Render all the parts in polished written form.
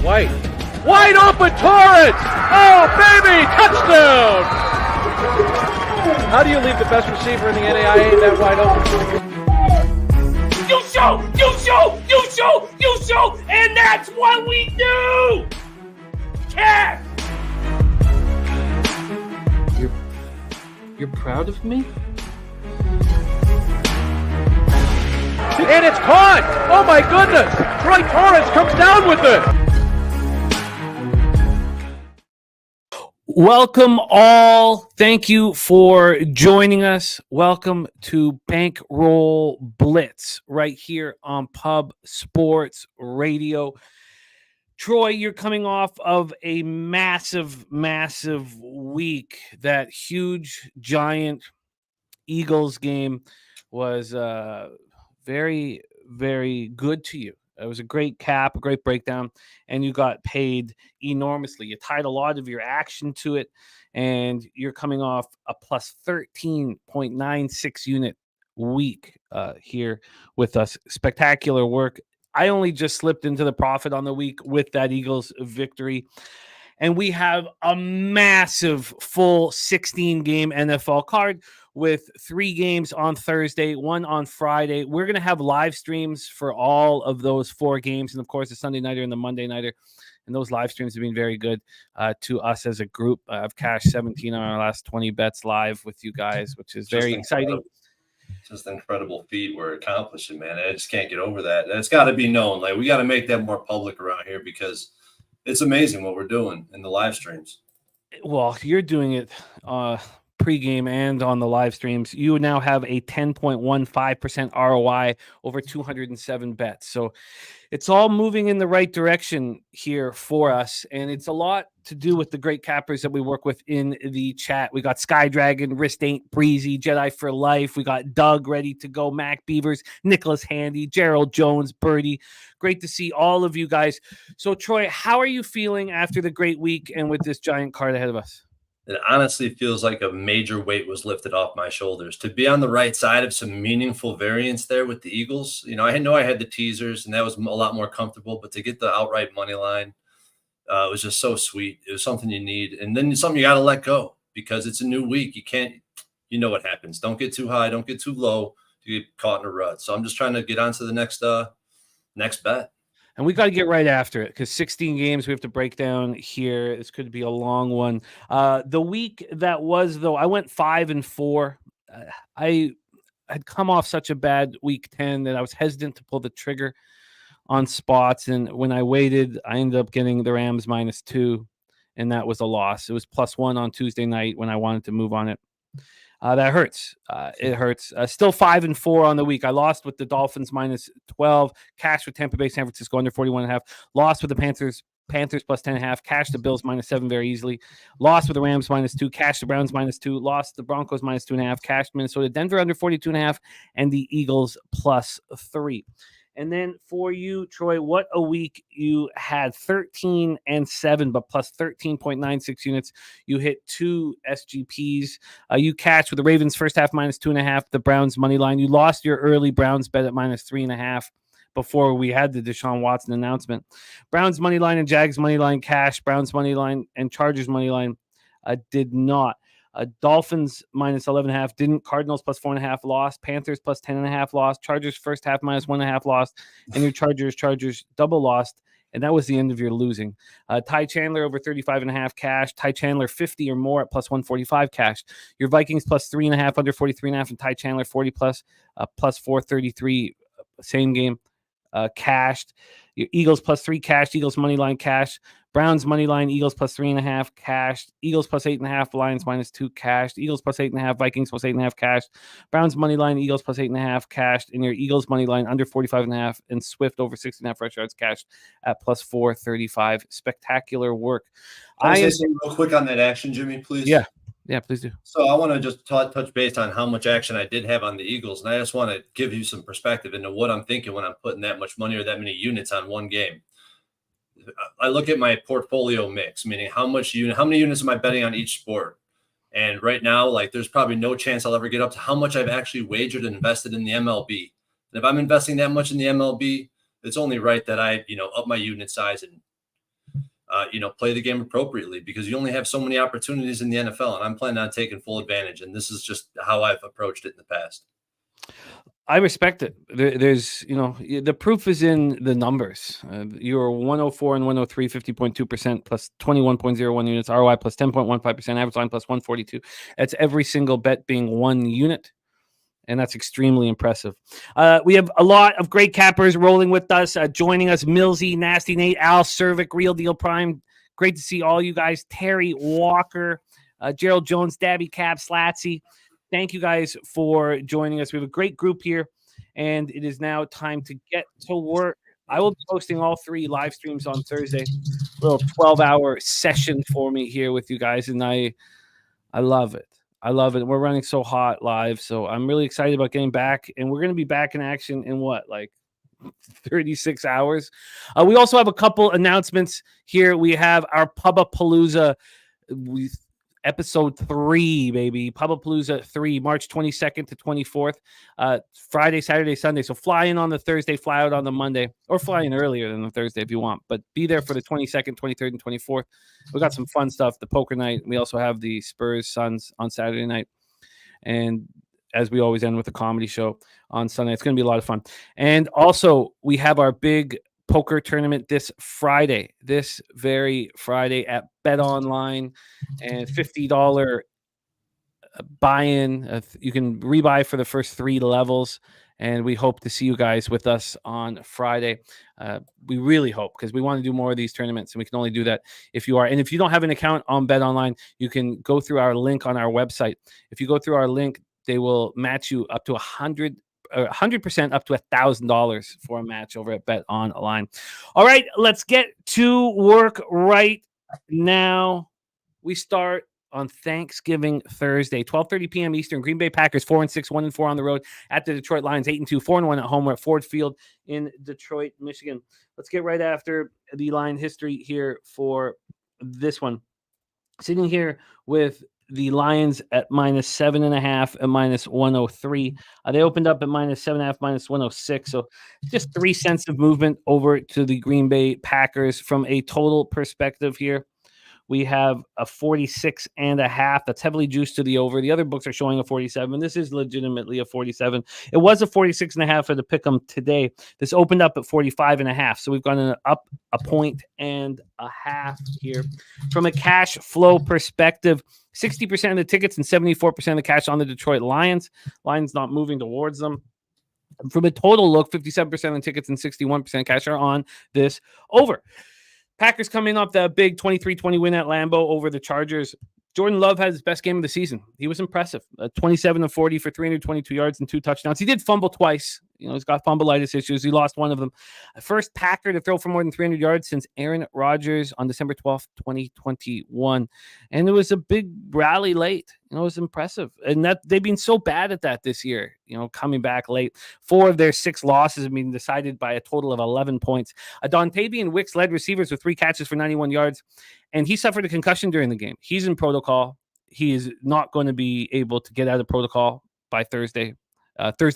White. Wide open, Torrence! Oh, baby! Touchdown! How do you leave the best receiver in the NAIA that wide open? You show, and that's what we do! Cat! You're proud of me? And it's caught! Oh my goodness! Troy Torrence comes down with it! Welcome all. Thank you for joining us. Welcome to Bankroll Blitz right here on Pub Sports Radio. Troy, you're coming off of a massive week. That huge, giant Eagles game was very, very good to you. It was a great cap, a great breakdown, and you got paid enormously. You tied a lot of your action to it, and you're coming off a plus 13.96 unit week here with us. Spectacular work. I only just slipped into the profit on the week with that Eagles victory. And we have a massive full 16-game NFL card with 3 games on Thursday, 1 on Friday. We're going to have live streams for all of those 4 games. And, of course, the Sunday Nighter and the Monday Nighter. And those live streams have been very good to us as a group. I've cashed 17 on our last 20 bets live with you guys, which is very exciting. Just an incredible feat we're accomplishing, man. I just can't get over that. And it's got to be known. Like, we got to make that more public around here because it's amazing what we're doing in the live streams. Well, you're doing it pregame and on the live streams. You now have a 10.15% ROI over 207 bets. So it's all moving in the right direction here for us. And it's a lot to do with the great cappers that we work with in the chat. We got Sky Dragon, Wrist Ain't Breezy, Jedi for Life. We got Doug ready to go, Mac Beavers, Nicholas Handy, Gerald Jones, Birdie. Great to see all of you guys. So, Troy, how are you feeling after the great week and with this giant card ahead of us? It honestly feels like a major weight was lifted off my shoulders to be on the right side of some meaningful variance there with the Eagles. You know I had the teasers and that was a lot more comfortable, but to get the outright money line, it was just so sweet. It was something you need. And then something you got to let go because it's a new week. You know what happens. Don't get too high. Don't get too low. You get caught in a rut. So I'm just trying to get on to the next bet. And we got to get right after it because 16 games we have to break down here. This could be a long one. The week that was, though, I went 5-4. I had come off such a bad week 10 that I was hesitant to pull the trigger on spots. And when I waited, I ended up getting the Rams -2, and that was a loss. It was +1 on Tuesday night when I wanted to move on it. That hurts. It hurts. Still 5-4 on the week. I lost with the Dolphins -12. Cash with Tampa Bay, San Francisco under 41.5. Lost with the Panthers +10.5. Cash the Bills -7 very easily. Lost with the Rams -2. Cash the Browns -2. Lost the Broncos -2.5. Cash Minnesota, Denver under 42.5, and the Eagles +3. And then for you, Troy, what a week you had. 13-7, but plus 13.96 units. You hit 2 SGPs. You cashed with the Ravens first half -2.5, the Browns money line. You lost your early Browns bet at -3.5 before we had the Deshaun Watson announcement. Browns money line and Jags money line cash. Browns money line and Chargers money line did not. Dolphins -11.5 didn't. Cardinals +4.5 lost. Panthers +10.5 lost. Chargers first half -1.5 lost. And your Chargers double lost. And that was the end of your losing. Ty Chandler over 35.5 cash. Ty Chandler 50 or more at +145 cash. Your Vikings +3.5 under 43.5, and Ty Chandler 40 plus +433 same game cashed. Your Eagles +3 cash. Eagles money line cash. Browns money line, Eagles +3.5 cashed. Eagles +8.5, Lions -2 cashed. Eagles +8.5, Vikings +8.5 cashed. Browns money line, Eagles +8.5 cashed. And your Eagles money line under 45.5 and Swift over 60.5 rush yards cashed at +435. Spectacular work. Can I say something real quick on that action, Jimmy, please? Yeah, please do. So I want to just touch base on how much action I did have on the Eagles, and I just want to give you some perspective into what I'm thinking when I'm putting that much money or that many units on one game. I look at my portfolio mix, meaning how many units am I betting on each sport? And right now, like, there's probably no chance I'll ever get up to how much I've actually wagered and invested in the MLB. And if I'm investing that much in the MLB, it's only right that I, up my unit size and play the game appropriately, because you only have so many opportunities in the NFL, and I'm planning on taking full advantage. And this is just how I've approached it in the past. I respect it. There's, the proof is in the numbers. You're 104 and 103, 50.2% plus 21.01 units, ROI plus 10.15%, average line plus 142. That's every single bet being 1 unit. And that's extremely impressive. We have a lot of great cappers rolling with us. Joining us, Millsy, Nasty Nate, Al, Cervic, Real Deal Prime. Great to see all you guys. Terry Walker, Gerald Jones, Dabby Cap, Slatsy. Thank you guys for joining us. We have a great group here, and it is now time to get to work. I will be posting all 3 live streams on Thursday. A little 12-hour session for me here with you guys, and I love it. I love it. We're running so hot live, so I'm really excited about getting back, and we're going to be back in action in 36 hours. We also have a couple announcements here. We have our Pubapalooza episode 3, baby. Pubapalooza 3, March 22nd to 24th. Friday, Saturday, Sunday. So fly in on the Thursday, fly out on the Monday, or fly in earlier than the Thursday if you want. But be there for the 22nd, 23rd, and 24th. We got some fun stuff. The poker night. We also have the Spurs Suns on Saturday night. And as we always end with a comedy show on Sunday. It's going to be a lot of fun. And also, we have our big poker tournament this very Friday at Bet Online, and $50 buy-in. You can rebuy for the first 3 levels, and we hope to see you guys with us on Friday. We really hope, because we want to do more of these tournaments, and we can only do that if you are. And if you don't have an account on Bet Online, you can go through our link on our website. If you go through our link, they will match you up to 100% up to $1,000 for a match over at Bet Online. All right, let's get to work right now. We start on Thanksgiving Thursday, 12:30 p.m. Eastern. Green Bay Packers 4-6, 1-4 on the road at the Detroit Lions, 8-2, 4-1 at home. We're at Ford Field in Detroit, Michigan. Let's get right after the line history here for this one. Sitting here with the Lions at -7.5 and -103. They opened up at -7.5, -106. So just 3 cents of movement over to the Green Bay Packers. From a total perspective here, we have a 46.5. That's heavily juiced to the over. The other books are showing a 47. This is legitimately a 47. It was a 46.5 for the pick'em today. This opened up at 45.5. So we've gone up 1.5 here. From a cash flow perspective, 60% of the tickets and 74% of the cash on the Detroit Lions. Lions not moving towards them. From a total look, 57% of the tickets and 61% cash are on this over. Packers coming off that big 23-20 win at Lambeau over the Chargers. Jordan Love had his best game of the season. He was impressive. 27-40 for 322 yards and 2 touchdowns. He did fumble twice. He's got fumbleitis issues. He lost one of them. First Packer to throw for more than 300 yards since Aaron Rodgers on December 12th, 2021. And it was a big rally late. It was impressive. And that they've been so bad at that this year, coming back late. 4 of their 6 losses have been decided by a total of 11 points. Dontavian Wicks led receivers with 3 catches for 91 yards, and he suffered a concussion during the game. He's in protocol. He is not going to be able to get out of protocol by Thursday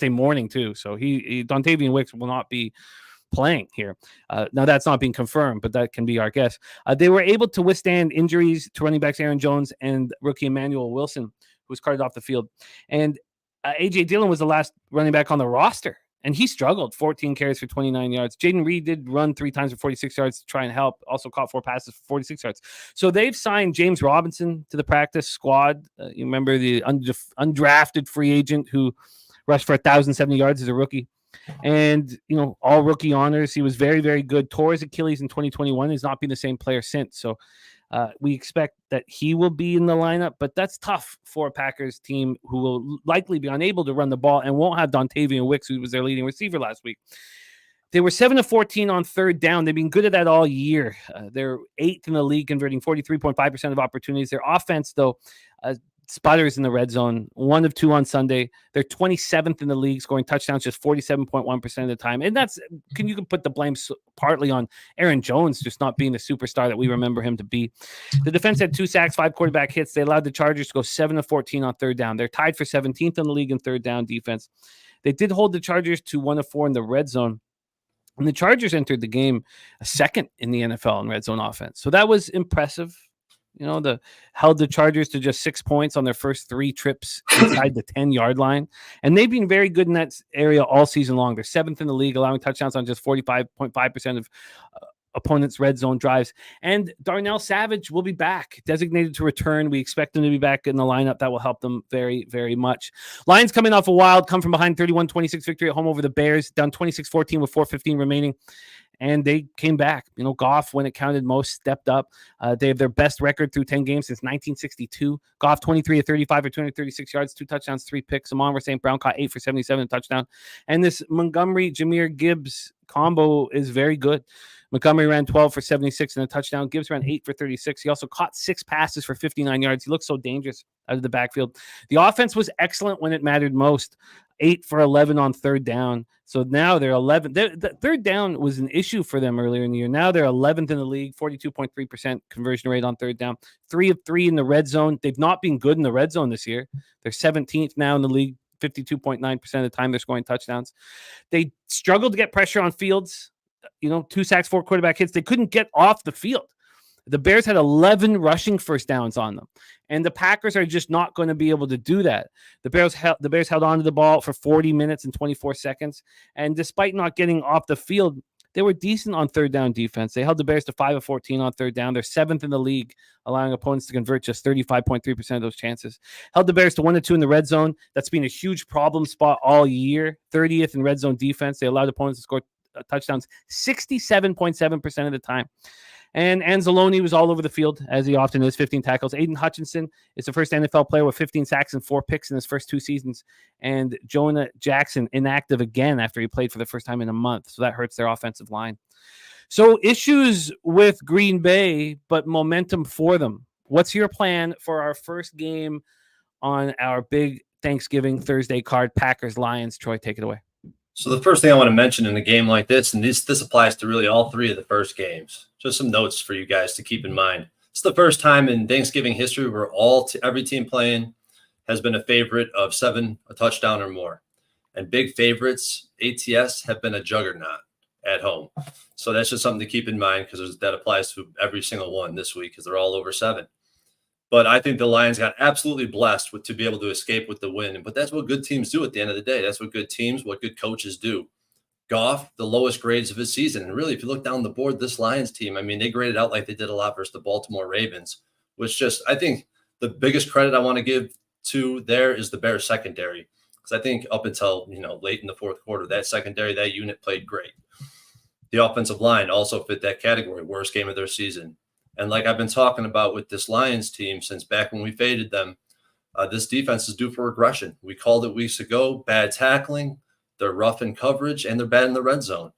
morning too. So Dontavian Wicks will not be playing here. Now that's not being confirmed, but that can be our guess. They were able to withstand injuries to running backs Aaron Jones and rookie Emmanuel Wilson, who was carted off the field. And A.J. Dillon was the last running back on the roster, and he struggled. 14 carries for 29 yards. Jaden Reed did run 3 times for 46 yards to try and help. Also caught 4 passes for 46 yards. So they've signed James Robinson to the practice squad. You remember the undrafted free agent who rushed for 1,070 yards as a rookie. And, all rookie honors. He was very, very good. Tore his Achilles in 2021. He's not been the same player since. So we expect that he will be in the lineup, but that's tough for a Packers team who will likely be unable to run the ball and won't have Dontavian Wicks, who was their leading receiver last week. They were 7-14 on third down. They've been good at that all year. They're 8th in the league, converting 43.5% of opportunities. Their offense, though, sputters in the red zone, 1 of 2 on Sunday. They're 27th in the league, scoring touchdowns just 47.1% of the time. And you can put the blame partly on Aaron Jones just not being the superstar that we remember him to be. The defense had 2 sacks, 5 quarterback hits. They allowed the Chargers to go 7-14 on third down. They're tied for 17th in the league in third down defense. They did hold the Chargers to 1 of 4 in the red zone. And the Chargers entered the game second in the NFL in red zone offense. So that was impressive. Held the Chargers to just 6 points on their first 3 trips inside the 10-yard line. And they've been very good in that area all season long. They're 7th in the league, allowing touchdowns on just 45.5% of opponents' red zone drives. And Darnell Savage will be back, designated to return. We expect him to be back in the lineup. That will help them very, very much. Lions coming off a wild, come from behind 31-26 victory at home over the Bears, down 26-14 with 4:15 remaining. And they came back. Goff, when it counted most, stepped up. They have their best record through 10 games since 1962. Goff, 23 of 35 for 236 yards, 2 touchdowns, 3 picks. Amon St. Brown caught 8 for 77 touchdown. And this Montgomery-Jameer Gibbs combo is very good. Montgomery ran 12 for 76 and a touchdown. Gibbs ran 8 for 36. He also caught 6 passes for 59 yards. He looked so dangerous out of the backfield. The offense was excellent when it mattered most. 8 for 11 on third down. So now they're 11. The third down was an issue for them earlier in the year. Now they're 11th in the league, 42.3% conversion rate on third down. 3 of 3 in the red zone. They've not been good in the red zone this year. They're 17th now in the league, 52.9% of the time they're scoring touchdowns. They struggled to get pressure on Fields. 2 sacks, 4 quarterback hits. They couldn't get off the field. The Bears had 11 rushing first downs on them, and the Packers are just not going to be able to do that. The Bears held on to the ball for 40 minutes and 24 seconds, and despite not getting off the field, they were decent on third down defense. They held the Bears to 5 of 14 on third down. They're 7th in the league, allowing opponents to convert just 35.3% of those chances. Held the Bears to 1 of 2 in the red zone. That's been a huge problem spot all year. 30th in red zone defense. They allowed opponents to score touchdowns 67.7% of the time. And Anzalone was all over the field, as he often is, 15 tackles. Aiden Hutchinson is the first NFL player with 15 sacks and 4 picks in his first 2 seasons. And Jonah Jackson inactive again after he played for the first time in a month. So that hurts their offensive line. So issues with Green Bay, but momentum for them. What's your plan for our first game on our big Thanksgiving Thursday card, Packers-Lions? Troy, take it away. So the first thing I want to mention in a game like this, and this applies to really all 3 of the first games, just some notes for you guys to keep in mind. It's the first time in Thanksgiving history where every team playing has been a favorite of 7, a touchdown or more. And big favorites, ATS, have been a juggernaut at home. So that's just something to keep in mind because that applies to every single one this week because they're all over 7. But I think the Lions got absolutely blessed to be able to escape with the win. But that's what good teams do at the end of the day. That's what good coaches do. Goff, the lowest grades of his season. And really, if you look down the board, this Lions team, they graded out like they did a lot versus the Baltimore Ravens, which I think the biggest credit I want to give to there is the Bears secondary. Because I think up until, late in the fourth quarter, that secondary, that unit played great. The offensive line also fit that category, worst game of their season. And like I've been talking about with this Lions team since back when we faded them, this defense is due for regression. We called it weeks ago, bad tackling, they're rough in coverage, and they're bad in the red zone.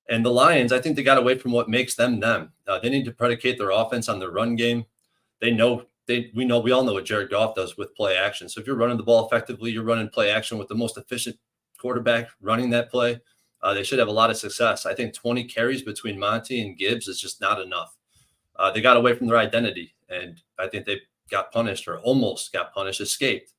And the Lions, I think they got away from what makes them them. They need to predicate their offense on their run game. We all know what Jared Goff does with play action. So if you're running the ball effectively, you're running play action with the most efficient quarterback running that play, they should have a lot of success. I think 20 carries between Monty and Gibbs is just not enough. They got away from their identity, and I think they got punished or almost got punished, escaped.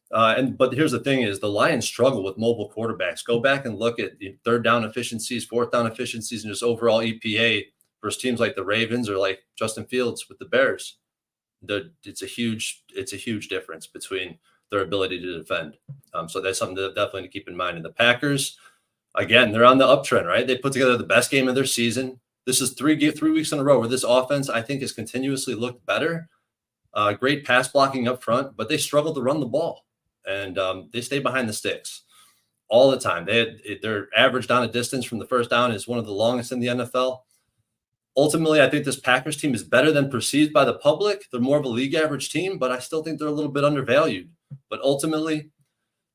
But here's the thing is the Lions struggle with mobile quarterbacks. Go back and look at the third down efficiencies, fourth down efficiencies, and just overall EPA versus teams like the Ravens or like Justin Fields with the Bears. It's a huge difference between their ability to defend. So that's something to definitely keep in mind. And the Packers, again, they're on the uptrend, right? They put together the best game of their season. This is 3 weeks in a row where this offense, I think, has continuously looked better. Great pass blocking up front, but they struggle to run the ball. And they stay behind the sticks all the time. Their average down a distance from the first down is one of the longest in the NFL. Ultimately, I think this Packers team is better than perceived by the public. They're more of a league average team, but I still think they're a little bit undervalued. But ultimately,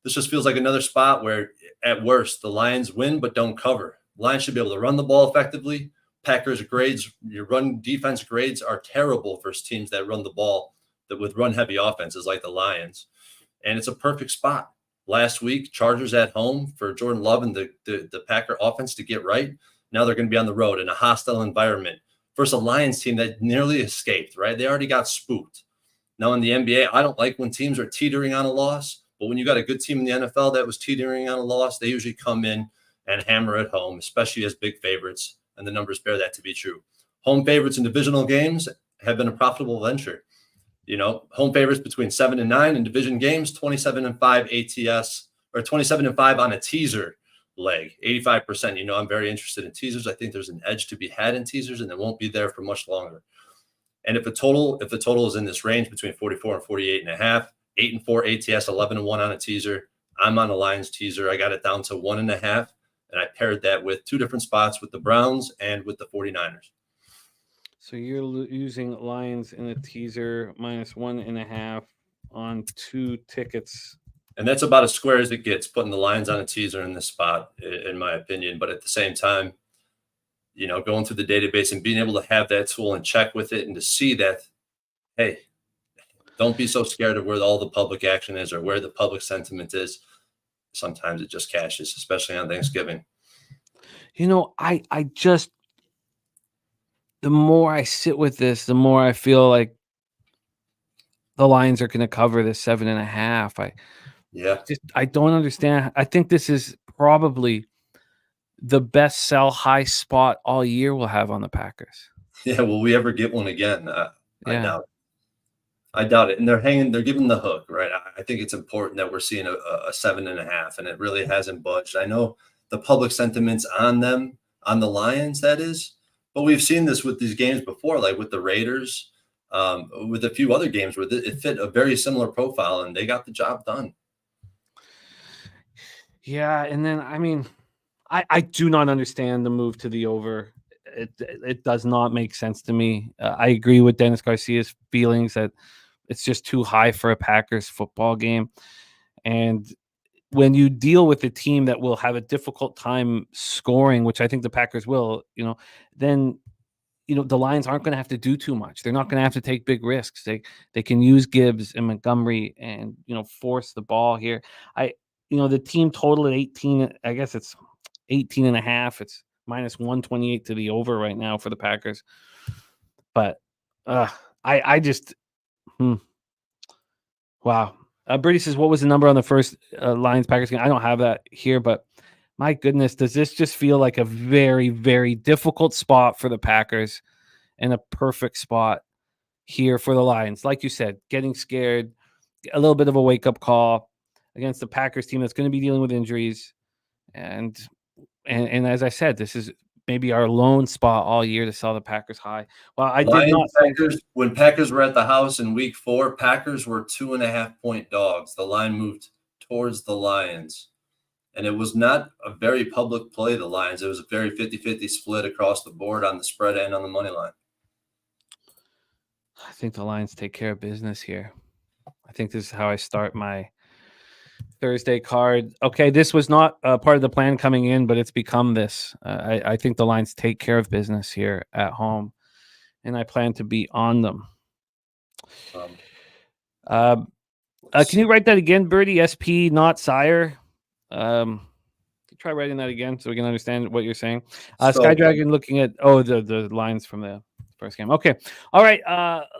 this just feels like another spot where, at worst, the Lions win but don't cover. Lions should be able to run the ball effectively. Packers grades, your run defense grades are terrible versus teams that run the ball with run-heavy offenses like the Lions. And it's a perfect spot. Last week, Chargers at home for Jordan Love and the Packer offense to get right. Now they're going to be on the road in a hostile environment versus a Lions team that nearly escaped, right? They already got spooked. Now in the NBA, I don't like when teams are teetering on a loss, but when you got a good team in the NFL that was teetering on a loss, they usually come in and hammer at home, especially as big favorites, and the numbers bear that to be true. Home favorites in divisional games have been a profitable venture. Home favorites between 7-9 in division games, 27-5 ATS, or 27-5 on a teaser leg, 85%. I'm very interested in teasers. I think there's an edge to be had in teasers, and it won't be there for much longer. And if the total is in this range between 44 and 48.5, 8-4 ATS, 11-1 on a teaser, I'm on a Lions teaser. I got it down to 1.5, and I paired that with two different spots with the Browns and with the 49ers. So you're using Lions in a teaser -1.5 on 2 tickets. And that's about as square as it gets, putting the Lions on a teaser in this spot, in my opinion. But at the same time, going through the database and being able to have that tool and check with it and to see that, hey, don't be so scared of where all the public action is or where the public sentiment is. Sometimes it just cashes, especially on Thanksgiving. I just, the more I sit with this, the more I feel like the Lions are going to cover this 7.5. I don't understand. I think this is probably the best sell high spot all year we'll have on the Packers. Yeah, will we ever get one again? I doubt it. And they're giving the hook, right? I think it's important that we're seeing a 7.5, and it really hasn't budged. I know the public sentiment's on them, on the Lions, that is, but we've seen this with these games before, like with the Raiders, with a few other games where it fit a very similar profile, and they got the job done. Yeah, and then, I do not understand the move to the over. It does not make sense to me. I agree with Dennis Garcia's feelings that it's just too high for a Packers football game. And when you deal with a team that will have a difficult time scoring, which I think the Packers will, then the Lions aren't going to have to do too much. They're not going to have to take big risks. They can use Gibbs and Montgomery and force the ball here. The team total at 18. I guess it's 18.5. It's -128 to the over right now for the Packers. But I just wow. Brady says, what was the number on the first Lions Packers game? I don't have that here, but my goodness, does this just feel like a very, very difficult spot for the Packers and a perfect spot here for the Lions? Like you said, getting scared, a little bit of a wake-up call against the Packers team that's going to be dealing with injuries. And as I said, this is maybe our lone spot all year to sell the Packers high. Well, I did not think when Packers were at the house in week 4, Packers were 2.5-point dogs. The line moved towards the Lions, and it was not a very public play, the Lions. It was a very 50-50 split across the board on the spread and on the money line. I think the Lions take care of business here. I think this is how I start my Thursday card. Okay, this was not part of the plan coming in, but it's become this. I think the Lions take care of business here at home, and I plan to be on them. Can you write that again, Birdie? SP, not sire. Try writing that again so we can understand what you're saying. Sky Dragon looking at the lines from the first game. Okay, all right.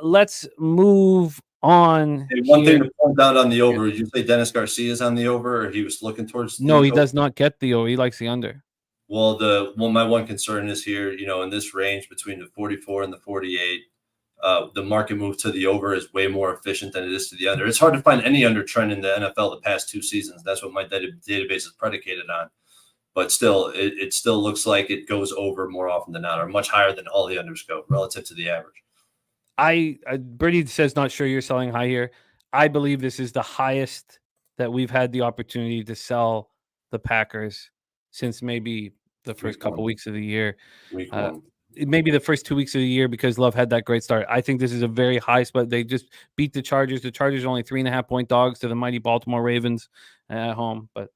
Let's move on. Hey, one thing to point out on the over, did you say Dennis Garcia is on the over, or he was looking towards the No, he does not get the over. He likes the under. Well, my one concern is here, in this range between the 44 and the 48, the market move to the over is way more efficient than it is to the under. It's hard to find any under trend in the NFL the past 2 seasons. That's what my database is predicated on. But still, it still looks like it goes over more often than not, or much higher than all the unders go relative to the average. Birdie says not sure you're selling high here. I believe this is the highest that we've had the opportunity to sell the Packers since maybe the first couple weeks of the year. Maybe the first 2 weeks of the year, because Love had that great start. I think this is a very high spot. They just beat the Chargers. The Chargers are only 3.5-point dogs to the mighty Baltimore Ravens at home. But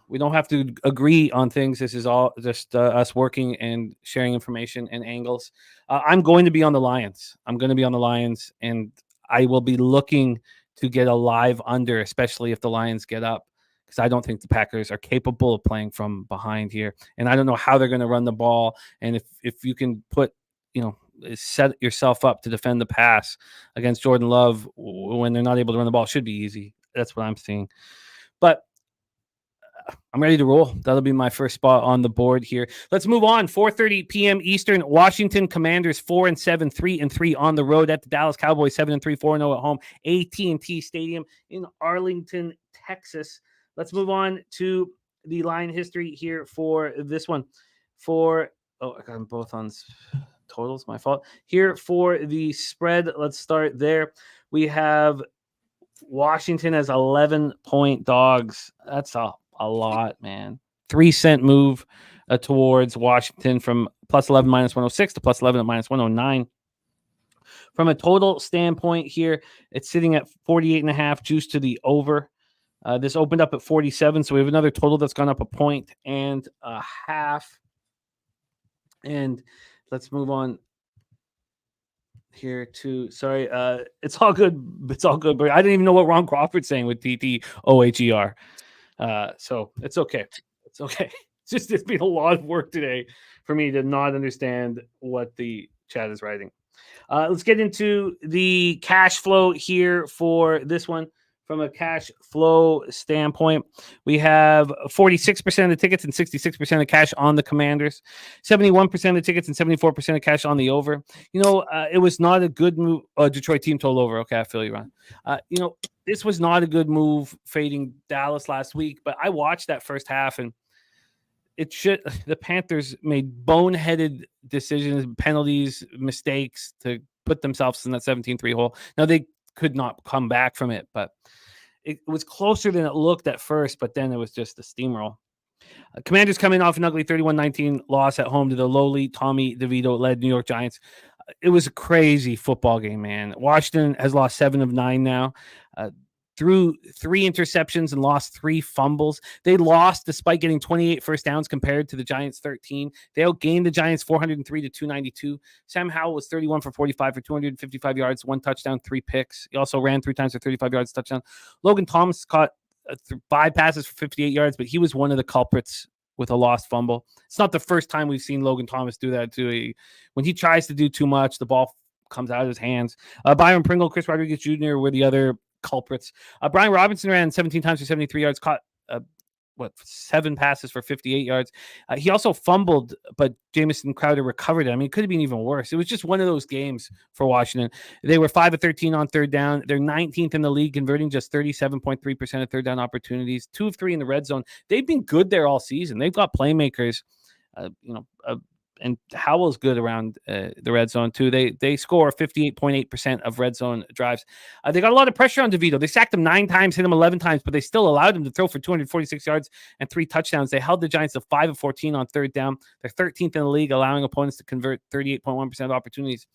we don't have to agree on things. This is all just us working and sharing information and angles. I'm going to be on the Lions. And I will be looking to get a live under, especially if the Lions get up, because I don't think the Packers are capable of playing from behind here. And I don't know how they're going to run the ball. And if you can set yourself up to defend the pass against Jordan Love when they're not able to run the ball, it should be easy. That's what I'm seeing. But I'm ready to roll. That'll be my first spot on the board here. Let's move on. 4:30 p.m. Eastern. Washington Commanders 4-7, 3-3 on the road at the Dallas Cowboys 7-3, 4-0 at home. AT&T Stadium in Arlington, Texas. Let's move on to the line history here for this one. I got them both on totals. My fault. Here for the spread. Let's start there. We have Washington as 11-point dogs. That's a lot, man. 3-cent move towards Washington from +11 -106 to +11 at -109. From a total standpoint here, it's sitting at 48.5, juice to the over. This opened up at 47, so we have another total that's gone up 1.5. And let's move on here to it's all good. It's all good, but I didn't even know what Ron Crawford's saying with TTOHER. So it's okay. It's okay. It's been a lot of work today for me to not understand what the chat is writing. Let's get into the cash flow here for this one. From a cash flow standpoint, we have 46% of the tickets and 66% of cash on the Commanders, 71% of the tickets and 74% of cash on the over. It was not a good move. Detroit team total over. Okay, I feel you, Ron. This was not a good move fading Dallas last week, but I watched that first half and the Panthers made boneheaded decisions, penalties, mistakes to put themselves in that 17-3 hole. Now they could not come back from it, but it was closer than it looked at first, but then it was just a steamroll. Commanders coming off an ugly 31-19 loss at home to the lowly Tommy DeVito-led New York Giants. It was a crazy football game, man. Washington has lost 7 of 9 now. Threw 3 interceptions and lost 3 fumbles. They lost despite getting 28 first downs compared to the Giants' 13. They outgained the Giants 403 to 292. Sam Howell was 31 for 45 for 255 yards, 1 touchdown, 3 picks. He also ran 3 times for 35 yards, touchdown. Logan Thomas caught 5 passes for 58 yards, but he was one of the culprits with a lost fumble. It's not the first time we've seen Logan Thomas do that too. When he tries to do too much, the ball comes out of his hands. Byron Pringle, Chris Rodriguez Jr. were the other culprits. Brian Robinson ran 17 times for 73 yards, caught 7 passes for 58 yards. He also fumbled, but Jamison Crowder recovered it. I mean, it could have been even worse. It was just one of those games for Washington. They were 5 of 13 on third down. They're 19th in the league, converting just 37.3% of third down opportunities, 2 of 3 in the red zone. They've been good there all season. They've got playmakers, and Howell's good around the red zone too. They score 58.8% of red zone drives. They got a lot of pressure on DeVito. They sacked him 9 times, hit him 11 times, but they still allowed him to throw for 246 yards and 3 touchdowns. They held the Giants to 5 of 14 on third down. They're 13th in the league, allowing opponents to convert 38.1% of opportunities.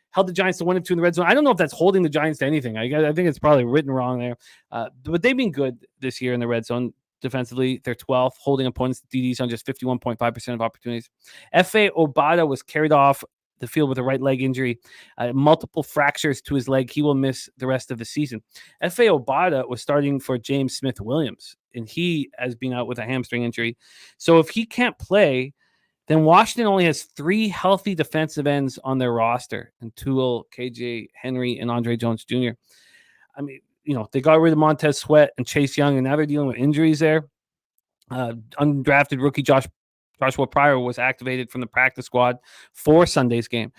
Held the Giants to 1 of 2 in the red zone. I don't know if that's holding the Giants to anything. I think it's probably written wrong there. But they've been good this year in the red zone. Defensively, they're 12th, holding opponents to DDs on just 51.5% of opportunities. F.A. Obata was carried off the field with a right leg injury, multiple fractures to his leg. He will miss the rest of the season. F.A. Obata was starting for James Smith-Williams, and he has been out with a hamstring injury. So if he can't play, then Washington only has 3 healthy defensive ends on their roster, and Toole, KJ Henry, and Andre Jones Jr. I mean, they got rid of Montez Sweat and Chase Young, and now they're dealing with injuries there. Undrafted rookie Joshua Pryor was activated from the practice squad for Sunday's game.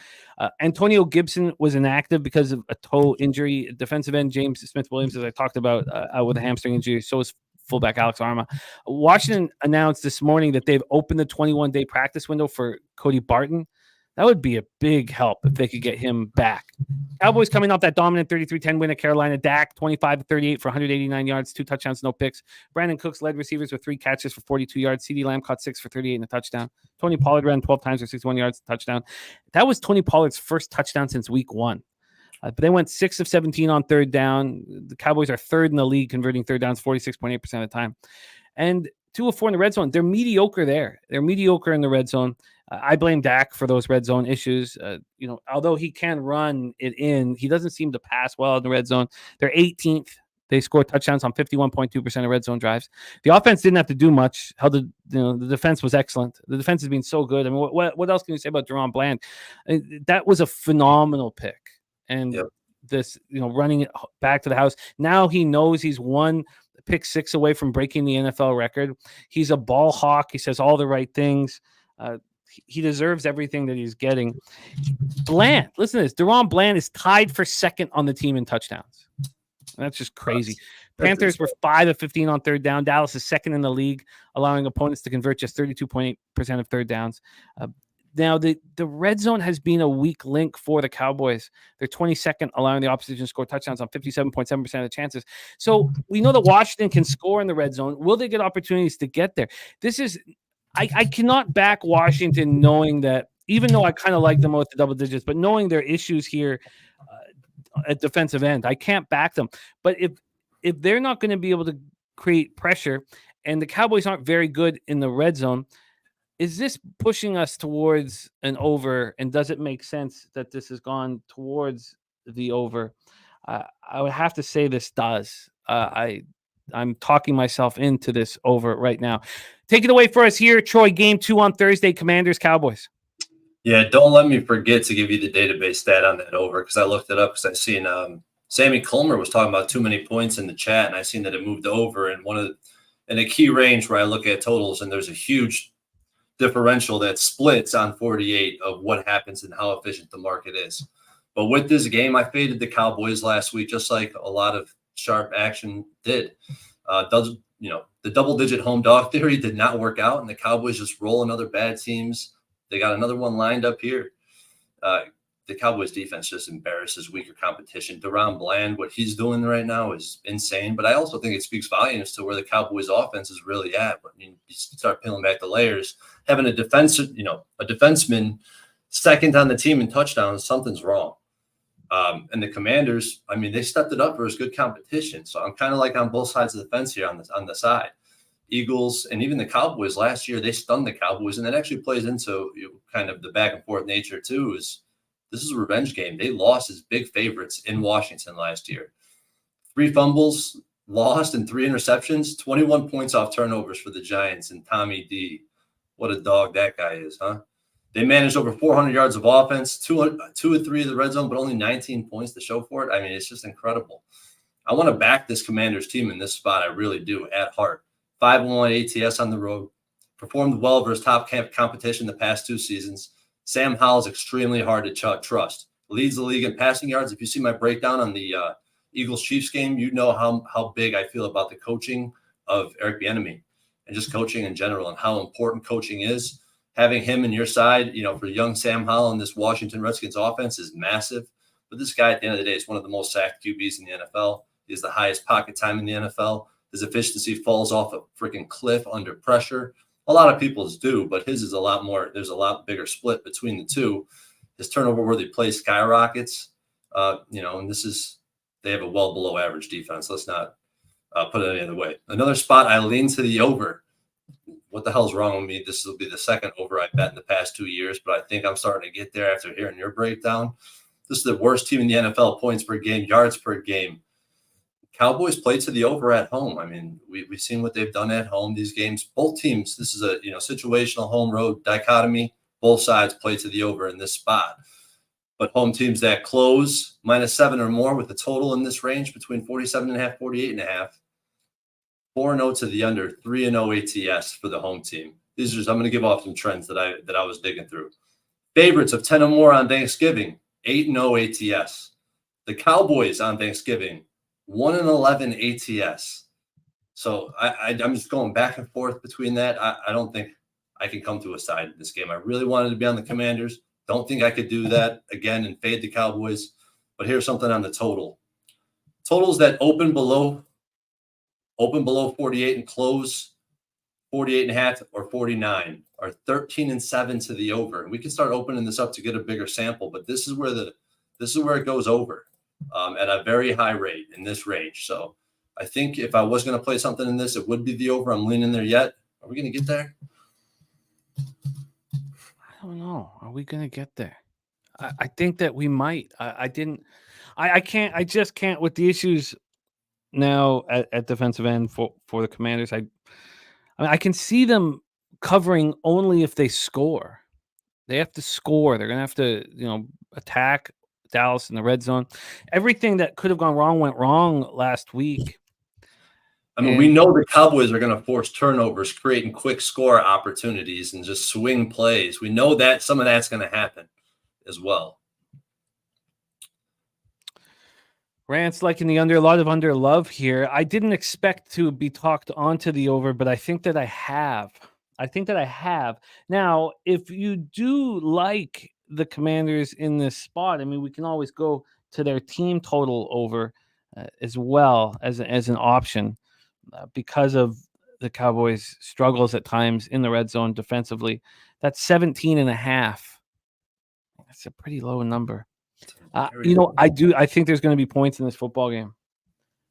Antonio Gibson was inactive because of a toe injury. Defensive end James Smith-Williams, as I talked about, out with a hamstring injury. So is fullback Alex Arma. Washington announced this morning that they've opened the 21-day practice window for Cody Barton. That would be a big help if they could get him back. Cowboys coming off that dominant 33-10 win at Carolina. Dak, 25-38 for 189 yards, 2 touchdowns, no picks. Brandon Cooks led receivers with 3 catches for 42 yards. CeeDee Lamb caught 6 for 38 and a touchdown. Tony Pollard ran 12 times for 61 yards, touchdown. That was Tony Pollard's first touchdown since week 1. But they went 6 of 17 on third down. The Cowboys are 3rd in the league, converting third downs 46.8% of the time. And 2 of 4 in the red zone. They're mediocre there. They're mediocre in the red zone. I blame Dak for those red zone issues. Although he can run it in, he doesn't seem to pass well in the red zone. They're 18th. They scored touchdowns on 51.2% of red zone drives. The offense didn't have to do much. The defense was excellent. The defense has been so good. I mean, what else can you say about Deron Bland? That was a phenomenal pick. And this, running it back to the house. Now he knows he's one pick 6 away from breaking the NFL record. He's a ball hawk. He says all the right things. He deserves everything that he's getting. Bland, listen to this. DaRon Bland is tied for second on the team in touchdowns. That's just crazy. Panthers were 5 of 15 on third down. Dallas is second in the league, allowing opponents to convert just 32.8% of third downs. Now, the red zone has been a weak link for the Cowboys. They're 22nd, allowing the opposition to score touchdowns on 57.7% of the chances. So we know that Washington can score in the red zone. Will they get opportunities to get there? I cannot back Washington knowing that, even though I kind of like them with the double digits, but knowing their issues here at defensive end, I can't back them. But if they're not going to be able to create pressure and the Cowboys aren't very good in the red zone, is this pushing us towards an over? And does it make sense that this has gone towards the over? I would have to say this does. I'm talking myself into this over right now. Take it away for us here, Troy. Game 2 on Thursday, Commanders, Cowboys. Yeah, don't let me forget to give you the database stat on that over, because I looked it up because I seen Sammy Colmer was talking about too many points in the chat, and I seen that it moved over in a key range where I look at totals, and there's a huge differential that splits on 48 of what happens and how efficient the market is. But with this game, I faded the Cowboys last week, just like a lot of sharp action did. The double-digit home dog theory did not work out, and the Cowboys just rolling other bad teams. They got another one lined up here. The Cowboys defense just embarrasses weaker competition. DaRon Bland, what he's doing right now is insane. But I also think it speaks volumes to where the Cowboys offense is really at. But you start peeling back the layers, having a defenseman second on the team in touchdowns, something's wrong. And the Commanders, they stepped it up versus good competition. So I'm kind of like on both sides of the fence here on the side. Eagles and even the Cowboys last year, they stunned the Cowboys, and that actually plays into kind of the back and forth nature too. This is a revenge game. They lost as big favorites in Washington last year. 3 fumbles lost and 3 interceptions, 21 points off turnovers for the Giants and Tommy D. What a dog that guy is, huh? They managed over 400 yards of offense, 2 or 3 of the red zone, but only 19 points to show for it. It's just incredible. I want to back this Commanders team in this spot. I really do, at heart. 5-1 ATS on the road, performed well versus top competition the past 2 seasons. Sam Howell's extremely hard to trust. Leads the league in passing yards. If you see my breakdown on the Eagles-Chiefs game, you know how big I feel about the coaching of Eric Bieniemy and just coaching in general and how important coaching is. Having him in your side, for young Sam Howell in this Washington Redskins offense is massive. But this guy, at the end of the day, is one of the most sacked QBs in the NFL. He has the highest pocket time in the NFL. His efficiency falls off a freaking cliff under pressure. A lot of people's do, but his is a lot more. There's a lot bigger split between the two. His turnover-worthy play skyrockets. And they have a well below average defense. Let's not put it any other way. Another spot, I lean to the over. What the hell's wrong with me? This will be the second over I bet in the past 2 years, but I think I'm starting to get there after hearing your breakdown. This is the worst team in the NFL, points per game, yards per game. Cowboys play to the over at home. We've seen what they've done at home. These games, both teams, this is a situational home road dichotomy. Both sides play to the over in this spot. But home teams that close -7 or more with the total in this range between 47.5, 48.5. 4-0 to the under, 3-0 ATS for the home team. I'm going to give off some trends that I was digging through. Favorites of 10 or more on Thanksgiving, 8-0 ATS. The Cowboys on Thanksgiving, 1-11 ATS. So I'm just going back and forth between that. I don't think I can come to a side in this game. I really wanted to be on the Commanders. Don't think I could do that again and fade the Cowboys. But here's something on the total. Totals that open below 48 and close 48.5 or 49 are 13-7 to the over. And we can start opening this up to get a bigger sample, but this is where it goes over. At a very high rate in this range. So I think if I was going to play something in this, it would be the over. I'm leaning there yet. Are we going to get there? I don't know. Are we going to get there? I think that we might. I just can't with the issues now at defensive end for the Commanders. I can see them covering only if they score. They have to score. They're going to have to, attack Dallas in the red zone. Everything that could have gone wrong went wrong last week. I mean, we know the Cowboys are going to force turnovers, creating quick score opportunities and just swing plays. We know that some of that's going to happen as well. Rants liking the under, a lot of under love here. I didn't expect to be talked onto the over, but I think that I have. Now, if you do like the Commanders in this spot, I mean, we can always go to their team total over as well as an option because of the Cowboys' struggles at times in the red zone defensively. That's 17.5. That's a pretty low number. I think there's going to be points in this football game.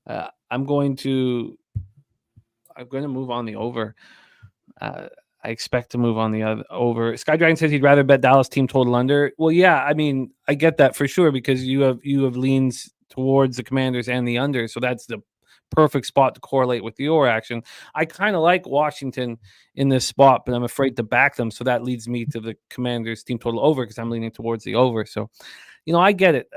I'm going to move on the over. I expect to move on the over. Skydragon says he'd rather bet Dallas team total under. Well, yeah, I mean, I get that for sure because you have leans towards the Commanders and the under, so that's the perfect spot to correlate with your action. I kind of like Washington in this spot, but I'm afraid to back them, so that leads me to the Commanders team total over because I'm leaning towards the over. So, I get it.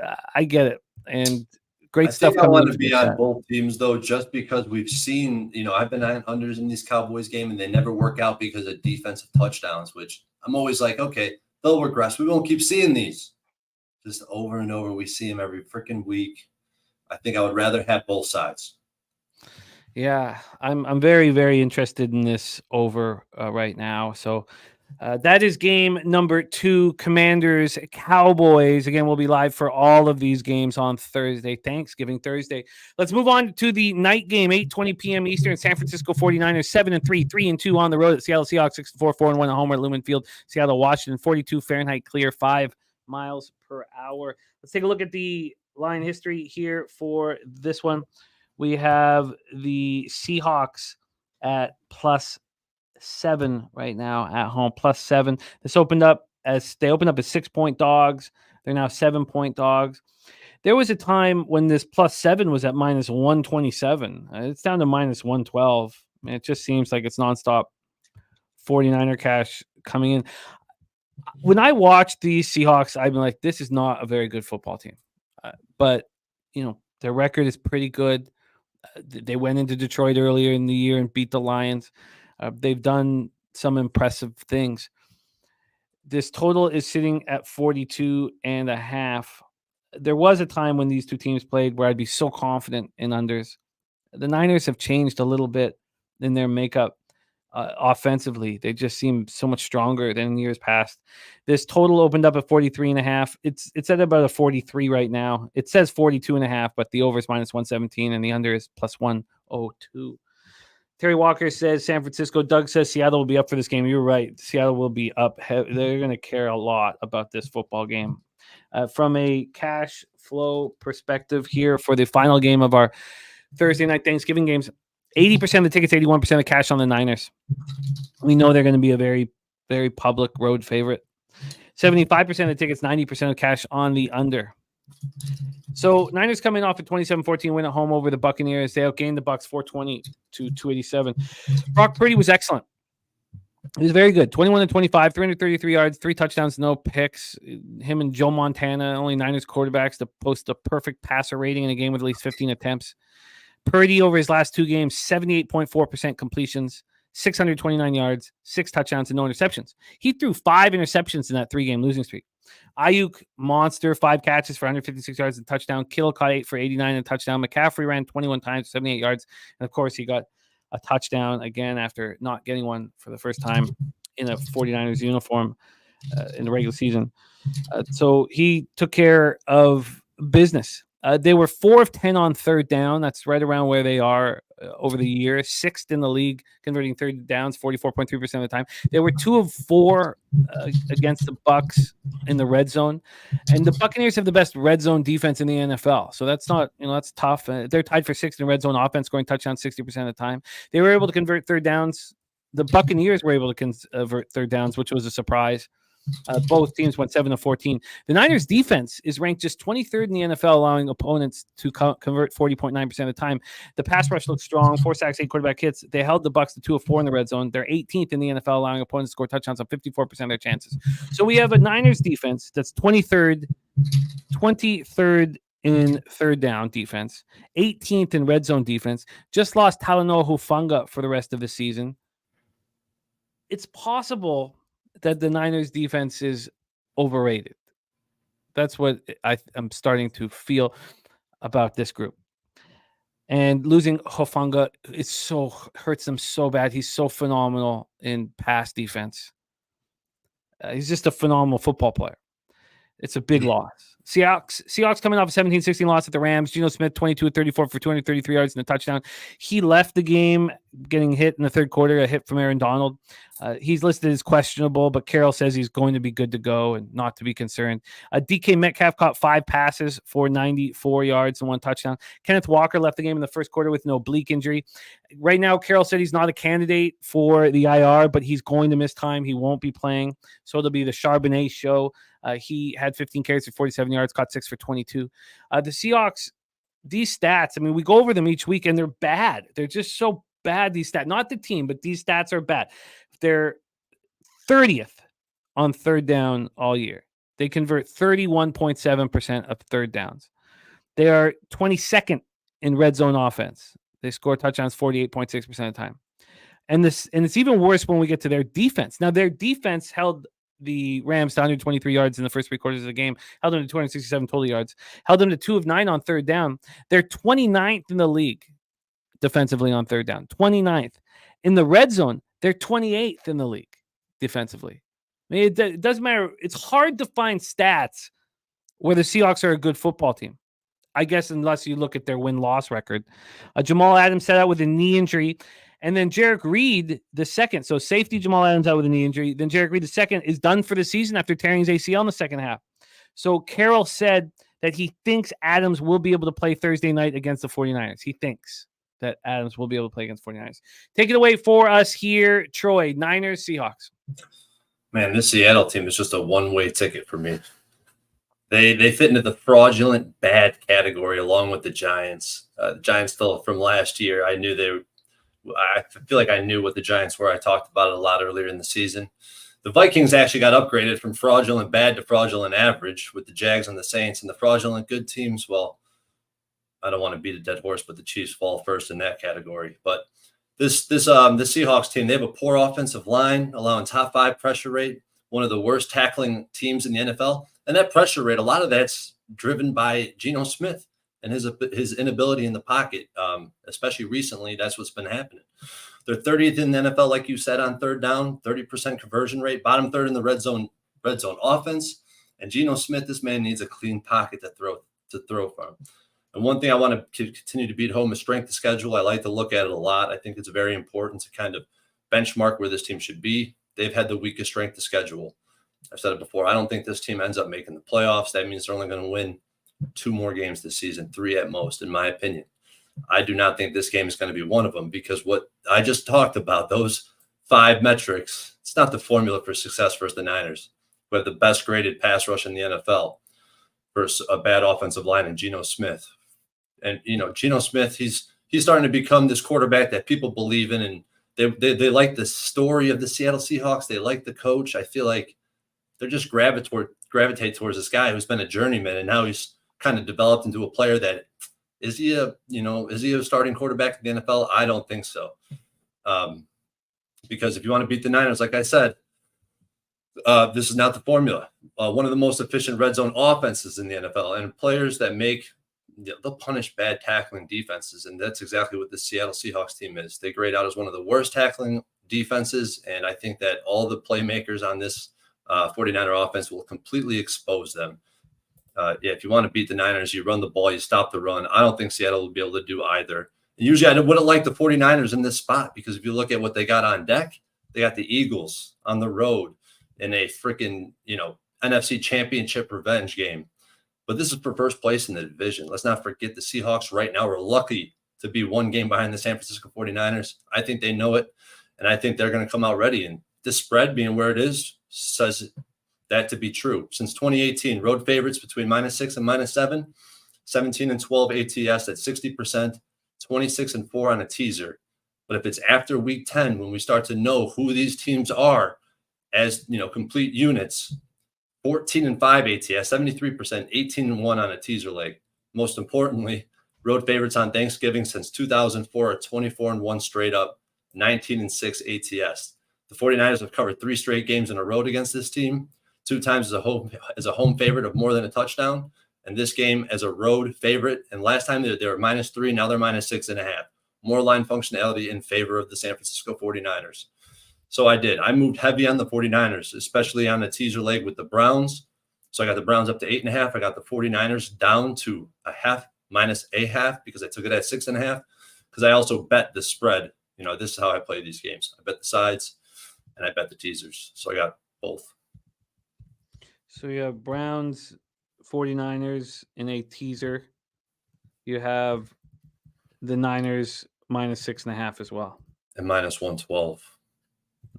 And great stuff. I want to be on both teams, though, just because we've seen, I've been on unders in these Cowboys game, and they never work out because of defensive touchdowns, which I'm always like, okay, they'll regress. We won't keep seeing these. Just over and over, we see them every freaking week. I think I would rather have both sides. Yeah, I'm very, very interested in this over right now. So that is game number 2, Commanders, Cowboys. Again, we'll be live for all of these games on Thursday, Thanksgiving Thursday. Let's move on to the night game, 8:20 p.m. Eastern. San Francisco 49ers, 7-3, 3-2 on the road at Seattle Seahawks, 6-4, 4-1 at home at Lumen Field. Seattle, Washington, 42 Fahrenheit clear, 5 miles per hour. Let's take a look at the line history here for this one. We have the Seahawks at +7 right now at home, +7. They opened up as 6-point dogs. They're now 7-point dogs. There was a time when this +7 was at -127. It's down to -112. It just seems like it's nonstop 49er cash coming in. When I watch these Seahawks, I've been like, this is not a very good football team. But, their record is pretty good. They went into Detroit earlier in the year and beat the Lions. They've done some impressive things. This total is sitting at 42.5. There was a time when these two teams played where I'd be so confident in unders. The Niners have changed a little bit in their makeup offensively. They just seem so much stronger than in years past. This total opened up at 43.5. It's at about a 43 right now. It says 42.5, but the over is -117 and the under is +102. Terry Walker says San Francisco. Doug says Seattle will be up for this game. You're right. Seattle will be up. They're going to care a lot about this football game. From a cash flow perspective here for the final game of our Thursday night Thanksgiving games, 80% of the tickets, 81% of cash on the Niners. We know they're going to be a very, very public road favorite. 75% of the tickets, 90% of cash on the under. So Niners coming off a 27-14 win at home over the Buccaneers. They outgained the Bucs 420 to 287. Brock Purdy was excellent. He was very good. 21-25, 333 yards, 3 touchdowns, no picks. Him and Joe Montana, only Niners quarterbacks to post a perfect passer rating in a game with at least 15 attempts. Purdy over his last 2 games, 78.4% completions, 629 yards, 6 touchdowns, and no interceptions. He threw 5 interceptions in that 3-game losing streak. Ayuk, monster, 5 catches for 156 yards and touchdown. Kittle caught 8 for 89 and touchdown. McCaffrey ran 21 times, 78 yards. And, of course, he got a touchdown again after not getting one for the first time in a 49ers uniform in the regular season. So he took care of business. They were 4 of 10 on third down. That's right around where they are over the year. 6th in the league, converting third downs 44.3% of the time. They were 2 of 4 against the Bucs in the red zone. And the Buccaneers have the best red zone defense in the NFL. So that's not, that's tough. They're tied for 6th in red zone offense, scoring touchdowns 60% of the time. They were able to convert third downs. The Buccaneers were able to convert third downs, which was a surprise. Both teams went 7-14. The Niners defense is ranked just 23rd in the NFL, allowing opponents to convert 40.9% of the time. The pass rush looks strong. 4 sacks, 8 quarterback hits. They held the Bucs to 2 of 4 in the red zone. They're 18th in the NFL, allowing opponents to score touchdowns on 54% of their chances. So we have a Niners defense that's 23rd in third down defense, 18th in red zone defense. Just lost Talanoa Hufanga for the rest of the season. It's possible that the Niners defense is overrated. That's what I'm starting to feel about this group. And losing Hufanga, hurts them so bad. He's so phenomenal in pass defense. He's just a phenomenal football player. It's a big loss. Seahawks coming off a 17-16 loss at the Rams. Geno Smith, 22-34 for 233 yards and a touchdown. He left the game getting hit in the third quarter, a hit from Aaron Donald. He's listed as questionable, but Carroll says he's going to be good to go and not to be concerned. DK Metcalf caught 5 passes for 94 yards and 1 touchdown. Kenneth Walker left the game in the first quarter with an oblique injury. Right now, Carroll said he's not a candidate for the IR, but he's going to miss time. He won't be playing, so it'll be the Charbonnet show. He had 15 carries for 47 yards, caught 6 for 22. The Seahawks, these stats, I mean, we go over them each week, and they're bad. They're just so bad, these stats. Not the team, but these stats are bad. They're 30th on third down all year. They convert 31.7% of third downs. They are 22nd in red zone offense. They score touchdowns 48.6% of the time. And it's even worse when we get to their defense. Now, their defense held the Rams to 123 yards in the first 3 quarters of the game, held them to 267 total yards, held them to 2 of 9 on third down. They're 29th in the league defensively on third down, 29th. In the red zone, they're 28th in the league defensively. I mean, it doesn't matter. It's hard to find stats where the Seahawks are a good football team, I guess, unless you look at their win-loss record. Jamal Adams set out with a knee injury. And then Jarek Reed, the second, so safety Jamal Adams out with a knee injury. Then Jarek Reed, the second, is done for the season after tearing his ACL in the second half. So Carroll said that he thinks Adams will be able to play Thursday night against the 49ers. He thinks that Adams will be able to play against 49ers. Take it away for us here, Troy. Niners, Seahawks. Man, this Seattle team is just a one-way ticket for me. They fit into the fraudulent bad category along with the Giants. The Giants still from last year, I feel like I knew what the Giants were. I talked about it a lot earlier in the season. The Vikings actually got upgraded from fraudulent bad to fraudulent average with the Jags and the Saints, and the fraudulent good teams, well, I don't want to beat a dead horse, but the Chiefs fall first in that category. But the Seahawks team, they have a poor offensive line, allowing top 5 pressure rate, one of the worst tackling teams in the NFL. And that pressure rate, a lot of that's driven by Geno Smith and his inability in the pocket, especially recently. That's what's been happening. They're 30th in the NFL, like you said, on third down, 30% conversion rate, bottom third in the red zone offense. And Geno Smith, this man needs a clean pocket to throw from. And one thing I want to continue to beat home is strength of schedule. I like to look at it a lot. I think it's very important to kind of benchmark where this team should be. They've had the weakest strength of schedule. I've said it before. I don't think this team ends up making the playoffs. That means they're only going to win 2 more games this season, 3 at most, in my opinion. I do not think this game is going to be one of them because what I just talked about, those 5 metrics, it's not the formula for success versus the Niners, who have the best graded pass rush in the NFL versus a bad offensive line and Geno Smith. And, Geno Smith, he's starting to become this quarterback that people believe in, and they like the story of the Seattle Seahawks. They like the coach. I feel like they're just gravitate towards this guy who's been a journeyman, and now he's kind of developed into a player that is he a starting quarterback in the NFL? I don't think so. Because if you want to beat the Niners, like I said, this is not the formula. One of the most efficient red zone offenses in the NFL, and players that they'll punish bad tackling defenses, and that's exactly what the Seattle Seahawks team is. They grade out as one of the worst tackling defenses, and I think that all the playmakers on this 49er offense will completely expose them. If you want to beat the Niners, you run the ball, you stop the run. I don't think Seattle will be able to do either. And usually I wouldn't like the 49ers in this spot because if you look at what they got on deck, they got the Eagles on the road in a freaking, NFC championship revenge game. But this is for first place in the division. Let's not forget the Seahawks right now are lucky to be 1 game behind the San Francisco 49ers. I think they know it, and I think they're going to come out ready. And this spread being where it is says that to be true. Since 2018, road favorites between -6 and -7, 17 and 12 ATS at 60%, 26 and 4 on a teaser. But if it's after week 10, when we start to know who these teams are as, complete units, 14 and 5 ATS, 73%, 18 and 1 on a teaser leg. Most importantly, road favorites on Thanksgiving since 2004 are 24 and 1 straight up, 19 and 6 ATS. The 49ers have covered 3 straight games in a road against this team, 2 times as a home favorite of more than a touchdown, and this game as a road favorite. And last time they were -3, now they're -6.5. More line functionality in favor of the San Francisco 49ers. So I moved heavy on the 49ers, especially on the teaser leg with the Browns. So I got the Browns up to 8.5. I got the 49ers down to a half minus a half because I took it at 6.5. Because I also bet the spread. This is how I play these games. I bet the sides and I bet the teasers. So I got both. So you have Browns, 49ers in a teaser. You have the Niners -6.5 as well. And -112.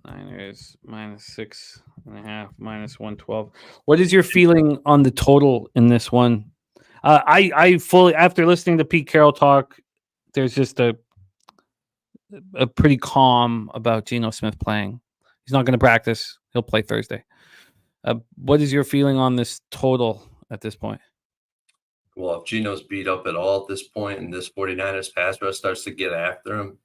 Niners -6.5, -112. What is your feeling on the total in this one? I fully, after listening to Pete Carroll talk, there's just a pretty calm about Geno Smith playing. He's not going to practice. He'll play Thursday. What is your feeling on this total at this point? Well, if Geno's beat up at all at this point and this 49ers pass rush starts to get after him,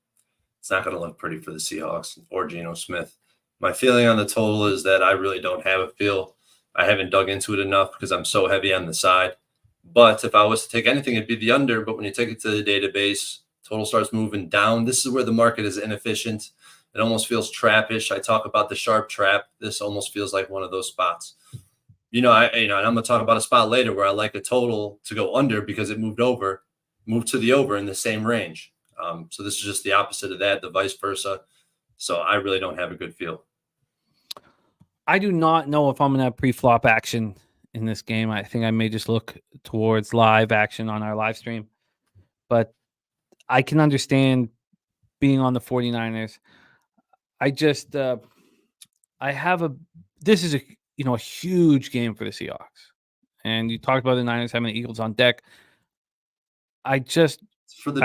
it's not going to look pretty for the Seahawks or Geno Smith. My feeling on the total is that I really don't have a feel. I haven't dug into it enough because I'm so heavy on the side. But if I was to take anything, it'd be the under. But when you take it to the database, total starts moving down. This is where the market is inefficient. It almost feels trappish. I talk about the sharp trap. This almost feels like one of those spots. And I'm going to talk about a spot later where I like a total to go under because it moved to the over in the same range. So this is just the opposite of that, the vice versa. So I really don't have a good feel. I do not know if I'm going to have pre-flop action in this game. I think I may just look towards live action on our live stream. But I can understand being on the 49ers. This is a huge game for the Seahawks. And you talked about the Niners having the Eagles on deck. I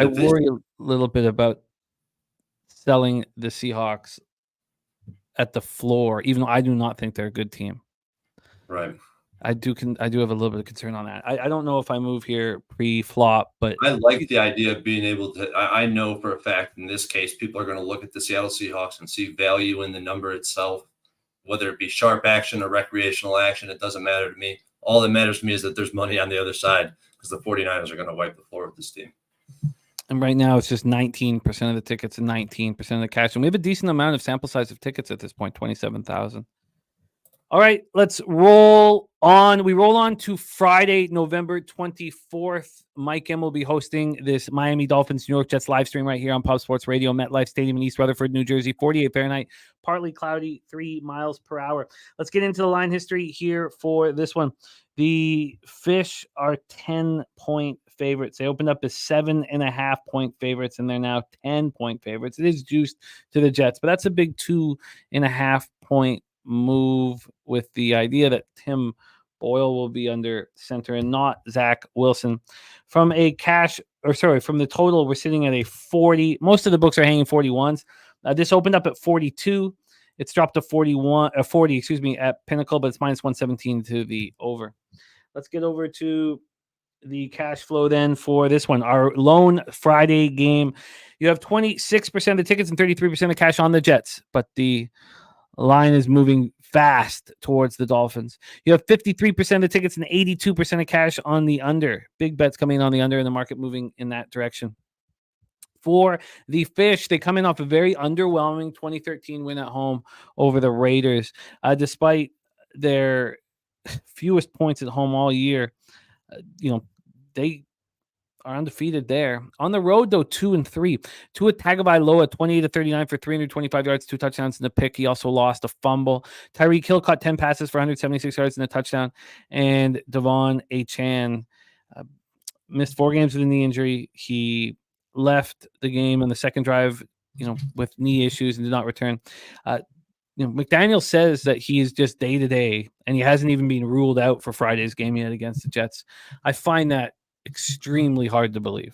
worry a little bit about selling the Seahawks at the floor, even though I do not think they're a good team. Right. I do have a little bit of concern on that. I don't know if I move here pre-flop, but I like the idea of being able to. I know for a fact in this case, people are going to look at the Seattle Seahawks and see value in the number itself, whether it be sharp action or recreational action. It doesn't matter to me. All that matters to me is that there's money on the other side because the 49ers are going to wipe the floor with this team. And right now it's just 19% of the tickets and 19% of the cash. And we have a decent amount of sample size of tickets at this point, 27,000. All right, let's roll on. We roll on to Friday, November 24th. Mike M will be hosting this Miami Dolphins New York Jets live stream right here on Pub Sports Radio, MetLife Stadium in East Rutherford, New Jersey. 48 Fahrenheit, partly cloudy, 3 miles per hour. Let's get into the line history here for this one. The Fish are 10-point favorites. They opened up as 7.5-point favorites, and they're now 10-point favorites. It is juiced to the Jets, but that's a big 2.5-point move with the idea that Tim Boyle will be under center and not Zach Wilson. From the total, we're sitting at a 40. Most of the books are hanging 41s. This opened up at 42. It's dropped to 40 at Pinnacle, but it's -117 to the over. Let's get over to the cash flow then for this one. Our lone Friday game. You have 26% of the tickets and 33% of cash on the Jets, but the line is moving fast towards the Dolphins. You have 53% of the tickets and 82% of cash on the under. Big bets coming on the under, and the market moving in that direction. For the Fish, they come in off a very underwhelming 2013 win at home over the Raiders. Despite their fewest points at home all year, they are undefeated there. On the road, though, 2-3. Tua Tagovailoa, 28-39 for 325 yards, 2 touchdowns and a pick. He also lost a fumble. Tyreek Hill caught 10 passes for 176 yards and a touchdown. And Devon Achane missed 4 games with a knee injury. He left the game on the second drive, with knee issues and did not return. McDaniel says that he's just day to day, and he hasn't even been ruled out for Friday's game yet against the Jets. I find that extremely hard to believe.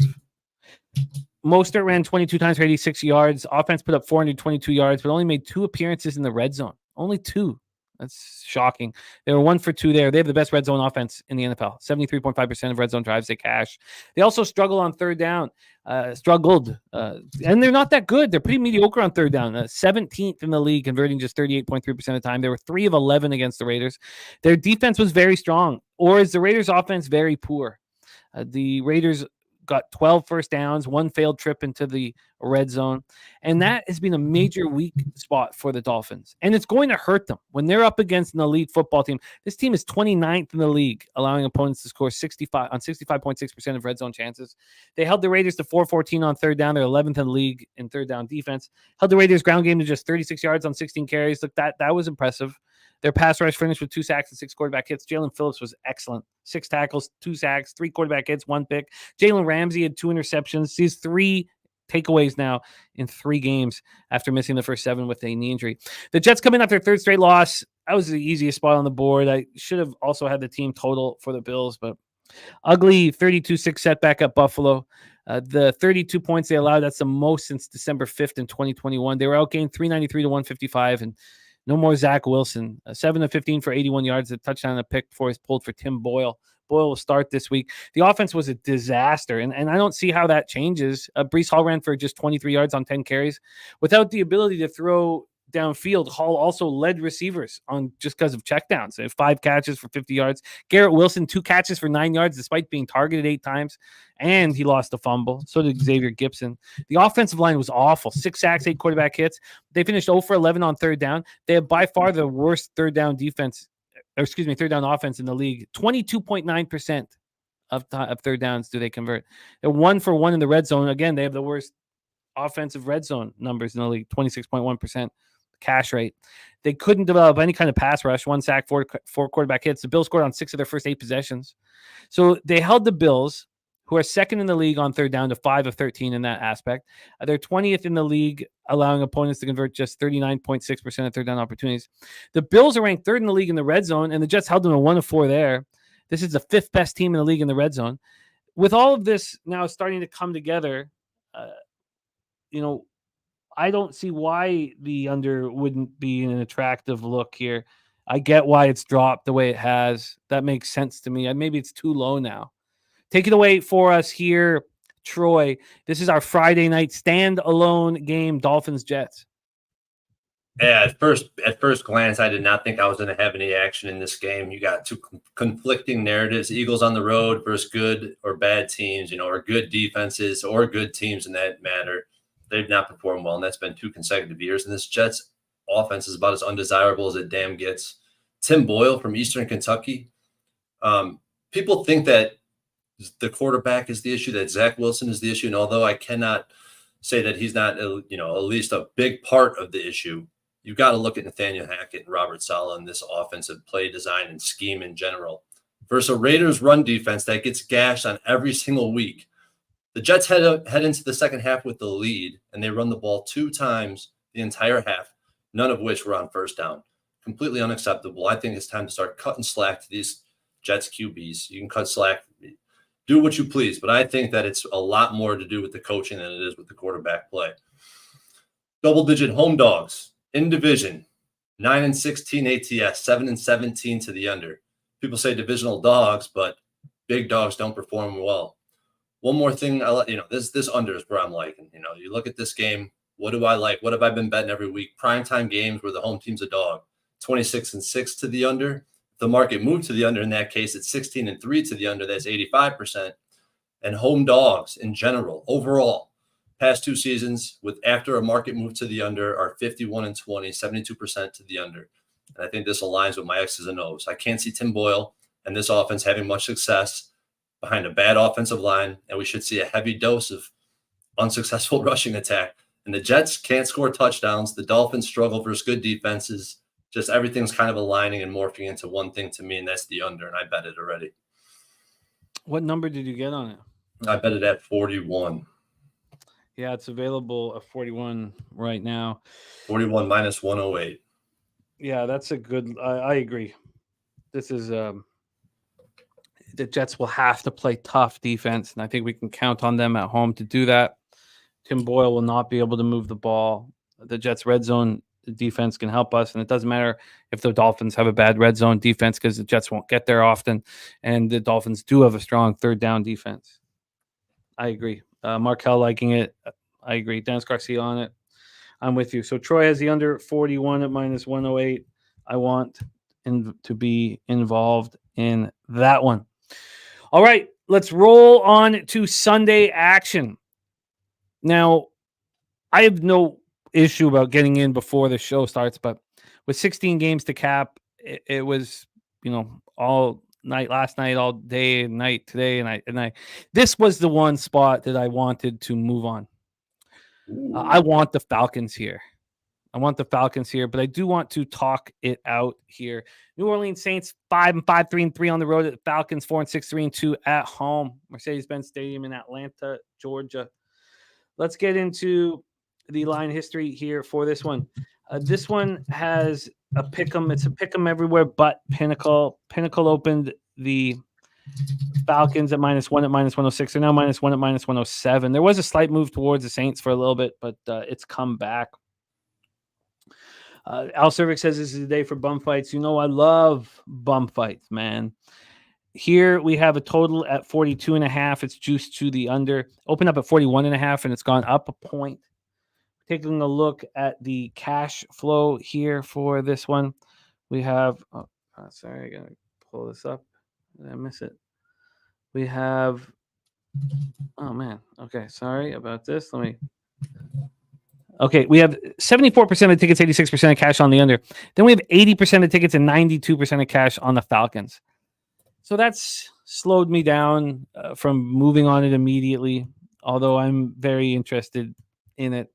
Mostert ran 22 times for 86 yards. Offense put up 422 yards, but only made 2 appearances in the red zone. Only 2. That's shocking. They were 1 for 2 there. They have the best red zone offense in the NFL. 73.5% of red zone drives they cash. They also struggle on third down. And they're not that good. They're pretty mediocre on third down. 17th in the league, converting just 38.3% of the time. They were 3 of 11 against the Raiders. Their defense was very strong. Or is the Raiders' offense very poor? The Raiders got 12 first downs, 1 failed trip into the red zone. And that has been a major weak spot for the Dolphins. And it's going to hurt them when they're up against an elite football team. This team is 29th in the league, allowing opponents to score 65.6% of red zone chances. They held the Raiders to 414 on third down. They're 11th in the league in third down defense. Held the Raiders ground game to just 36 yards on 16 carries. Look, that was impressive. Their pass rush finished with 2 sacks and 6 quarterback hits. Jalen Phillips was excellent. 6 tackles, 2 sacks, 3 quarterback hits, 1 pick. Jalen Ramsey had 2 interceptions. He's 3 takeaways now in 3 games after missing the first 7 with a knee injury. The Jets come in after their 3rd straight loss. That was the easiest spot on the board. I should have also had the team total for the Bills, but ugly 32-6 setback at Buffalo. The 32 points they allowed, that's the most since December 5th in 2021. They were outgained 393 to 155, and no more Zach Wilson. 7 of 15 for 81 yards, a touchdown and a pick before he's pulled for Tim Boyle. Boyle will start this week. The offense was a disaster, and I don't see how that changes. Breece Hall ran for just 23 yards on 10 carries. Without the ability to throw downfield, Hall also led receivers on just because of checkdowns. 5 catches for 50 yards. Garrett Wilson, 2 catches for 9 yards despite being targeted 8 times, and he lost a fumble. So did Xavier Gibson. The offensive line was awful. 6 sacks, 8 quarterback hits. They finished 0 for 11 on third down. They have by far the worst third down offense in the league. 22.9% of third downs do they convert. They're 1 for 1 in the red zone. Again, they have the worst offensive red zone numbers in the league, 26.1% cash rate. They couldn't develop any kind of pass rush. 1 sack, 4 quarterback hits. The Bills scored on 6 of their first 8 possessions. So they held the Bills, who are 2nd in the league on third down, to 5 of 13 in that aspect. They're 20th in the league, allowing opponents to convert just 39.6% of third down opportunities. The Bills are ranked 3rd in the league in the red zone, and the Jets held them to 1 of 4 there. This is the 5th best team in the league in the red zone. With all of this now starting to come together, I don't see why the under wouldn't be an attractive look here. I get why it's dropped the way it has. That makes sense to me. Maybe it's too low now. Take it away for us here, Troy. This is our Friday night stand-alone game, Dolphins-Jets. Yeah, at first glance, I did not think I was going to have any action in this game. You got 2 conflicting narratives: Eagles on the road versus good or bad teams, or good defenses or good teams in that matter. They've not performed well, and that's been 2 consecutive years. And this Jets offense is about as undesirable as it damn gets. Tim Boyle from Eastern Kentucky. People think that the quarterback is the issue, that Zach Wilson is the issue. And although I cannot say that he's not, at least a big part of the issue, you've got to look at Nathaniel Hackett and Robert Saleh and this offensive play design and scheme in general. Versus a Raiders run defense that gets gashed on every single week. The Jets head into the second half with the lead, and they run the ball 2 times the entire half, none of which were on first down. Completely unacceptable. I think it's time to start cutting slack to these Jets QBs. You can cut slack, do what you please, but I think that it's a lot more to do with the coaching than it is with the quarterback play. Double-digit home dogs in division, 9-16 ATS, 7-17 to the under. People say divisional dogs, but big dogs don't perform well. One more thing, this under is where I'm liking. You look at this game, what do I like? What have I been betting every week? Primetime games where the home team's a dog, 26-6 to the under. If the market moved to the under, in that case, it's 16-3 to the under. That's 85%. And home dogs in general, overall, past 2 seasons with after a market move to the under are 51-20, 72% to the under. And I think this aligns with my X's and O's. I can't see Tim Boyle and this offense having much success behind a bad offensive line, and we should see a heavy dose of unsuccessful rushing attack. And the Jets can't score touchdowns. The Dolphins struggle versus good defenses. Just everything's kind of aligning and morphing into one thing to me, and that's the under, and I bet it already. What number did you get on it? I bet it at 41. Yeah, it's available at 41 right now. 41 minus 108. Yeah, that's a good. I agree. This is the Jets will have to play tough defense, and I think we can count on them at home to do that. Tim Boyle will not be able to move the ball. The Jets' red zone defense can help us, and it doesn't matter if the Dolphins have a bad red zone defense because the Jets won't get there often, and the Dolphins do have a strong third down defense. I agree. Markel liking it. I agree. Dennis Garcia on it. I'm with you. So Troy has the under 41 at minus 108. I want to be involved in that one. All right, let's roll on to Sunday action. Now, I have no issue about getting in before the show starts, but with 16 games to cap, it was, all night last night, all day and night today, and I this was the one spot that I wanted to move on. I want the Falcons here. But I do want to talk it out here. New Orleans Saints 5-5, 3-3 on the road. At the Falcons 4-6, 3-2 at home. Mercedes-Benz Stadium in Atlanta, Georgia. Let's get into the line history here for this one. This one has a pick'em. It's a pick'em everywhere but Pinnacle. Pinnacle opened the Falcons at -1 at -106. They're now -1 at -107. There was a slight move towards the Saints for a little bit, but it's come back. Al Cervix says this is a day for bum fights. I love bum fights, man. Here we have a total at 42.5. It's juiced to the under. Open up at 41.5, and it's gone up a point. Taking a look at the cash flow here for this one, we have. Sorry, I gotta pull this up. Did I miss it? We have. Oh man. Okay, sorry about this. Okay, we have 74% of tickets, 86% of cash on the under. Then we have 80% of tickets and 92% of cash on the Falcons. So that's slowed me down from moving on it immediately, although I'm very interested in it.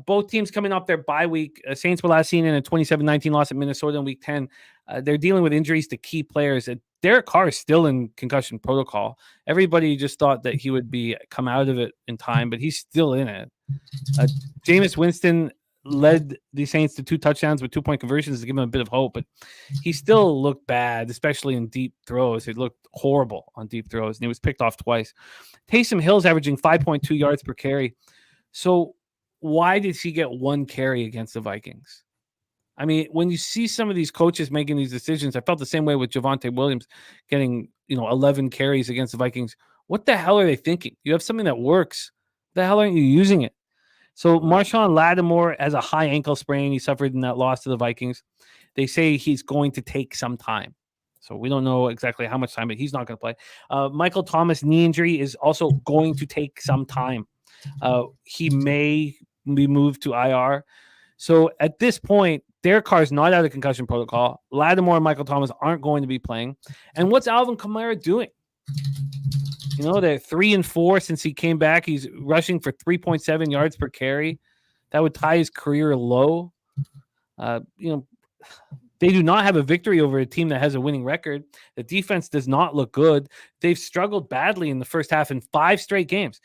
Both teams coming off their bye week. Saints were last seen in a 27-19 loss at Minnesota in Week 10. They're dealing with injuries to key players. Derek Carr is still in concussion protocol. Everybody just thought that he would come out of it in time, but he's still in it. Jameis Winston led the Saints to 2 touchdowns with 2-point conversions to give him a bit of hope, but he still looked bad, especially in deep throws. It looked horrible on deep throws, and he was picked off twice. Taysom Hill's averaging 5.2 yards per carry. So why did he get 1 carry against the Vikings? I mean, when you see some of these coaches making these decisions, I felt the same way with Javonte Williams getting, 11 carries against the Vikings. What the hell are they thinking? You have something that works. The hell aren't you using it? So Marshawn Lattimore has a high ankle sprain. He suffered in that loss to the Vikings. They say he's going to take some time. So we don't know exactly how much time, but he's not going to play. Michael Thomas knee injury is also going to take some time. He may be moved to IR. So at this point, Derek Carr is not out of concussion protocol. Lattimore and Michael Thomas aren't going to be playing. And what's Alvin Kamara doing? They're 3-4 since he came back. He's rushing for 3.7 yards per carry. That would tie his career low. They do not have a victory over a team that has a winning record. The defense does not look good. They've struggled badly in the first half in 5 straight games.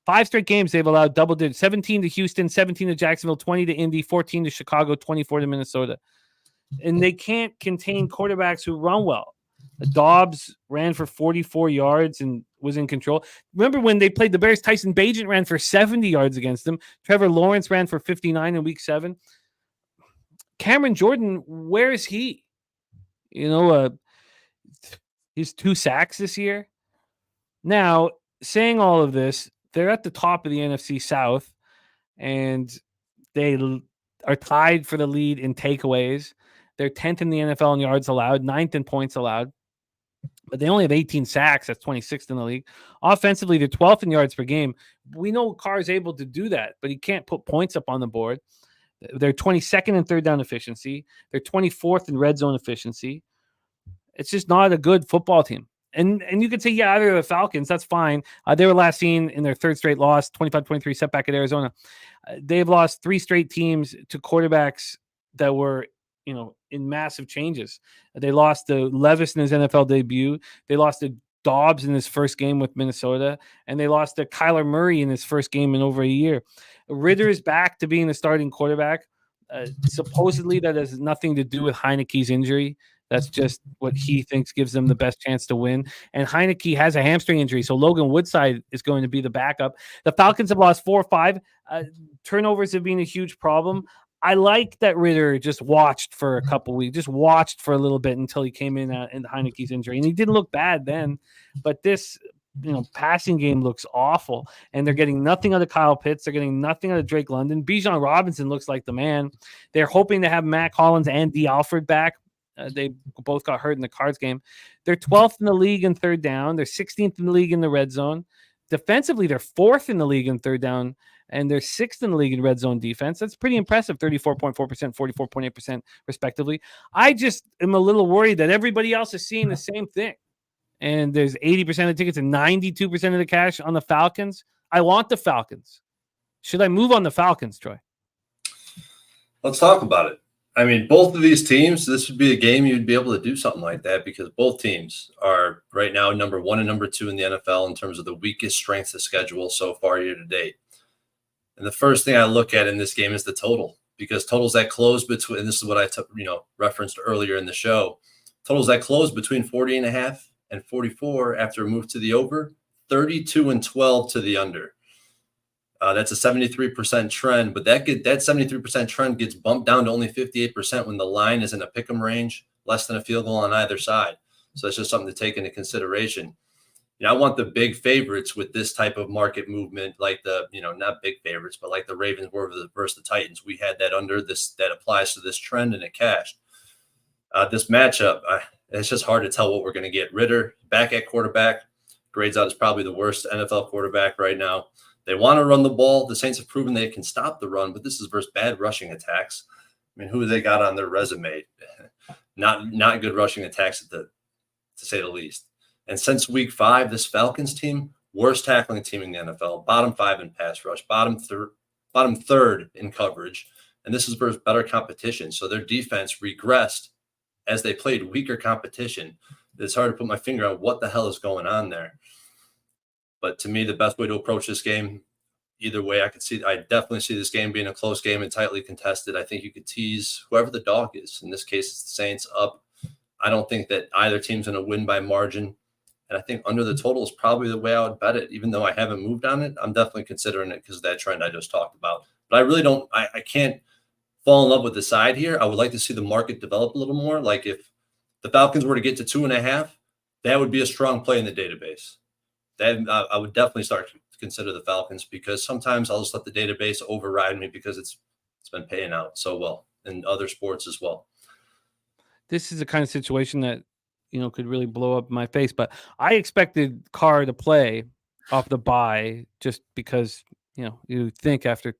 5 straight games they've allowed double digits. 17 to Houston, 17 to Jacksonville, 20 to Indy, 14 to Chicago, 24 to Minnesota. And they can't contain quarterbacks who run well. Dobbs ran for 44 yards and was in control. Remember when they played the Bears, Tyson Bagent ran for 70 yards against them. Trevor Lawrence ran for 59 in Week 7. Cameron Jordan, where is he? He's 2 sacks this year. Now, saying all of this, they're at the top of the NFC South, and they are tied for the lead in takeaways. They're 10th in the NFL in yards allowed, 9th in points allowed. But they only have 18 sacks. That's 26th in the league. Offensively, they're 12th in yards per game. We know Carr is able to do that, but he can't put points up on the board. They're 22nd in third down efficiency. They're 24th in red zone efficiency. It's just not a good football team. And you could say, yeah, they're the Falcons. That's fine. They were last seen in their 3rd straight loss, 25-23 setback at Arizona. They've lost 3 straight teams to quarterbacks that were, in massive changes. They lost to Levis in his NFL debut. They lost to Dobbs in his first game with Minnesota. And they lost to Kyler Murray in his first game in over a year. Ritter is back to being the starting quarterback. Supposedly that has nothing to do with Heineke's injury. That's just what he thinks gives them the best chance to win. And Heineke has a hamstring injury, so Logan Woodside is going to be the backup. The Falcons have lost 4 or 5. Turnovers have been a huge problem. I like that Ritter just watched for a couple weeks, just watched for a little bit until he came in Heineke's injury. And he didn't look bad then, but this passing game looks awful. And they're getting nothing out of Kyle Pitts. They're getting nothing out of Drake London. Bijan Robinson looks like the man. They're hoping to have Matt Collins and D. Alfred back. They both got hurt in the Cards game. They're 12th in the league in third down. They're 16th in the league in the red zone. Defensively, they're 4th in the league in third down, and they're 6th in the league in red zone defense. That's pretty impressive, 34.4%, 44.8% respectively. I just am a little worried that everybody else is seeing the same thing. And there's 80% of the tickets and 92% of the cash on the Falcons. I want the Falcons. Should I move on the Falcons, Troy? Let's talk about it. I mean, both of these teams, this would be a game you'd be able to do something like that because both teams are right now number 1 and number 2 in the NFL in terms of the weakest strength of schedule so far year to date. And the first thing I look at in this game is the total because totals that close between, and this is what I referenced earlier in the show, totals that close between 40.5 and 44 after a move to the over, 32 and 12 to the under. That's a 73% trend, but that 73% trend gets bumped down to only 58% when the line is in a pick'em range, less than a field goal on either side. So it's just something to take into consideration. I want the big favorites with this type of market movement, like not big favorites, but like the Ravens were versus the Titans. We had that under this that applies to this trend, and it cashed. This matchup, it's just hard to tell what we're going to get. Ritter back at quarterback, grades out as probably the worst NFL quarterback right now. They want to run the ball. The Saints have proven they can stop the run, but this is versus bad rushing attacks. I mean, who have they got on their resume? Not good rushing attacks to say the least. And since week 5, this Falcons team, worst tackling team in the NFL, bottom 5 in pass rush, bottom third in coverage. And this is versus better competition. So their defense regressed as they played weaker competition. It's hard to put my finger on what the hell is going on there. But to me, the best way to approach this game, either way, I definitely see this game being a close game and tightly contested. I think you could tease whoever the dog is. In this case, it's the Saints up. I don't think that either team's going to win by margin. And I think under the total is probably the way I would bet it. Even though I haven't moved on it, I'm definitely considering it because of that trend I just talked about. But I really don't – I can't fall in love with the side here. I would like to see the market develop a little more. Like if the Falcons were to get to 2.5, that would be a strong play in the database. That I would definitely start to consider the Falcons because sometimes I'll just let the database override me because it's been paying out so well in other sports as well. This is the kind of situation that, could really blow up my face, but I expected Carr to play off the bye just because, you think after,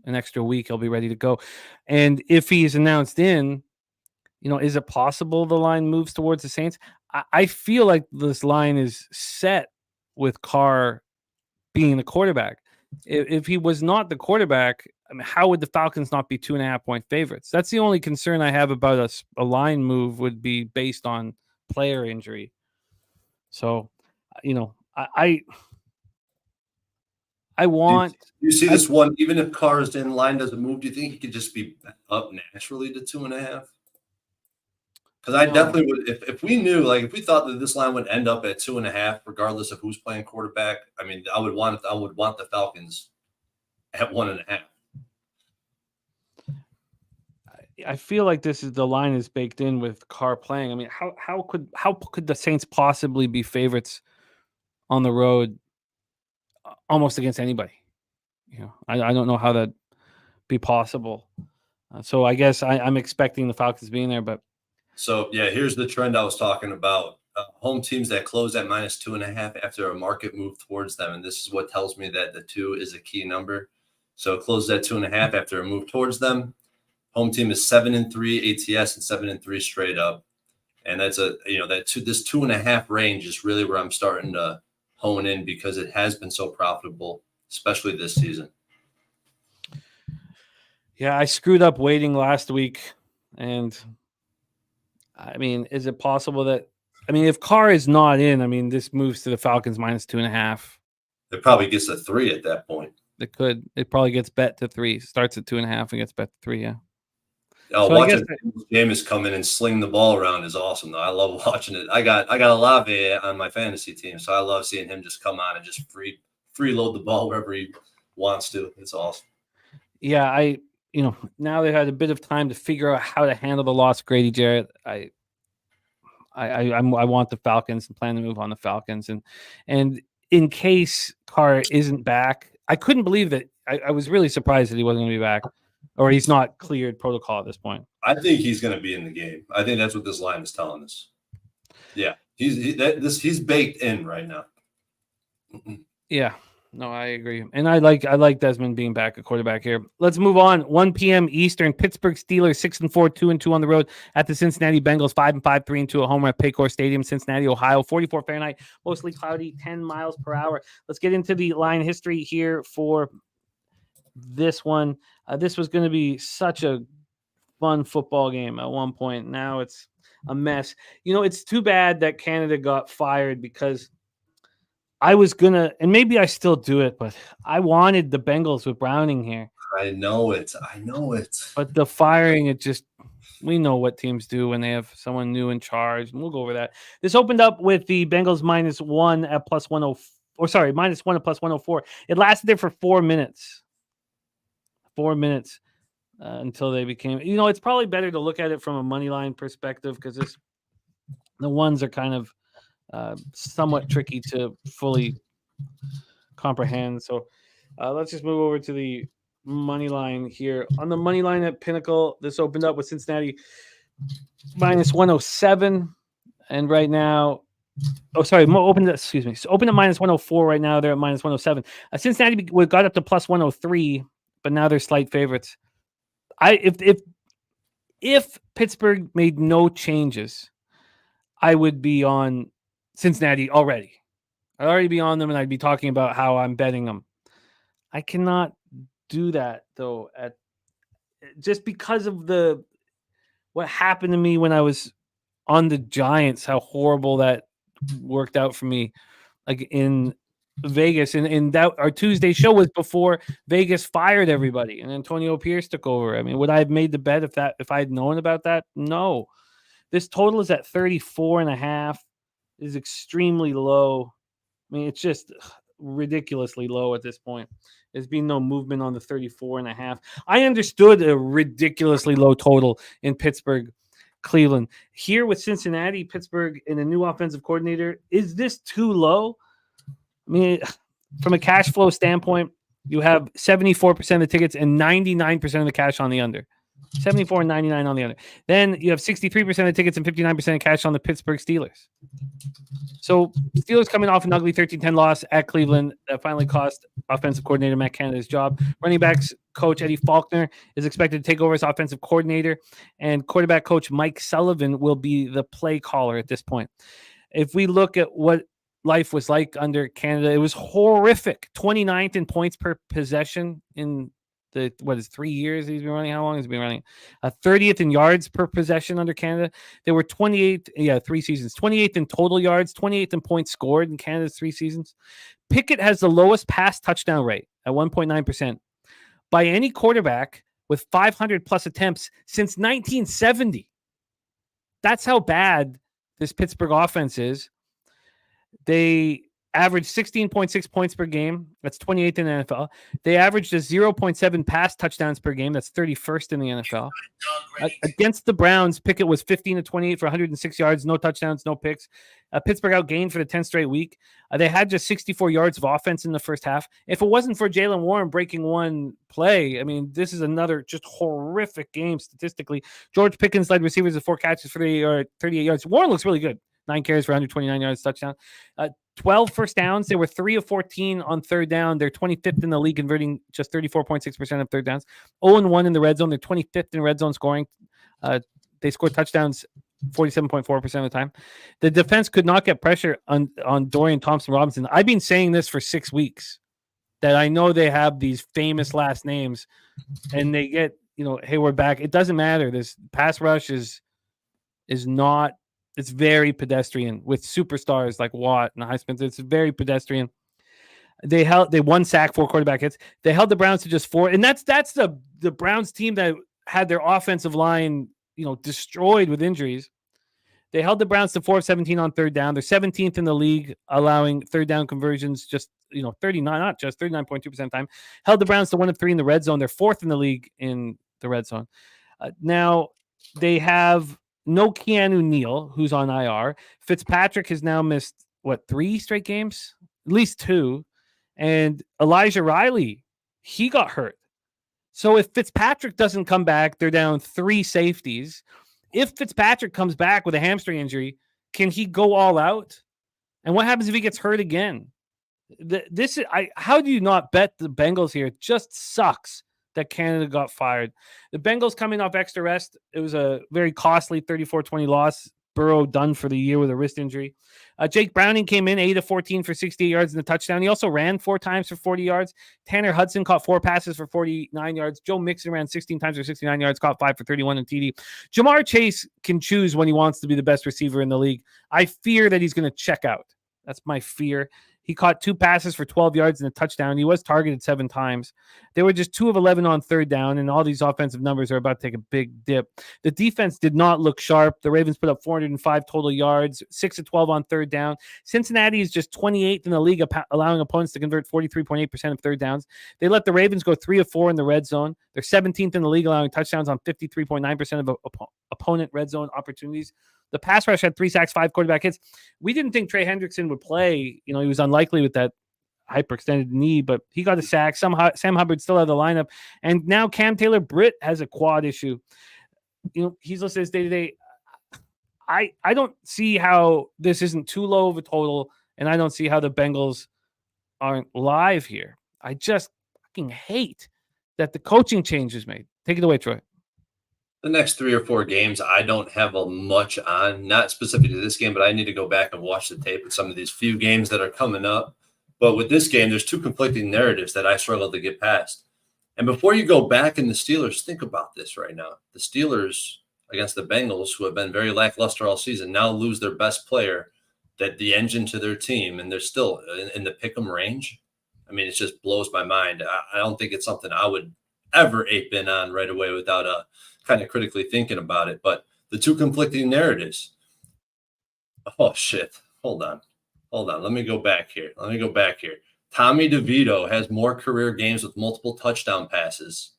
an extra week, he'll be ready to go. And if he's announced in, is it possible the line moves towards the Saints? I feel like this line is set with Carr being the quarterback. If he was not the quarterback, I mean, how would the Falcons not be 2.5-point favorites? That's the only concern I have about a line move would be based on player injury. So, I want. You see this one, even if Carr's in line doesn't move, do you think he could just be up naturally to 2.5? Because I definitely would, if we knew, like if we thought that this line would end up at 2.5, regardless of who's playing quarterback. I mean, I would want the Falcons at 1.5. I feel like the line is baked in with Carr playing. I mean, how could the Saints possibly be favorites on the road almost against anybody? I don't know how that be possible. So I guess I'm expecting the Falcons being there, but. So, yeah, here's the trend I was talking about. Home teams that close at -2.5 after a market move towards them. And this is what tells me that the 2 is a key number. So it closes at 2.5 after a move towards them. Home team is 7-3 ATS and 7-3 straight up. And that's this 2.5 range is really where I'm starting to hone in because it has been so profitable, especially this season. Yeah, I screwed up waiting last week. And I mean, is it possible that, if Carr is not in, this moves to the Falcons -2.5. It probably gets a 3 at that point. It could. It probably gets bet to 3. Starts at 2.5 and gets bet to 3. Yeah. Watching Jameis come in and sling the ball around is awesome, though. I love watching it. I got Olave on my fantasy team, so I love seeing him just come on and just freeload the ball wherever he wants to. It's awesome. Yeah, now they've had a bit of time to figure out how to handle the loss of Grady Jarrett. I want the Falcons and plan to move on the Falcons, and in case Carr isn't back, I couldn't believe that. I was really surprised that he wasn't going to be back, or he's not cleared protocol at this point. I think he's going to be in the game. I think that's what this line is telling us. Yeah, he's baked in right now. Yeah, no, I agree, and I like Desmond being back at quarterback here. Let's move on. 1 p.m. Eastern. Pittsburgh Steelers 6-4, 2-2 on the road at the Cincinnati Bengals 5-5, 3-2 at home at Paycor Stadium, Cincinnati, Ohio. 44 Fahrenheit, mostly cloudy, 10 miles per hour. Let's get into the line history here for this one. This was going to be such a fun football game at one point. Now it's a mess. It's too bad that Canada got fired, because I was going to, and maybe I still do it, but I wanted the Bengals with Browning here. I know it. But the firing, we know what teams do when they have someone new in charge, and we'll go over that. This opened up with the Bengals -1 at plus 104, or sorry, -1 at plus 104. It lasted there for 4 minutes. 4 minutes until they became, it's probably better to look at it from a money line perspective, because the ones are kind of somewhat tricky to fully comprehend. So let's just move over to the money line here. On the money line at Pinnacle, this opened up with Cincinnati -107, and right now, opened at -104. Right now they're at -107. Cincinnati got up to plus 103, but now they're slight favorites. If Pittsburgh made no changes, I would be on Cincinnati already. I'd already be on them, and I'd be talking about how I'm betting them. I cannot do that, though, just because of what happened to me when I was on the Giants, how horrible that worked out for me, like in Vegas. And that our Tuesday show was before Vegas fired everybody and Antonio Pierce took over. I mean, would I have made the bet if I had known about that? No. This total is at 34.5. Is extremely low. I mean, it's just ridiculously low at this point. There's been no movement on the 34.5. I understood a ridiculously low total in Pittsburgh, Cleveland. Here with Cincinnati, Pittsburgh, and a new offensive coordinator, is this too low? I mean, from a cash flow standpoint, you have 74% of the tickets and 99% of the cash on the under. 74 and 99 on the under. Then you have 63% of tickets and 59% of cash on the Pittsburgh Steelers. So Steelers coming off an ugly 13-10 loss at Cleveland that finally cost offensive coordinator Matt Canada his job. Running backs coach Eddie Faulkner is expected to take over as offensive coordinator, and quarterback coach Mike Sullivan will be the play caller at this point. If we look at what life was like under Canada, it was horrific. 29th in points per possession in 3 years he's been running? How long has he been running? 30th in yards per possession under Canada. They were 28th, 3 seasons. 28th in total yards, 28th in points scored in Canada's 3 seasons. Pickett has the lowest pass touchdown rate at 1.9% by any quarterback with 500 plus attempts since 1970. That's how bad this Pittsburgh offense is. They averaged 16.6 points per game. That's 28th in the NFL. They averaged a 0.7 pass touchdowns per game. That's 31st in the NFL. Against the Browns, Pickett was 15 to 28 for 106 yards, no touchdowns, no picks. Pittsburgh outgained for the 10th straight week. They had just 64 yards of offense in the first half. If it wasn't for Jaylen Warren breaking one play, I mean, this is another just horrific game statistically. George Pickens led receivers with 4 catches for 38 yards. Warren looks really good. 9 carries for 129 yards, touchdown. 12 first downs. They were 3 of 14 on third down. They're 25th in the league, converting just 34.6% of third downs. 0-1 in the red zone. They're 25th in red zone scoring. They scored touchdowns 47.4% of the time. The defense could not get pressure on Dorian Thompson-Robinson. I've been saying this for 6 weeks, that I know they have these famous last names, and they get, Hayward back. It doesn't matter. This pass rush is not. It's very pedestrian with superstars like Watt and Highsmith. It's very pedestrian. They won sack, 4 quarterback hits. They held the Browns to just 4, and that's the Browns team that had their offensive line, destroyed with injuries. They held the Browns to 4 of 17 on third down. They're 17th in the league, allowing third down conversions, just 39.2% time. Held the Browns to 1 of 3 in the red zone. They're 4th in the league in the red zone. Now they have no Keanu Neal, who's on IR. Fitzpatrick has now missed 3 straight games, at least 2, and Elijah Riley, he got hurt. So if Fitzpatrick doesn't come back, they're down 3 safeties. If Fitzpatrick comes back with a hamstring injury, can he go all out? And what happens if he gets hurt again? How do you not bet the Bengals here? It just sucks that Canada got fired. The Bengals coming off extra rest. It was a very costly 34-20 loss. Burrow done for the year with a wrist injury. Jake Browning came in 8 of 14 for 68 yards and a touchdown. He also ran 4 times for 40 yards. Tanner Hudson caught 4 passes for 49 yards. Joe Mixon ran 16 times for 69 yards, caught 5 for 31 and TD. Jamar Chase can choose when he wants to be the best receiver in the league. I fear that he's going to check out. That's my fear. He caught 2 passes for 12 yards and a touchdown. He was targeted 7 times. They were just 2 of 11 on third down, and all these offensive numbers are about to take a big dip. The defense did not look sharp. The Ravens put up 405 total yards, 6 of 12 on third down. Cincinnati is just 28th in the league, allowing opponents to convert 43.8% of third downs. They let the Ravens go 3 of 4 in the red zone. They're 17th in the league, allowing touchdowns on 53.9% of opponent red zone opportunities. The pass rush had 3 sacks, 5 quarterback hits. We didn't think Trey Hendrickson would play. He was unlikely with that hyperextended knee, but he got a sack. Sam Hubbard still out of the lineup. And now Cam Taylor-Britt has a quad issue. He's listed as day-to-day. I don't see how this isn't too low of a total, and I don't see how the Bengals aren't live here. I just fucking hate that the coaching change is made. Take it away, Troy. The next 3 or 4 games, I don't have much on, not specific to this game, but I need to go back and watch the tape of some of these few games that are coming up. But with this game, there's 2 conflicting narratives that I struggle to get past. And before you go back in the Steelers, think about this right now. The Steelers against the Bengals, who have been very lackluster all season, now lose their best player, that the engine to their team, and they're still in the pick'em range. I mean, it just blows my mind. I don't think it's something I would ever ape in on right away without kind of critically thinking about it. But the 2 conflicting narratives. Oh, shit. Hold on. Let me go back here. Tommy DeVito has more career games with multiple touchdown passes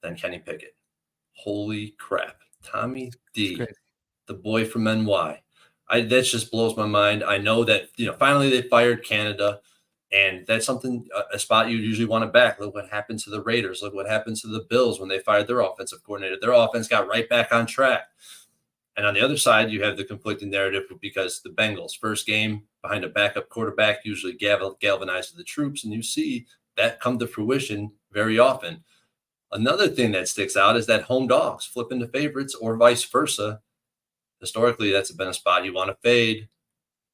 than Kenny Pickett. Holy crap. Tommy D, the boy from NY. That just blows my mind. I know that, finally they fired Canada. And that's something, a spot you'd usually want to back. Look what happened to the Raiders. Look what happened to the Bills when they fired their offensive coordinator. Their offense got right back on track. And on the other side, you have the conflicting narrative because the Bengals, first game behind a backup quarterback, usually galvanizes the troops. And you see that come to fruition very often. Another thing that sticks out is that home dogs flip into favorites or vice versa. Historically, that's been a spot you want to fade.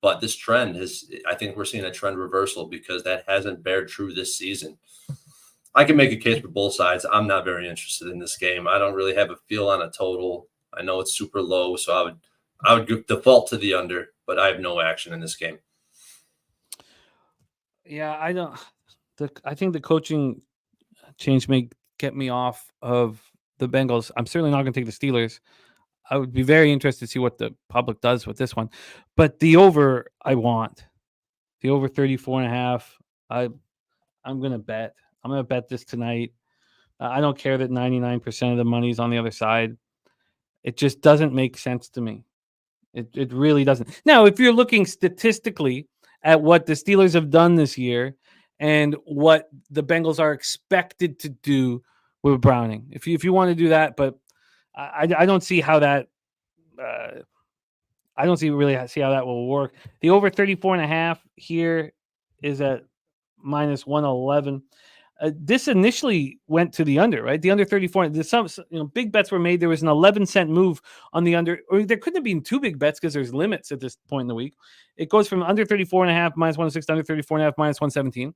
But this trend I think we're seeing a trend reversal because that hasn't bared true this season. I can make a case for both sides. I'm not very interested in this game. I don't really have a feel on a total. I know it's super low, so I would default to the under, but I have no action in this game. Yeah, I think the coaching change may get me off of the Bengals. I'm certainly not going to take the Steelers. I would be very interested to see what the public does with this one. But the over, I want. The over 34.5. I'm going to bet. I'm going to bet this tonight. I don't care that 99% of the money's on the other side. It just doesn't make sense to me. It really doesn't. Now, if you're looking statistically at what the Steelers have done this year and what the Bengals are expected to do with Browning, if you want to do that, but I don't see how that. I don't see how that will work. The over 34.5 here is at minus 111. This initially went to the under, right? The under 34. There's some big bets were made. There was an 11-cent move on the under, or there couldn't have been 2 big bets because there's limits at this point in the week. It goes from under 34.5 minus 106 to under 34.5 minus 117.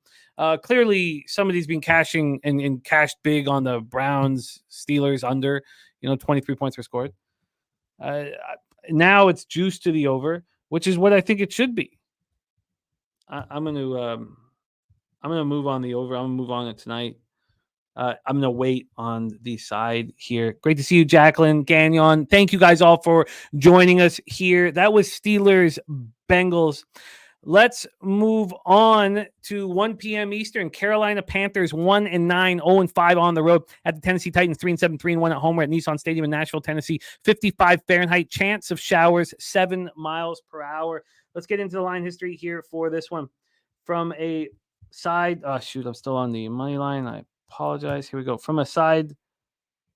Clearly, somebody's been cashing and cashed big on the Browns Steelers under. 23 points were scored. Now it's juiced to the over, which is what I think it should be. I'm going to move on the over. I'm going to move on it tonight. I'm going to wait on the side here. Great to see you, Jacqueline, Gagnon. Thank you guys all for joining us here. That was Steelers Bengals. Let's move on to 1 p.m. Eastern. Carolina Panthers 1-9, 0-5 on the road at the Tennessee Titans 3-7, 3-1 at home. We're at Nissan Stadium in Nashville, Tennessee. 55 Fahrenheit. Chance of showers 7 miles per hour. Let's get into the line history here for this one. From a side, I'm still on the money line. I apologize. Here we go. From a side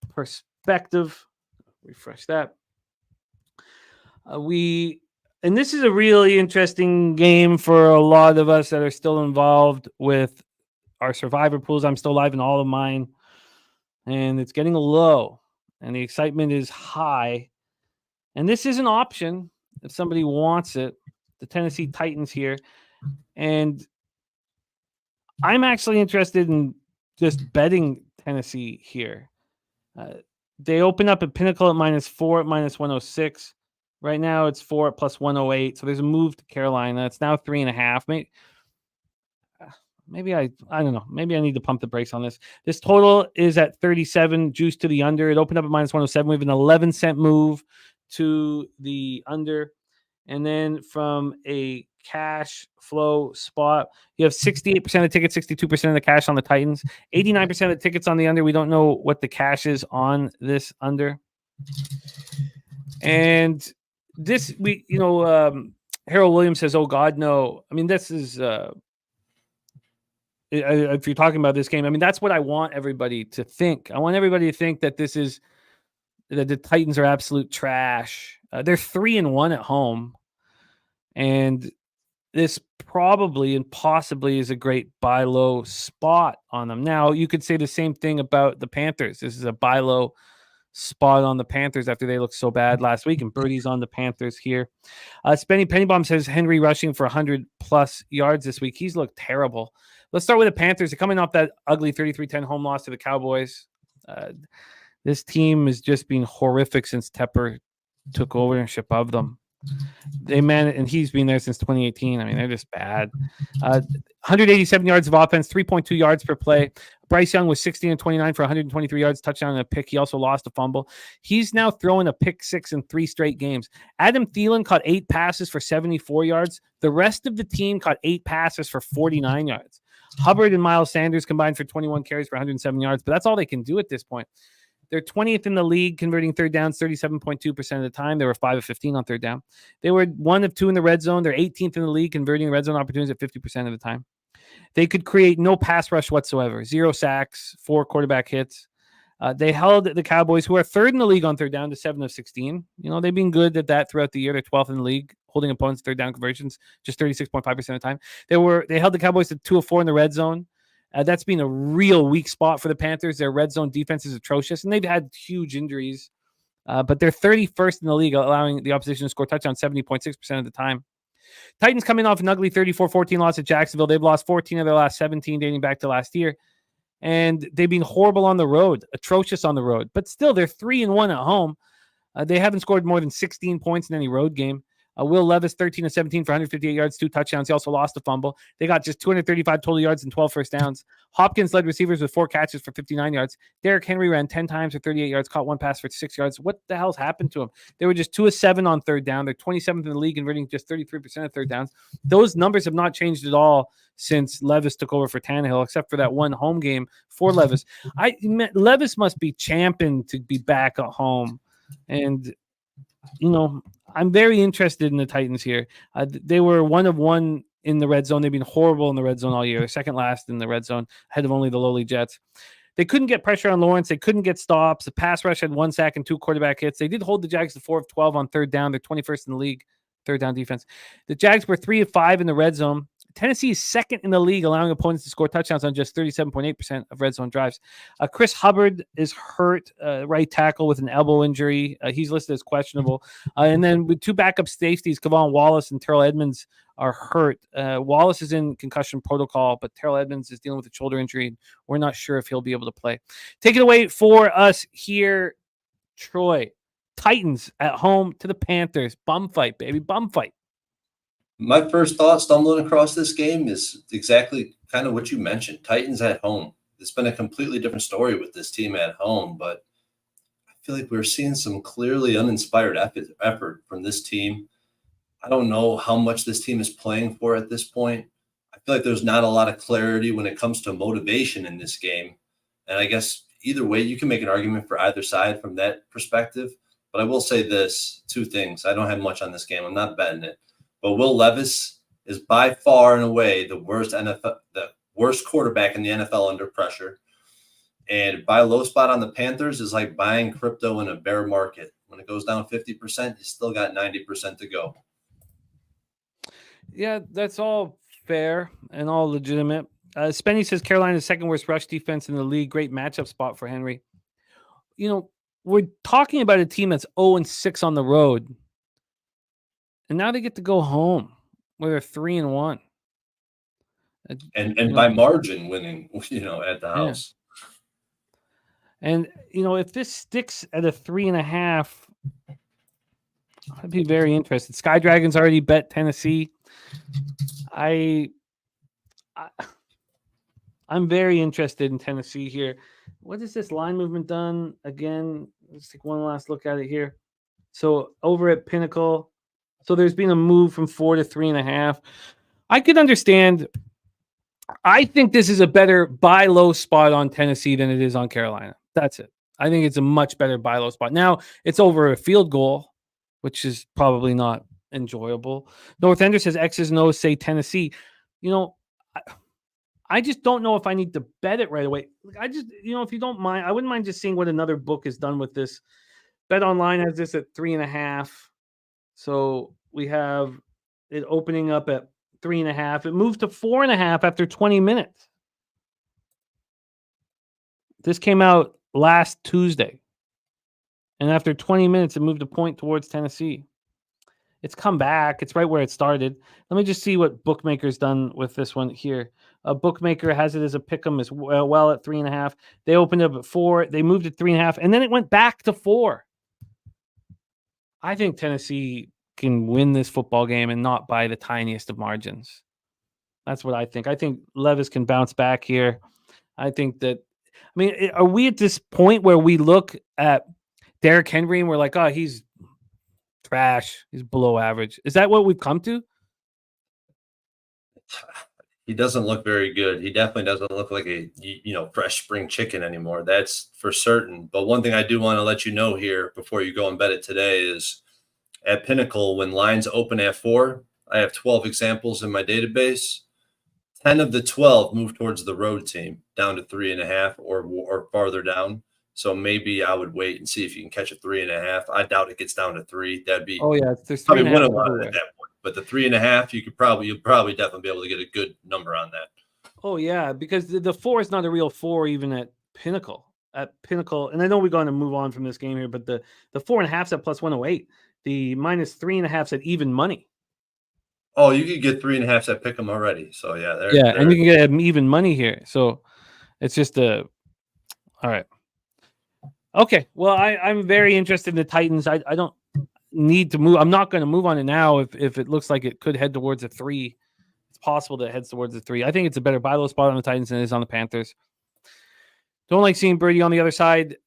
perspective, refresh that. And this is a really interesting game for a lot of us that are still involved with our survivor pools. I'm still live in all of mine, and it's getting low, and the excitement is high. And this is an option if somebody wants it. The Tennessee Titans here. And I'm actually interested in just betting Tennessee here. They open up at Pinnacle at -4 at -106. Right now it's 4 at +108. So there's a move to Carolina. It's now 3.5. Maybe I don't know. Maybe I need to pump the brakes on this. This total is at 37, juice to the under. It opened up at -107. We have an 11-cent move to the under. And then from a cash flow spot, you have 68% of the tickets, 62% of the cash on the Titans, 89% of the tickets on the under. We don't know what the cash is on this under. And this, Harold Williams says, "Oh God, no." I mean, this is, if you're talking about this game, I mean, that's what I want everybody to think. I want everybody to think that that the Titans are absolute trash. They're 3-1 at home. And this probably and possibly is a great buy low spot on them. Now, you could say the same thing about the Panthers. This is a buy low spot on the Panthers after they looked so bad last week, and Birdie's on the Panthers here. Spenny Pennybomb says Henry rushing for 100+ yards this week. He's looked terrible. Let's start with the Panthers. They're coming off that ugly 33-10 home loss to the Cowboys. This team has just been horrific since Tepper took ownership of them. And he's been there since 2018. I mean, they're just bad. 187 yards of offense, 3.2 yards per play. Bryce Young was 16-29 for 123 yards, touchdown and a pick. He also lost a fumble. He's now throwing a pick 6 in 3 straight games. Adam Thielen caught 8 passes for 74 yards. The rest of the team caught 8 passes for 49 yards. Hubbard and Miles Sanders combined for 21 carries for 107 yards, but that's all they can do at this point. They're 20th in the league, converting third downs 37.2% of the time. They were 5 of 15 on third down. They were 1 of 2 in the red zone. They're 18th in the league, converting red zone opportunities at 50% of the time. They could create no pass rush whatsoever. 0 sacks, 4 quarterback hits. They held the Cowboys, who are 3rd in the league on third down, to 7 of 16. They've been good at that throughout the year. They're 12th in the league, holding opponents third down conversions, just 36.5% of the time. They held the Cowboys to 2 of 4 in the red zone. That's been a real weak spot for the Panthers. Their red zone defense is atrocious, and they've had huge injuries. But they're 31st in the league, allowing the opposition to score touchdowns 70.6% of the time. Titans coming off an ugly 34-14 loss at Jacksonville. They've lost 14 of their last 17 dating back to last year. And they've been horrible on the road, atrocious on the road. But still, they're 3-1 at home. They haven't scored more than 16 points in any road game. Will Levis, 13 of 17 for 158 yards, 2 touchdowns. He also lost a fumble. They got just 235 total yards and 12 first downs. Hopkins led receivers with 4 catches for 59 yards. Derrick Henry ran 10 times for 38 yards, caught 1 pass for 6 yards. What the hell's happened to him? They were just 2 of 7 on third down. They're 27th in the league, converting just 33% of third downs. Those numbers have not changed at all since Levis took over for Tannehill, except for that one home game for Levis. Levis must be champing to be back at home. And, I'm very interested in the Titans here. They were 1 of 1 in the red zone. They've been horrible in the red zone all year. They're second last in the red zone, ahead of only the lowly Jets. They couldn't get pressure on Lawrence. They couldn't get stops. The pass rush had 1 sack and 2 quarterback hits. They did hold the Jags to 4 of 12 on third down. They're 21st in the league, third down defense. The Jags were 3 of 5 in the red zone. Tennessee is 2nd in the league, allowing opponents to score touchdowns on just 37.8% of red zone drives. Chris Hubbard is hurt, right tackle with an elbow injury. He's listed as questionable. And then with 2 backup safeties, Kevon Wallace and Terrell Edmonds, are hurt. Wallace is in concussion protocol, but Terrell Edmonds is dealing with a shoulder injury. We're not sure if he'll be able to play. Take it away for us here, Troy. Titans at home to the Panthers. Bum fight, baby. Bum fight. My first thought stumbling across this game is exactly kind of what you mentioned. Titans at home. it's been a completely different story with this team at home, but I feel like we're seeing some clearly uninspired effort from this team. I don't know how much this team is playing for at this point. I feel like there's not a lot of clarity when it comes to motivation in this game. And I guess either way, you can make an argument for either side from that perspective. But I will say this, 2 things. I don't have much on this game. I'm not betting it. But Will Levis is by far and away the worst quarterback in the NFL under pressure. And buy low spot on the Panthers is like buying crypto in a bear market. When it goes down 50%, you still got 90% to go. Yeah, that's all fair and all legitimate. Spenny says Carolina's second worst rush defense in the league. Great matchup spot for Henry. You know, we're talking about a team that's 0-6 on the road. And now they get to go home where they're 3-1. And by margin winning, at the house. And, if this sticks at a 3.5, I'd be very interested. Sky Dragons already bet Tennessee. I'm very interested in Tennessee here. What is this line movement done again? Let's take one last look at it here. So over at Pinnacle, so there's been a move from 4 to 3.5. I could understand. I think this is a better buy low spot on Tennessee than it is on Carolina. That's it. I think it's a much better buy low spot. Now it's over a field goal, which is probably not enjoyable. North Ender says X's and O's say Tennessee. I just don't know if I need to bet it right away. I just, if you don't mind, I wouldn't mind just seeing what another book has done with this. Bet Online has this at 3.5. So we have it opening up at 3.5. It moved to 4.5 after 20 minutes. This came out last Tuesday. And after 20 minutes, it moved a point towards Tennessee. It's come back. It's right where it started. Let me just see what Bookmaker's done with this one here. A Bookmaker has it as a pick'em as well at 3.5. They opened up at 4. They moved it 3.5, and then it went back to 4. I think Tennessee can win this football game and not by the tiniest of margins. That's what I think. I think Levis can bounce back here. I think that. I mean, are we at this point where we look at Derrick Henry and we're like, oh, he's trash. He's below average. Is that what we've come to? He doesn't look very good. He definitely doesn't look like a fresh spring chicken anymore. That's for certain. But one thing I do want to let you know here before you go and bet it today is at Pinnacle, when lines open at 4, I have 12 examples in my database. 10 of the 12 move towards the road team down to 3.5 or farther down. So maybe I would wait and see if you can catch a 3.5. I doubt it gets down to 3. That'd be there's probably wouldn't want it at that point. But the 3.5, you'll probably definitely be able to get a good number on that. Oh yeah, because the 4 is not a real 4 even at Pinnacle. At Pinnacle, and I know we're going to move on from this game here, but the 4.5's at plus 108. The minus 3.5's at even money. Oh, you could get 3.5 at pick 'em already. So yeah, and you can get even money here. So it's just all right. Okay, well, I'm very interested in the Titans. I don't need to move. I'm not going to move on it now if it looks like it could head towards a 3. It's possible that it heads towards a 3. I think it's a better buy low spot on the Titans than it is on the Panthers. Don't like seeing Birdie on the other side,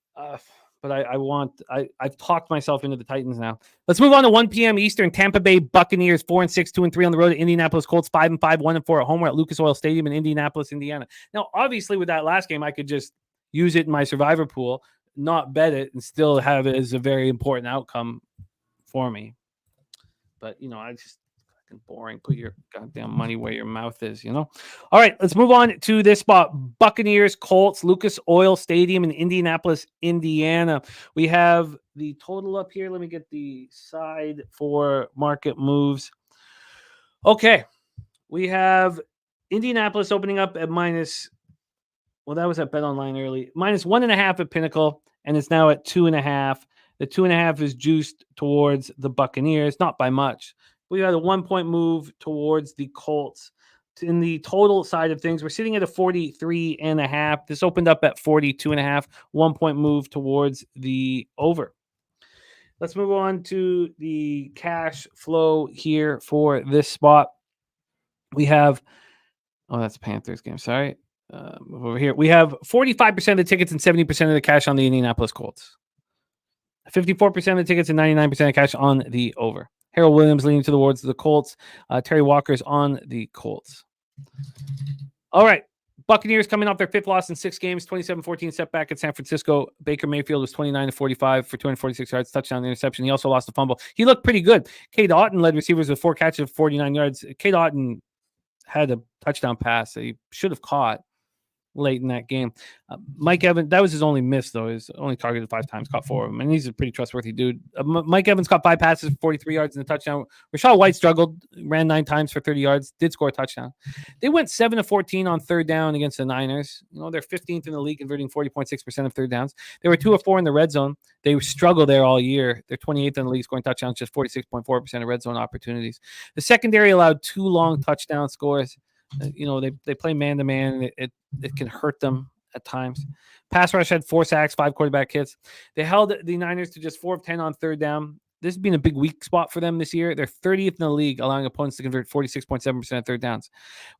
but I've talked myself into the Titans now. Let's move on to 1 p.m. Eastern. Tampa Bay Buccaneers 4-6, 2-3 on the road at Indianapolis Colts 5-5, 1-4 at home. We're at Lucas Oil Stadium in Indianapolis, Indiana. Now, obviously, with that last game, I could just use it in my survivor pool, not bet it, and still have it as a very important outcome for me. But, I just fucking boring. Put your goddamn money where your mouth is, All right, let's move on to this spot. Buccaneers, Colts, Lucas Oil Stadium in Indianapolis, Indiana. We have the total up here. Let me get the side for market moves. Okay, we have Indianapolis opening up at minus. Well, that was at Bet Online early. Minus 1.5 at Pinnacle, and it's now at 2.5. The 2.5 is juiced towards the Buccaneers, not by much. We had a 1-point move towards the Colts. In the total side of things, we're sitting at a 43.5. This opened up at 42.5. 1-point move towards the over. Let's move on to the cash flow here for this spot. We have, that's a Panthers game. Sorry. Over here, we have 45% of the tickets and 70% of the cash on the Indianapolis Colts. 54% of the tickets and 99% of cash on the over. Harold Williams leaning towards the Colts. Terry Walker's on the Colts. All right. Buccaneers coming off their 5th loss in 6 games, 27-14 setback at San Francisco. Baker Mayfield was 29-45 for 246 yards, touchdown, interception. He also lost a fumble. He looked pretty good. Cade Otton led receivers with 4 catches of 49 yards. Cade Otton had a touchdown pass that he should have caught late in that game. Mike Evans, that was his only miss, though. He's only targeted 5 times, caught 4 of them, and he's a pretty trustworthy dude. Mike Evans caught 5 passes for 43 yards and a touchdown. Rachaad White struggled, ran 9 times for 30 yards, did score a touchdown. They went 7-14 on 3rd down against the Niners. They're 15th in the league, converting 40.6% of 3rd downs. They were 2 of 4 in the red zone. They struggled there all year. They're 28th in the league, scoring touchdowns, just 46.4% of red zone opportunities. The secondary allowed 2 long touchdown scores. They play man-to-man. It can hurt them at times. Pass rush had 4 sacks, 5 quarterback hits. They held the Niners to just 4 of 10 on 3rd down. This has been a big weak spot for them this year. They're 30th in the league, allowing opponents to convert 46.7% of 3rd downs.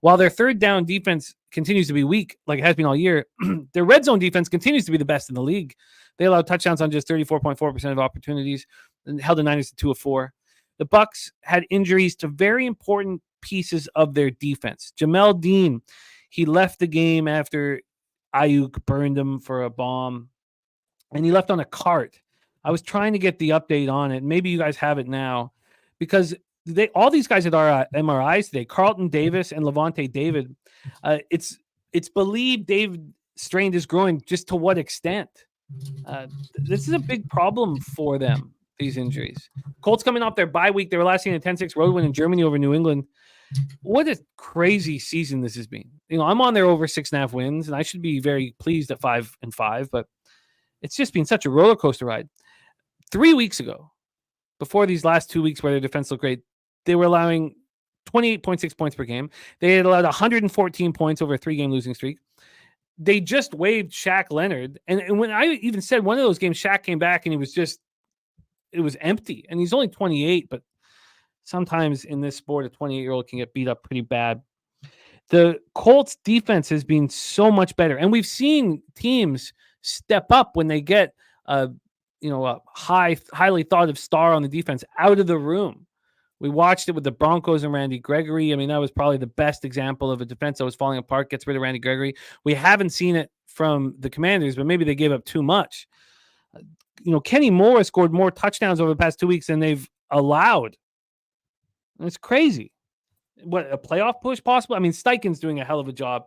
While their 3rd down defense continues to be weak, like it has been all year, their red zone defense continues to be the best in the league. They allowed touchdowns on just 34.4% of opportunities and held the Niners to 2 of 4. The Bucs had injuries to very important pieces of their defense. Jamel Dean, he left the game after Ayuk burned him for a bomb, and he left on a cart. I was trying to get the update on it. Maybe you guys have it now, because all these guys had MRIs today. Carlton Davis and Levante David. It's believed David strained his groin. Just to what extent? This is a big problem for them, these injuries. Colts coming off their bye week. They were last seen a 10-6 road win in Germany over New England. What a crazy season this has been. I'm on there over 6.5 wins, and I should be very pleased at 5-5, but it's just been such a roller coaster ride. 3 weeks ago, before these last 2 weeks where their defense looked great, they were allowing 28.6 points per game. They had allowed 114 points over a 3-game losing streak. They just waived Shaq Leonard. And when I even said one of those games, Shaq came back and it was empty. And he's only 28, but sometimes in this sport, a 28-year-old can get beat up pretty bad. The Colts defense has been so much better. And we've seen teams step up when they get a highly thought of star on the defense out of the room. We watched it with the Broncos and Randy Gregory. I mean, that was probably the best example of a defense that was falling apart, gets rid of Randy Gregory. We haven't seen it from the Commanders, but maybe they gave up too much. Kenny Moore has scored more touchdowns over the past 2 weeks than they've allowed. It's crazy. What, a playoff push possible? I mean, Steichen's doing a hell of a job.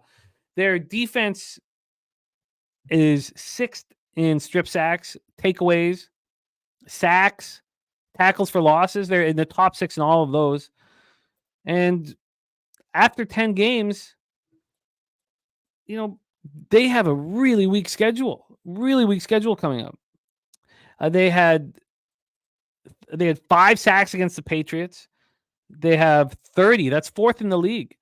Their defense is 6th in strip sacks, takeaways, sacks, tackles for losses. They're in the top 6 in all of those. And after 10 games, they have a really weak schedule coming up. They had 5 sacks against the Patriots. They have 30. That's 4th in the league.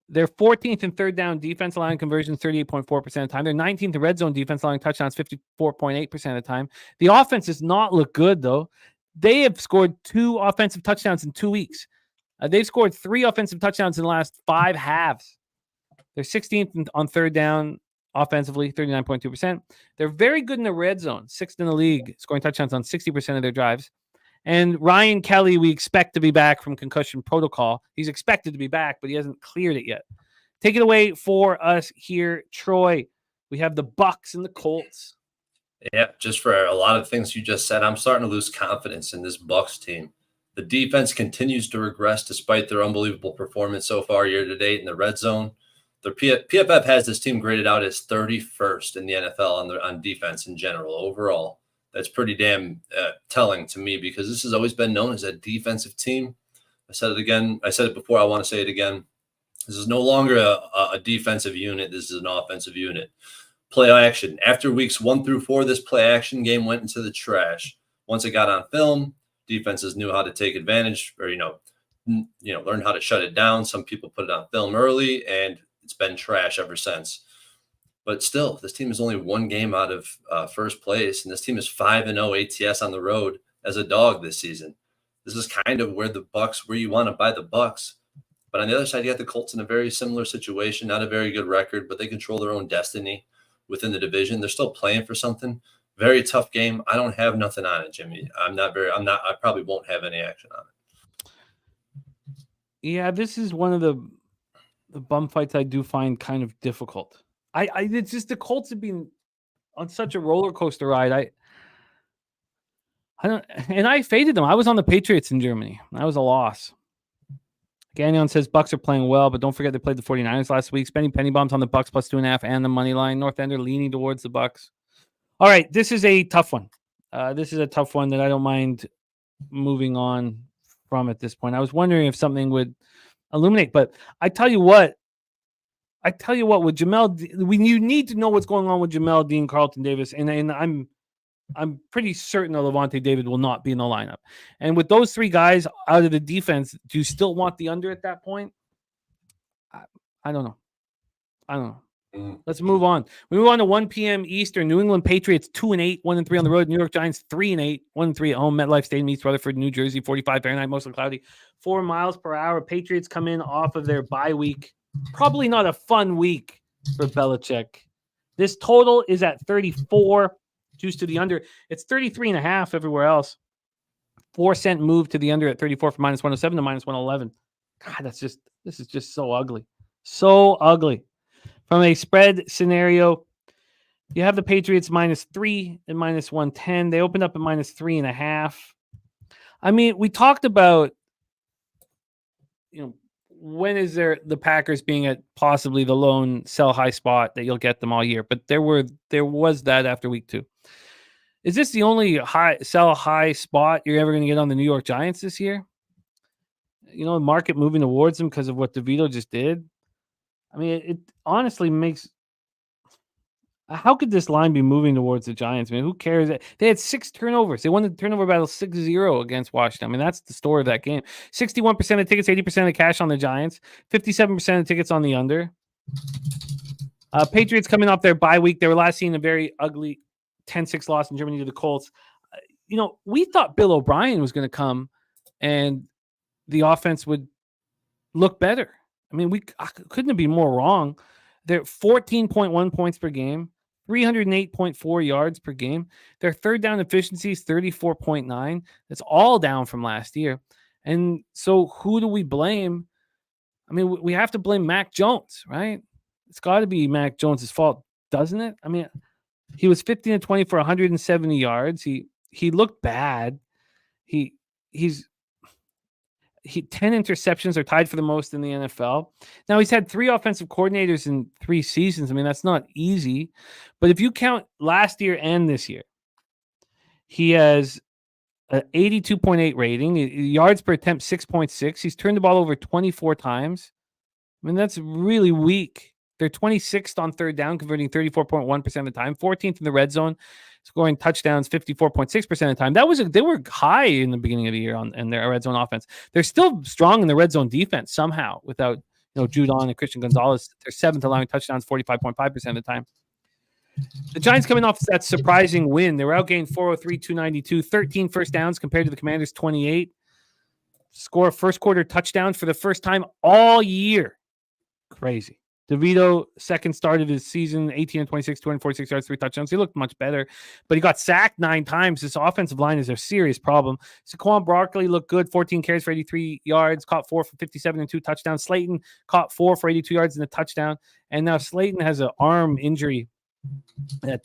They're 14th in 3rd down defense, allowing conversions 38.4% of the time. They're 19th in red zone defense, allowing touchdowns 54.8% of the time. The offense does not look good, though. They have scored 2 offensive touchdowns in 2 weeks. They've scored 3 offensive touchdowns in the last 5 halves. They're 16th on 3rd down offensively, 39.2%. They're very good in the red zone, 6th in the league, scoring touchdowns on 60% of their drives. And Ryan Kelly, we expect to be back from concussion protocol. He's expected to be back, but he hasn't cleared it yet. Take it away for us here, Troy. We have the Bucs and the Colts. Yeah, just for a lot of things you just said, I'm starting to lose confidence in this Bucs team. The defense continues to regress despite their unbelievable performance so far year to date in the red zone. Their PFF has this team graded out as 31st in the NFL on defense in general overall. That's pretty damn telling to me, because this has always been known as a defensive team. I said it again. I said it before. I want to say it again. This is no longer a defensive unit. This is an offensive unit. Play action. After weeks 1 through 4, this play action game went into the trash. Once it got on film, defenses knew how to take advantage, or learn how to shut it down. Some people put it on film early, and it's been trash ever since. But still, this team is only 1 game out of first place, and this team is 5-0 ATS on the road as a dog this season. This is kind of where you want to buy the Bucs. But on the other side, you got the Colts in a very similar situation, not a very good record, but they control their own destiny within the division. They're still playing for something. Very tough game. I don't have nothing on it, Jimmy. I probably won't have any action on it. Yeah, this is one of the bum fights I do find kind of difficult. It's just the Colts have been on such a roller coaster ride. I faded them. I was on the Patriots in Germany. That was a loss. Gagnon says Bucks are playing well, but don't forget they played the 49ers last week. Spending penny bombs on the Bucks plus 2.5 and the money line. North Ender leaning towards the Bucks. All right, this is a tough one. This is a tough one that I don't mind moving on from at this point. I was wondering if something would illuminate, but I tell you what, with Jamel, you need to know what's going on with Jamel Dean, Carlton Davis, and I'm pretty certain that Levante David will not be in the lineup. And with those three guys out of the defense, do you still want the under at that point? I don't know. Let's move on. We move on to 1 p.m. Eastern. New England Patriots 2-8, 1-3 on the road. New York Giants 3-8, 1-3 at home. MetLife Stadium, East Rutherford, New Jersey, 45 Fahrenheit, mostly cloudy, 4 miles per hour. Patriots come in off of their bye week. Probably not a fun week for Belichick. This total is at 34. Juice to the under. It's 33.5 everywhere else. 4-cent move to the under at 34 from minus 107 to minus 111. God, this is just so ugly. So ugly. From a spread scenario, you have the Patriots -3 and minus 110. They opened up at -3.5. I mean, we talked about, when is the Packers being at possibly the lone sell high spot that you'll get them all year, but there was that after week 2. Is this the only sell high spot you're ever going to get on the New York Giants this year? The market moving towards them because of what DeVito just did. I mean, it honestly makes. How could this line be moving towards the Giants? I mean, who cares? They had 6 turnovers. They won the turnover battle 6-0 against Washington. I mean, that's the story of that game. 61% of tickets, 80% of cash on the Giants, 57% of tickets on the under. Patriots coming off their bye week. They were last seen a very ugly 10-6 loss in Germany to the Colts. We thought Bill O'Brien was going to come and the offense would look better. I mean, I couldn't be more wrong. They're 14.1 points per game, 308.4 yards per game. Their third down efficiency is 34.9. That's all down from last year. And so who do we blame? I mean, we have to blame Mac Jones, right? It's got to be Mac Jones' fault, doesn't it? I mean, he was 15-20 for 170 yards. He looked bad. He's 10 interceptions are tied for the most in the NFL. Now, he's had 3 offensive coordinators in 3 seasons. I mean, that's not easy. But if you count last year and this year, he has an 82.8 rating, yards per attempt 6.6. He's turned the ball over 24 times. I mean, that's really weak. They're 26th on third down, converting 34.1% of the time, 14th in the red zone, scoring touchdowns 54.6% of the time. They were high in the beginning of the year in their red zone offense. They're still strong in the red zone defense somehow without Judon and Christian Gonzalez. They're 7th, allowing touchdowns 45.5% of the time. The Giants coming off that surprising win. They were outgained 403-292, 13 first downs compared to the Commanders' 28. Score first quarter touchdowns for the first time all year. Crazy. DeVito, second start of his season, 18-26, 246 yards, 3 touchdowns. He looked much better, but he got sacked 9 times. This offensive line is a serious problem. Saquon Barkley looked good, 14 carries for 83 yards, caught 4 for 57 and 2 touchdowns. Slayton caught 4 for 82 yards and a touchdown. And now Slayton has an arm injury that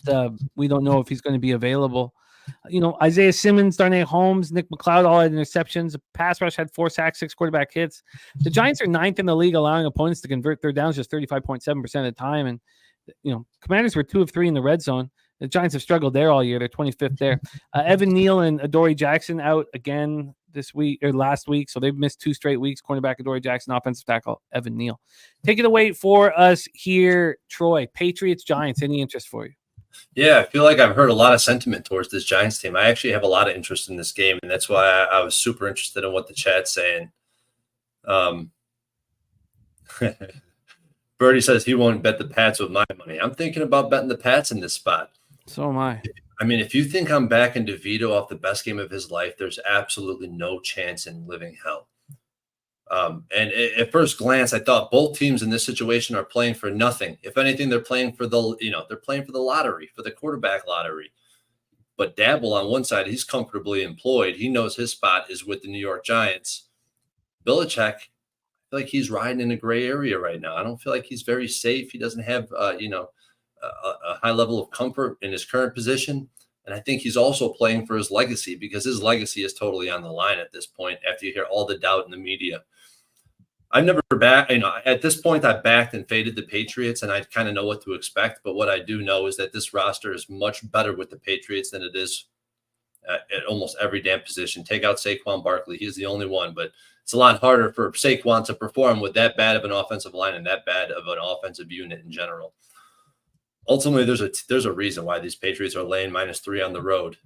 we don't know if he's going to be available. Isaiah Simmons, Darnay Holmes, Nick McLeod all had interceptions. The pass rush had 4 sacks, 6 quarterback hits. The Giants are 9th in the league, allowing opponents to convert third downs just 35.7% of the time. And, Commanders were 2 of 3 in the red zone. The Giants have struggled there all year. They're 25th there. Evan Neal and Adoree Jackson out again this week or last week. So they've missed 2 straight weeks. Cornerback Adoree Jackson, offensive tackle Evan Neal. Take it away for us here, Troy. Patriots, Giants, any interest for you? Yeah, I feel like I've heard a lot of sentiment towards this Giants team. I actually have a lot of interest in this game, and that's why I was super interested in what the chat's saying. Birdie says he won't bet the Pats with my money. I'm thinking about betting the Pats in this spot. So am I. I mean, if you think I'm backing DeVito off the best game of his life, there's absolutely no chance in living hell. And at first glance, I thought both teams in this situation are playing for nothing. If anything, they're playing for the lottery, for the quarterback lottery. But Dabble on one side, he's comfortably employed. He knows his spot is with the New York Giants. Belichick, I feel like he's riding in a gray area right now. I don't feel like he's very safe. He doesn't have, a high level of comfort in his current position. And I think he's also playing for his legacy, because his legacy is totally on the line at this point after you hear all the doubt in the media. I've never at this point, I backed and faded the Patriots, and I kind of know what to expect. But what I do know is that this roster is much better with the Patriots than it is at almost every damn position. Take out Saquon Barkley. He's the only one, but it's a lot harder for Saquon to perform with that bad of an offensive line and that bad of an offensive unit in general. Ultimately, there's a reason why these Patriots are laying -3 on the road.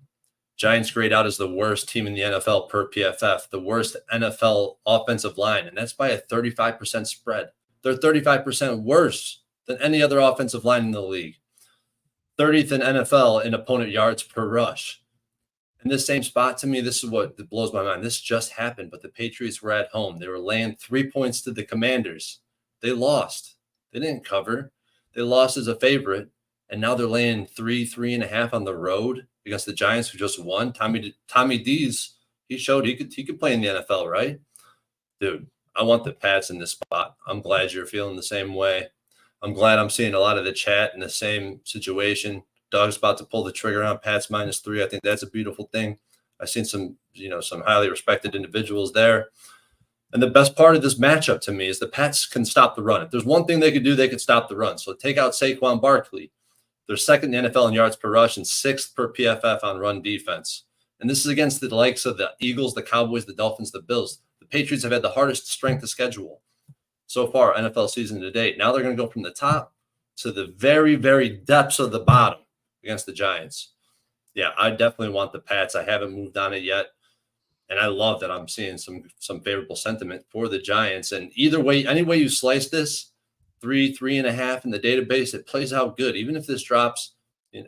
Giants grade out as the worst team in the NFL per PFF, the worst NFL offensive line, and that's by a 35% spread. They're 35% worse than any other offensive line in the league. 30th in NFL in opponent yards per rush. In this same spot, to me, this is what blows my mind. This just happened, but the Patriots were at home. They were laying 3 points to the Commanders. They lost. They didn't cover. They lost as a favorite, and now they're laying 3.5 on the road against the Giants, who just won. Tommy D's, he showed he could play in the NFL, right? Dude, I want the Pats in this spot. I'm glad you're feeling the same way. I'm glad I'm seeing a lot of the chat in the same situation. Doug's about to pull the trigger on Pats -3. I think that's a beautiful thing. I've seen some highly respected individuals there. And the best part of this matchup to me is the Pats can stop the run. If there's one thing they could do, they could stop the run. So take out Saquon Barkley. They're second in the NFL in yards per rush and 6th per PFF on run defense. And this is against the likes of the Eagles, the Cowboys, the Dolphins, the Bills. The Patriots have had the hardest strength of schedule so far NFL season to date. Now they're going to go from the top to the very, very depths of the bottom against the Giants. Yeah, I definitely want the Pats. I haven't moved on it yet. And I love that I'm seeing some favorable sentiment for the Giants. And either way, any way you slice this, 3.5 in the database, it plays out good. Even if this drops,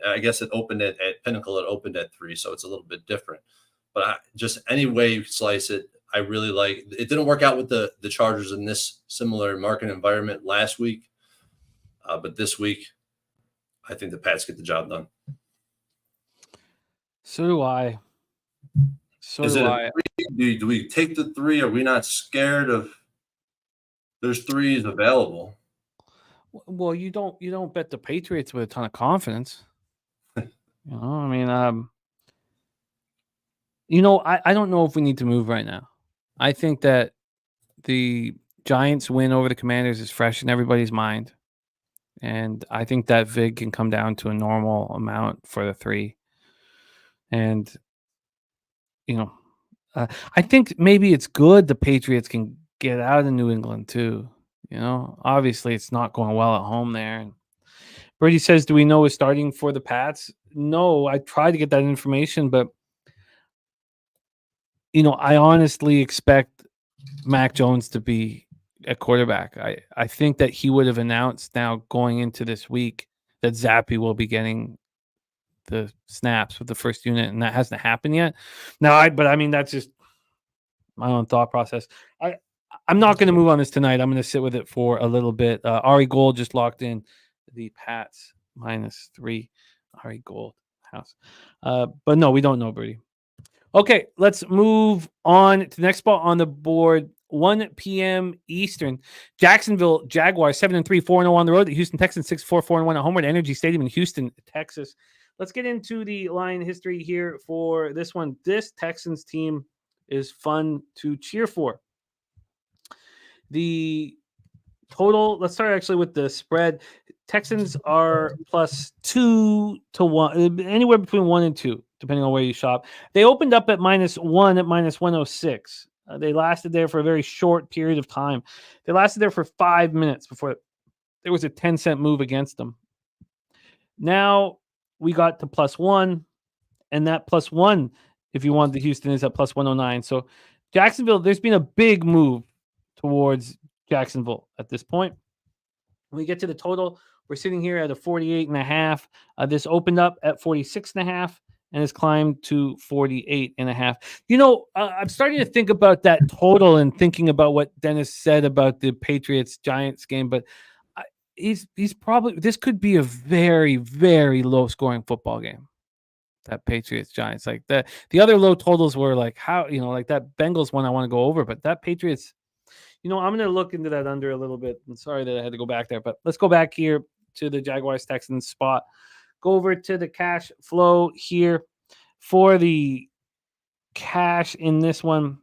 I guess it opened at Pinnacle, it opened at 3, so it's a little bit different. But just any way you slice it, I really like. It didn't work out with the Chargers in this similar market environment last week, but this week, I think the Pats get the job done. So do I. Do we take the 3? Are we not scared of? There's 3s available. Well, you don't bet the Patriots with a ton of confidence. I don't know if we need to move right now. I think that the Giants win over the Commanders is fresh in everybody's mind. And I think that VIG can come down to a normal amount for the 3. And, I think maybe it's good the Patriots can get out of New England too. Obviously it's not going well at home there. And Brady says, do we know who's starting for the Pats? No, I tried to get that information, but I honestly expect Mac Jones to be at quarterback. I think that he would have announced now going into this week that Zappe will be getting the snaps with the first unit, and that hasn't happened yet. That's just my own thought process. I'm not going to move on this tonight. I'm going to sit with it for a little bit. Ari Gold just locked in the Pats -3. Ari Gold house. But no, we don't know, Brady. Okay, let's move on to the next spot on the board. 1 p.m. Eastern. Jacksonville Jaguars 7-3, 4-0 on the road. The Houston Texans 6-4, 4-1 at home at Energy Stadium in Houston, Texas. Let's get into the line history here for this one. This Texans team is fun to cheer for. The total, let's start actually with the spread. Texans are +2 to 1, anywhere between 1 and 2, depending on where you shop. They opened up at -1 at -106. They lasted there for a very short period of time. They lasted there for 5 minutes before there was a 10-cent move against them. Now we got to +1, and that +1, if you want the Houston, is at +109. So Jacksonville, there's been a big move towards Jacksonville at this point. When we get to the total, we're sitting here at a 48.5. This opened up at 46.5. and has climbed to 48.5. You know, I'm starting to think about that total and thinking about what Dennis said about the Patriots Giants game, but he's probably, this could be a very, very low scoring football game. That Patriots Giants, like the other low totals were like how, like that Bengals one I want to go over, but that Patriots, I'm going to look into that under a little bit. I'm sorry that I had to go back there, but let's go back here to the Jaguars Texans spot. Go over to the cash flow here for the cash in this one.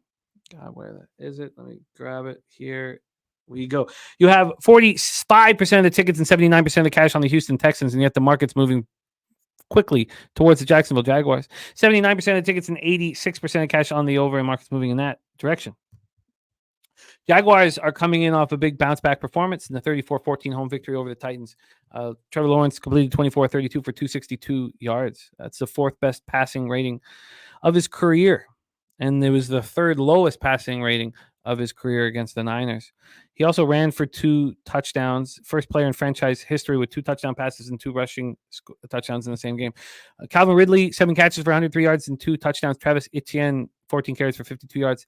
God, where is it? Let me grab it. Here we go. You have 45% of the tickets and 79% of the cash on the Houston Texans, and yet the market's moving quickly towards the Jacksonville Jaguars. 79% of the tickets and 86% of cash on the over, and market's moving in that direction. Jaguars are coming in off a big bounce back performance in the 34-14 home victory over the Titans. Trevor Lawrence completed 24-32 for 262 yards. That's the fourth best passing rating of his career. And it was the third lowest passing rating of his career against the Niners. He also ran for 2 touchdowns, first player in franchise history with 2 touchdown passes and 2 rushing touchdowns in the same game. Calvin Ridley, 7 catches for 103 yards and 2 touchdowns. Travis Etienne, 14 carries for 52 yards.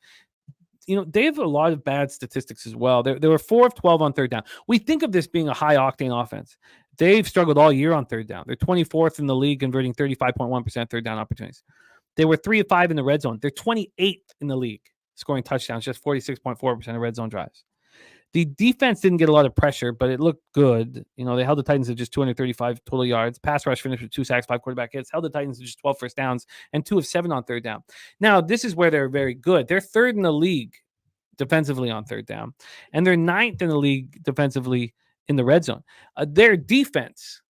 They have a lot of bad statistics as well. They were 4 of 12 on third down. We think of this being a high-octane offense. They've struggled all year on third down. They're 24th in the league, converting 35.1% third down opportunities. They were 3 of 5 in the red zone. They're 28th in the league, scoring touchdowns, just 46.4% of red zone drives. The defense didn't get a lot of pressure, but it looked good. They held the Titans to just 235 total yards. Pass rush finished with 2 sacks, 5 quarterback hits. Held the Titans to just 12 first downs and 2 of 7 on third down. Now, this is where they're very good. They're 3rd in the league defensively on third down, and they're 9th in the league defensively in the red zone. Their defense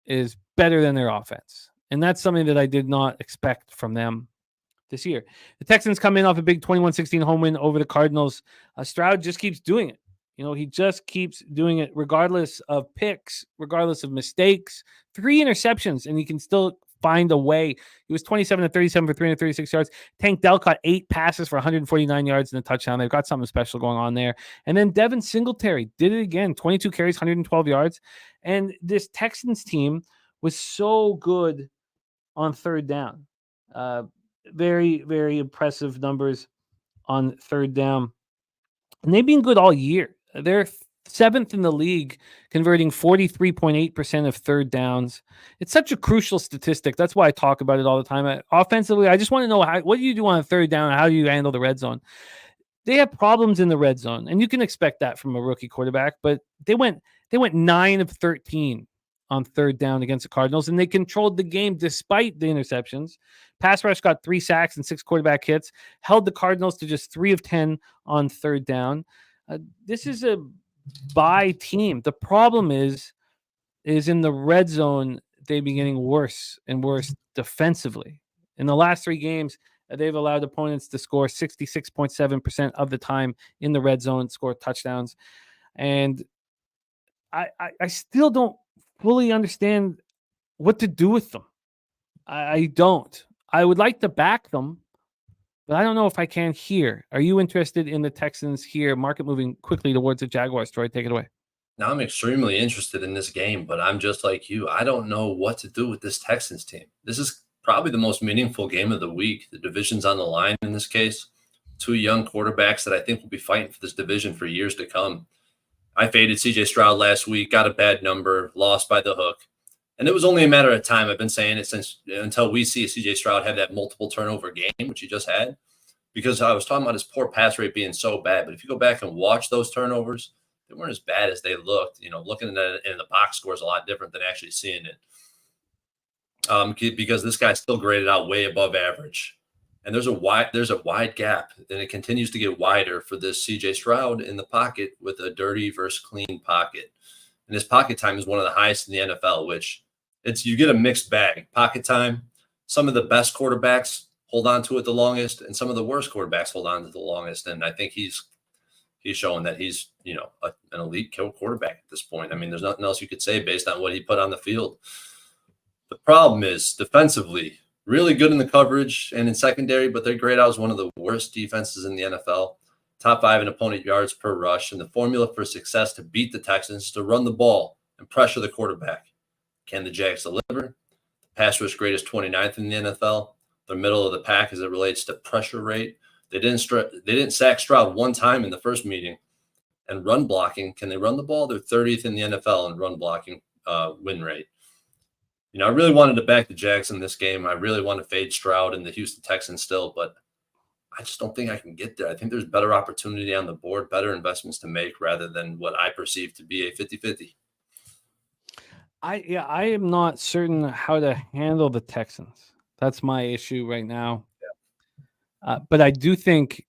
is better than their offense, and that's something that I did not expect from them this year. The Texans come in off a big 21-16 home win over the Cardinals. Stroud just keeps doing it. He just keeps doing it regardless of picks, regardless of mistakes. 3 interceptions, and he can still find a way. He was 27 of 37 for 336 yards. Tank Dell caught 8 passes for 149 yards and a touchdown. They've got something special going on there. And then Devin Singletary did it again. 22 carries, 112 yards. And this Texans team was so good on third down. Very, very impressive numbers on third down. And they've been good all year. They're 7th in the league, converting 43.8% of third downs. It's such a crucial statistic. That's why I talk about it all the time. Offensively, I just want to know what do you do on a third down and how do you handle the red zone? They have problems in the red zone, and you can expect that from a rookie quarterback, but they went 9 of 13 on third down against the Cardinals, and they controlled the game despite the interceptions. Pass rush got 3 sacks and 6 quarterback hits, held the Cardinals to just 3 of 10 on third down. This is a bye team. The problem is in the red zone, they've been getting worse and worse defensively. In the last 3 games, they've allowed opponents to score 66.7% of the time in the red zone, score touchdowns. And I still don't fully understand what to do with them. I don't. I would like to back them, but I don't know if I can here. Are you interested in the Texans here? Market moving quickly towards the Jaguars. Troy, take it away. Now I'm extremely interested in this game, but I'm just like you. I don't know what to do with this Texans team. This is probably the most meaningful game of the week. The division's on the line in this case. 2 young quarterbacks that I think will be fighting for this division for years to come. I faded CJ Stroud last week, got a bad number, lost by the hook. And it was only a matter of time. I've been saying it until we see CJ Stroud have that multiple turnover game, which he just had, because I was talking about his poor pass rate being so bad. But if you go back and watch those turnovers, they weren't as bad as they looked. Looking at it in the box score is a lot different than actually seeing it. Because this guy's still graded out way above average. And there's a wide gap, and it continues to get wider for this CJ Stroud in the pocket with a dirty versus clean pocket. And his pocket time is one of the highest in the NFL, which you get a mixed bag. Pocket time, some of the best quarterbacks hold on to it the longest, and some of the worst quarterbacks hold on to the longest. And I think he's showing that he's, an elite quarterback at this point. I mean, there's nothing else you could say based on what he put on the field. The problem is defensively, really good in the coverage and in secondary, but they're grayed out as one of the worst defenses in the NFL. Top 5 in opponent yards per rush, and the formula for success to beat the Texans is to run the ball and pressure the quarterback. Can the Jags deliver? The pass rush grade is 29th in the NFL. They're middle of the pack as it relates to pressure rate. They didn't sack Stroud one time in the first meeting. And run blocking, can they run the ball? They're 30th in the NFL in run blocking win rate. You know, I really wanted to back the Jags in this game. I really want to fade Stroud and the Houston Texans still, but I just don't think I can get there. I think there's better opportunity on the board, better investments to make rather than what I perceive to be a 50-50. I am not certain how to handle the Texans. That's my issue right now. Yeah. But I do think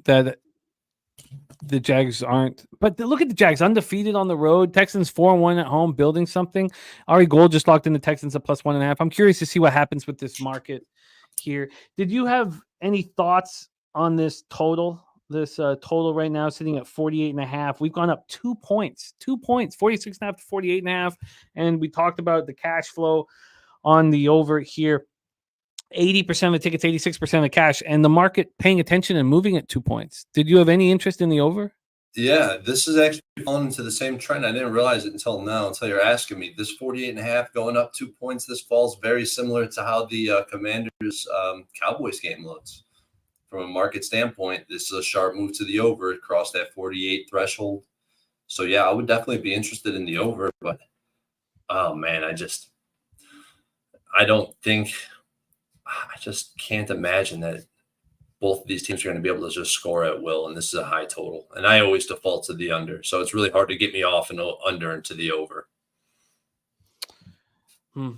that the Jags aren't. But look at the Jags, undefeated on the road. Texans 4-1 at home, building something. Ari Gold just locked in the Texans at +1.5. I'm curious to see what happens with this market here. Did you have any thoughts on this total? This total right now sitting at 48.5. We've gone up 2 points, 46.5 to 48.5. And we talked about the cash flow on the over here. 80% of the tickets, 86% of the cash, and the market paying attention and moving at 2 points. Did you have any interest in the over? Yeah, this is actually falling into the same trend. I didn't realize it until now, until you're asking me. This 48.5 going up 2 points, this falls very similar to how the Commanders Cowboys game looks. From a market standpoint, this is a sharp move to the over across that 48 threshold. So, yeah, I would definitely be interested in the over, but, oh, man, I just can't imagine that both of these teams are going to be able to just score at will, and this is a high total. And I always default to the under, so it's really hard to get me off and under into the over.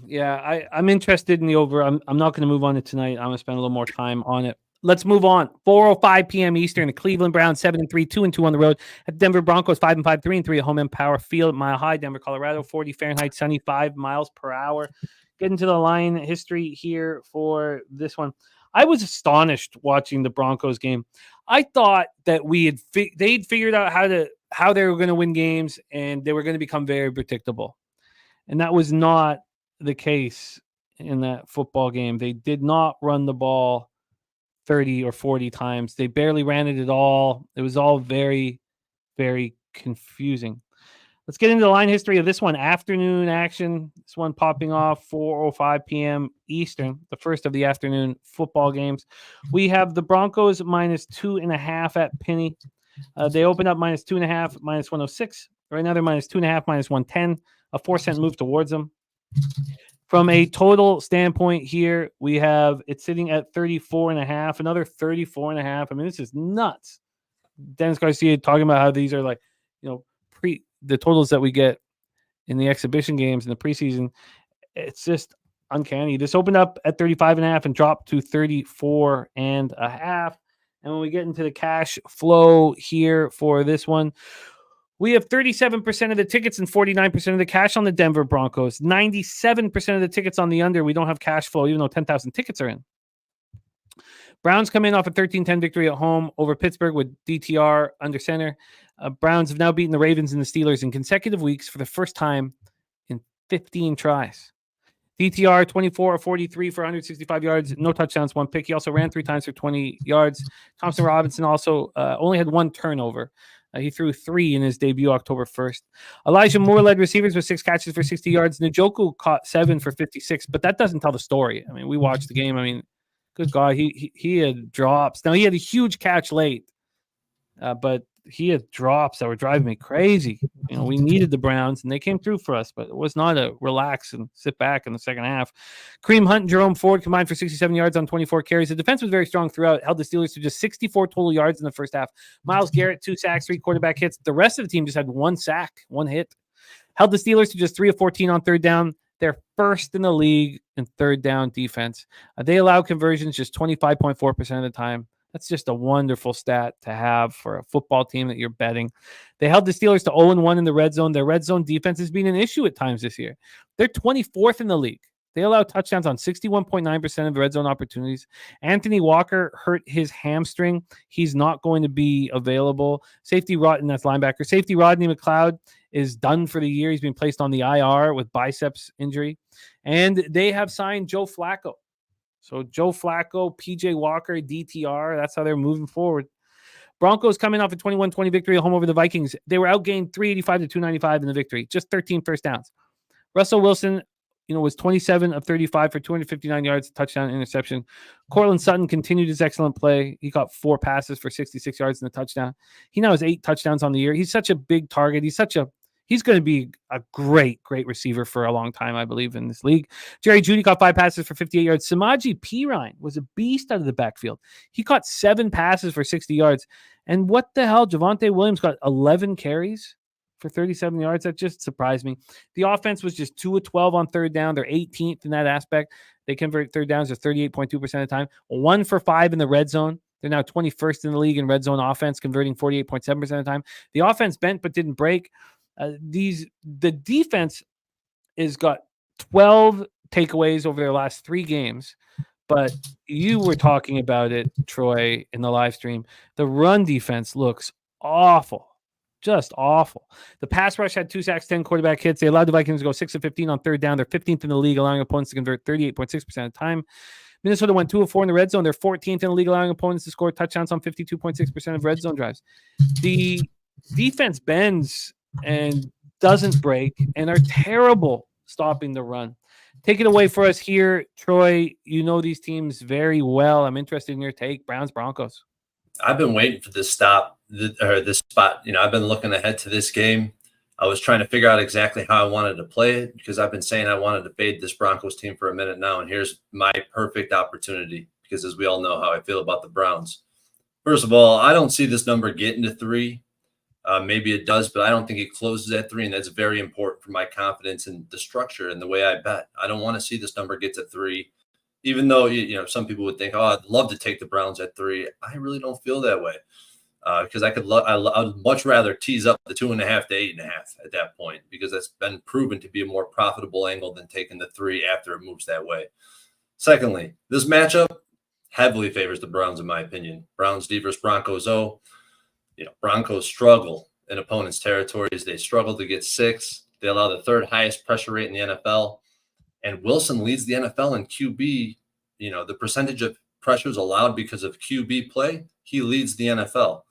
Yeah, I'm interested in the over. I'm not going to move on it tonight. I'm going to spend a little more time on it. Let's move on. 4:05 p.m. Eastern. The Cleveland Browns 7-3, 2-2 on the road. At Denver Broncos 5-5, 3-3 at home. Empower Field, Mile High, Denver, Colorado. 40 Fahrenheit, sunny, 5 miles per hour. Get into the line history here for this one. I was astonished watching the Broncos game. I thought that they'd figured out how they were going to win games, and they were going to become very predictable. And that was not the case in that football game. They did not run the ball 30 or 40 times. They barely ran it at all. It was all very, very confusing. Let's get into the line history of this one. Afternoon action. This one popping off 4:05 p.m. Eastern, the first of the afternoon football games. We have the Broncos -2.5 at Penny. They open up -2.5, -106. Right now they're -2.5, -110. A 4-cent move towards them. From a total standpoint here, we have it sitting at 34.5, another 34.5. I mean, this is nuts. Dennis Garcia talking about how these are like, the totals that we get in the exhibition games in the preseason. It's just uncanny. This opened up at 35.5 and dropped to 34.5. And when we get into the cash flow here for this one, we have 37% of the tickets and 49% of the cash on the Denver Broncos. 97% of the tickets on the under. We don't have cash flow, even though 10,000 tickets are in. Browns come in off a 13-10 victory at home over Pittsburgh with DTR under center. Browns have now beaten the Ravens and the Steelers in consecutive weeks for the first time in 15 tries. DTR 24 of 43 for 165 yards, no touchdowns, 1 pick. He also ran 3 times for 20 yards. Thompson Robinson also only had 1 turnover. He threw 3 in his debut October 1st. Elijah Moore led receivers with 6 catches for 60 yards. Njoku caught 7 for 56, but that doesn't tell the story. I mean, we watched the game. I mean, good God, he had drops. Now, he had a huge catch late, but he had drops that were driving me crazy. We needed the Browns, and they came through for us, but it was not a relax and sit back in the second half. Kareem Hunt and Jerome Ford combined for 67 yards on 24 carries. The defense was very strong throughout, held the Steelers to just 64 total yards in the first half. Myles Garrett, 2 sacks, 3 quarterback hits. The rest of the team just had 1 sack, 1 hit. Held the Steelers to just 3 of 14 on third down. They're first in the league in third down defense. They allow conversions just 25.4% of the time. That's just a wonderful stat to have for a football team that you're betting. They held the Steelers to 0-1 in the red zone. Their red zone defense has been an issue at times this year. They're 24th in the league. They allow touchdowns on 61.9% of red zone opportunities. Anthony Walker hurt his hamstring. He's not going to be available. That's linebacker. Safety Rodney McLeod is done for the year. He's been placed on the IR with biceps injury. And they have signed Joe Flacco. So Joe Flacco, PJ Walker, DTR, that's how they're moving forward. Broncos coming off a 21-20 victory at home over the Vikings. They were outgained 385 to 295 in the victory. Just 13 first downs. Russell Wilson was 27 of 35 for 259 yards, touchdown, interception. Cortland Sutton continued his excellent play. He caught 4 passes for 66 yards and a touchdown. He now has 8 touchdowns on the year. He's such a big target. He's going to be a great receiver for a long time, I believe, in this league. Jerry Jeudy caught 5 passes for 58 yards. Samaje Perine was a beast out of the backfield. He caught 7 passes for 60 yards. And what the hell? Javonte Williams got 11 carries for 37 yards. That just surprised me. The offense was just 2 of 12 on third down. They're 18th in that aspect. They convert third downs to 38.2% of the time. 1 for 5 in the red zone. They're now 21st in the league in red zone offense, converting 48.7% of the time. The offense bent but didn't break. The defense has got 12 takeaways over their last 3 games, but you were talking about it, Troy, in the live stream. The run defense looks awful, just awful. The pass rush had 2 sacks, 10 quarterback hits. They allowed the Vikings to go 6 of 15 on third down. They're 15th in the league, allowing opponents to convert 38.6% of the time. Minnesota went 2 of 4 in the red zone. They're 14th in the league, allowing opponents to score touchdowns on 52.6% of red zone drives. The defense bends and doesn't break and are terrible stopping the run. Take it away for us here, Troy. You know these teams very well. I'm interested in your take. Browns, Broncos. I've been waiting for this spot. I've been looking ahead to this game. I was trying to figure out exactly how I wanted to play it because I've been saying I wanted to fade this Broncos team for a minute now, and here's my perfect opportunity because, as we all know, how I feel about the Browns. First of all, I don't see this number getting to 3. Maybe it does, but I don't think it closes at 3, and that's very important for my confidence in the structure and the way I bet. I don't want to see this number get to 3, even though some people would think, "Oh, I'd love to take the Browns at 3." I really don't feel that way because I would much rather tease up the 2.5 to 8.5 at that point because that's been proven to be a more profitable angle than taking the 3 after it moves that way. Secondly, this matchup heavily favors the Browns, in my opinion. Browns D versus Broncos O. Broncos struggle in opponents' territories. They struggle to get 6. They allow the 3rd highest pressure rate in the NFL. And Wilson leads the NFL in QB. The percentage of pressures allowed because of QB play, he leads the NFL.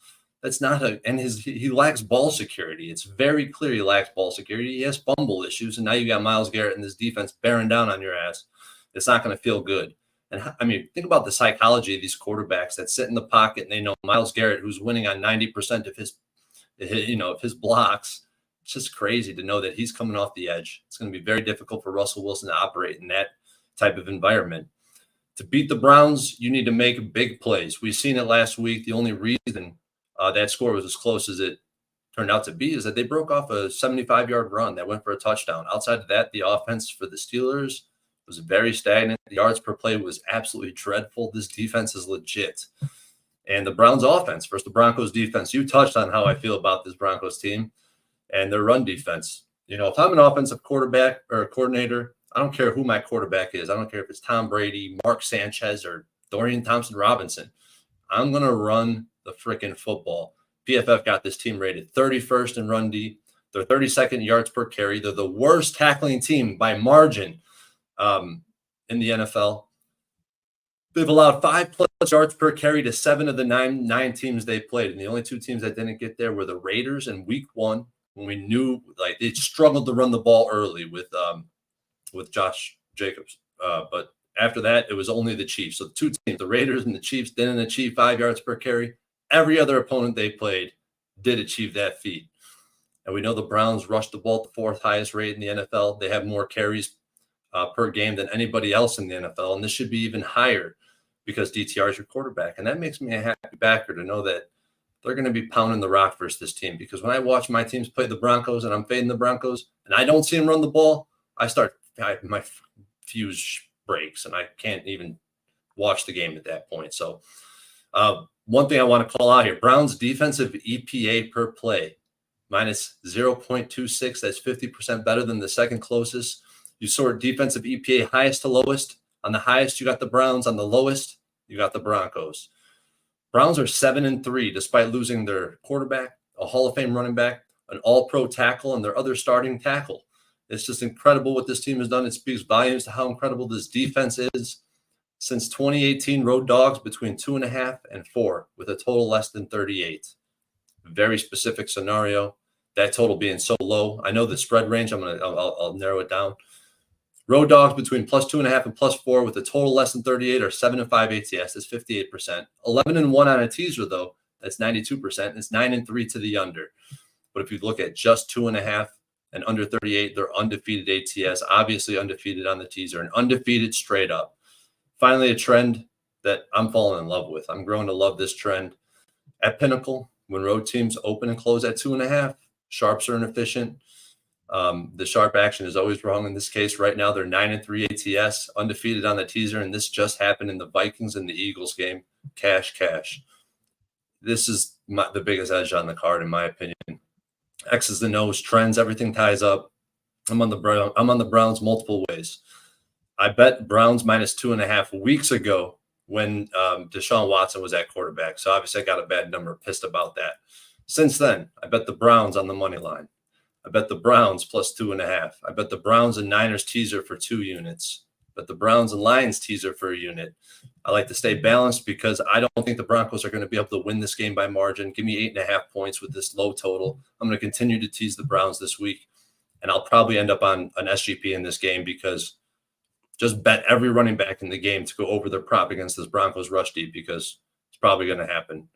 That's not he lacks ball security. It's very clear he lacks ball security. He has fumble issues. And now you got Myles Garrett and this defense bearing down on your ass. It's not going to feel good. And think about the psychology of these quarterbacks that sit in the pocket and they know Myles Garrett, who's winning on 90% of his blocks. It's just crazy to know that he's coming off the edge. It's going to be very difficult for Russell Wilson to operate in that type of environment. To beat the Browns, you need to make big plays. We've seen it last week. The only reason that score was as close as it turned out to be is that they broke off a 75-yard run that went for a touchdown. Outside of that, the offense for the Steelers was very stagnant. The yards per play was absolutely dreadful. This defense is legit. And the Browns offense versus the Broncos defense, you touched on how I feel about this Broncos team and their run defense. If I'm an offensive quarterback or a coordinator, I don't care who my quarterback is. I don't care if it's Tom Brady, Mark Sanchez, or Dorian Thompson-Robinson. I'm going to run the freaking football. PFF got this team rated 31st in run D. They're 32nd yards per carry. They're the worst tackling team by margin in the NFL. They've allowed 5+ yards per carry to 7 of the nine teams they played. And the only 2 teams that didn't get there were the Raiders in week 1, when we knew they struggled to run the ball early with Josh Jacobs. But after that, it was only the Chiefs. So the 2 teams, the Raiders and the Chiefs, didn't achieve 5 yards per carry. Every other opponent they played did achieve that feat. And we know the Browns rushed the ball at the 4th highest rate in the NFL. They have more carries per game than anybody else in the NFL. And this should be even higher because DTR is your quarterback. And that makes me a happy backer to know that they're going to be pounding the rock versus this team. Because when I watch my teams play the Broncos and I'm fading the Broncos and I don't see them run the ball, my fuse breaks and I can't even watch the game at that point. So one thing I want to call out here, Browns defensive EPA per play, minus 0.26. That's 50% better than the second closest. You sort defensive EPA highest to lowest. On the highest, you got the Browns. On the lowest, you got the Broncos. Browns are 7-3 despite losing their quarterback, a Hall of Fame running back, an all-pro tackle, and their other starting tackle. It's just incredible what this team has done. It speaks volumes to how incredible this defense is. Since 2018, road dogs between 2.5 and 4 with a total less than 38. Very specific scenario. That total being so low. I know the spread range. I'll narrow it down. Road dogs between +2.5 and +4 with a total less than 38 or 7-5 ATS. That's 58%. 11-1 on a teaser though. That's 92%. It's 9-3 to the under. But if you look at just 2.5 and under 38, they're undefeated ATS. Obviously undefeated on the teaser and undefeated straight up. Finally, a trend that I'm falling in love with. I'm growing to love this trend. At Pinnacle, when road teams open and close at 2.5, sharps are inefficient. The sharp action is always wrong in this case. Right now, they're 9-3 ATS, undefeated on the teaser, and this just happened in the Vikings and the Eagles game. Cash. This is the biggest edge on the card, in my opinion. X is the nose, trends, everything ties up. I'm on the Browns multiple ways. I bet Browns -2.5 weeks ago when Deshaun Watson was at quarterback. So obviously I got a bad number, pissed about that. Since then, I bet the Browns on the money line. I bet the Browns +2.5. I bet the Browns and Niners teaser for 2 units. I bet the Browns and Lions teaser for a unit. I like to stay balanced because I don't think the Broncos are going to be able to win this game by margin. Give me 8.5 points with this low total. I'm going to continue to tease the Browns this week, and I'll probably end up on an SGP in this game because just bet every running back in the game to go over their prop against this Broncos rush deep because it's probably going to happen.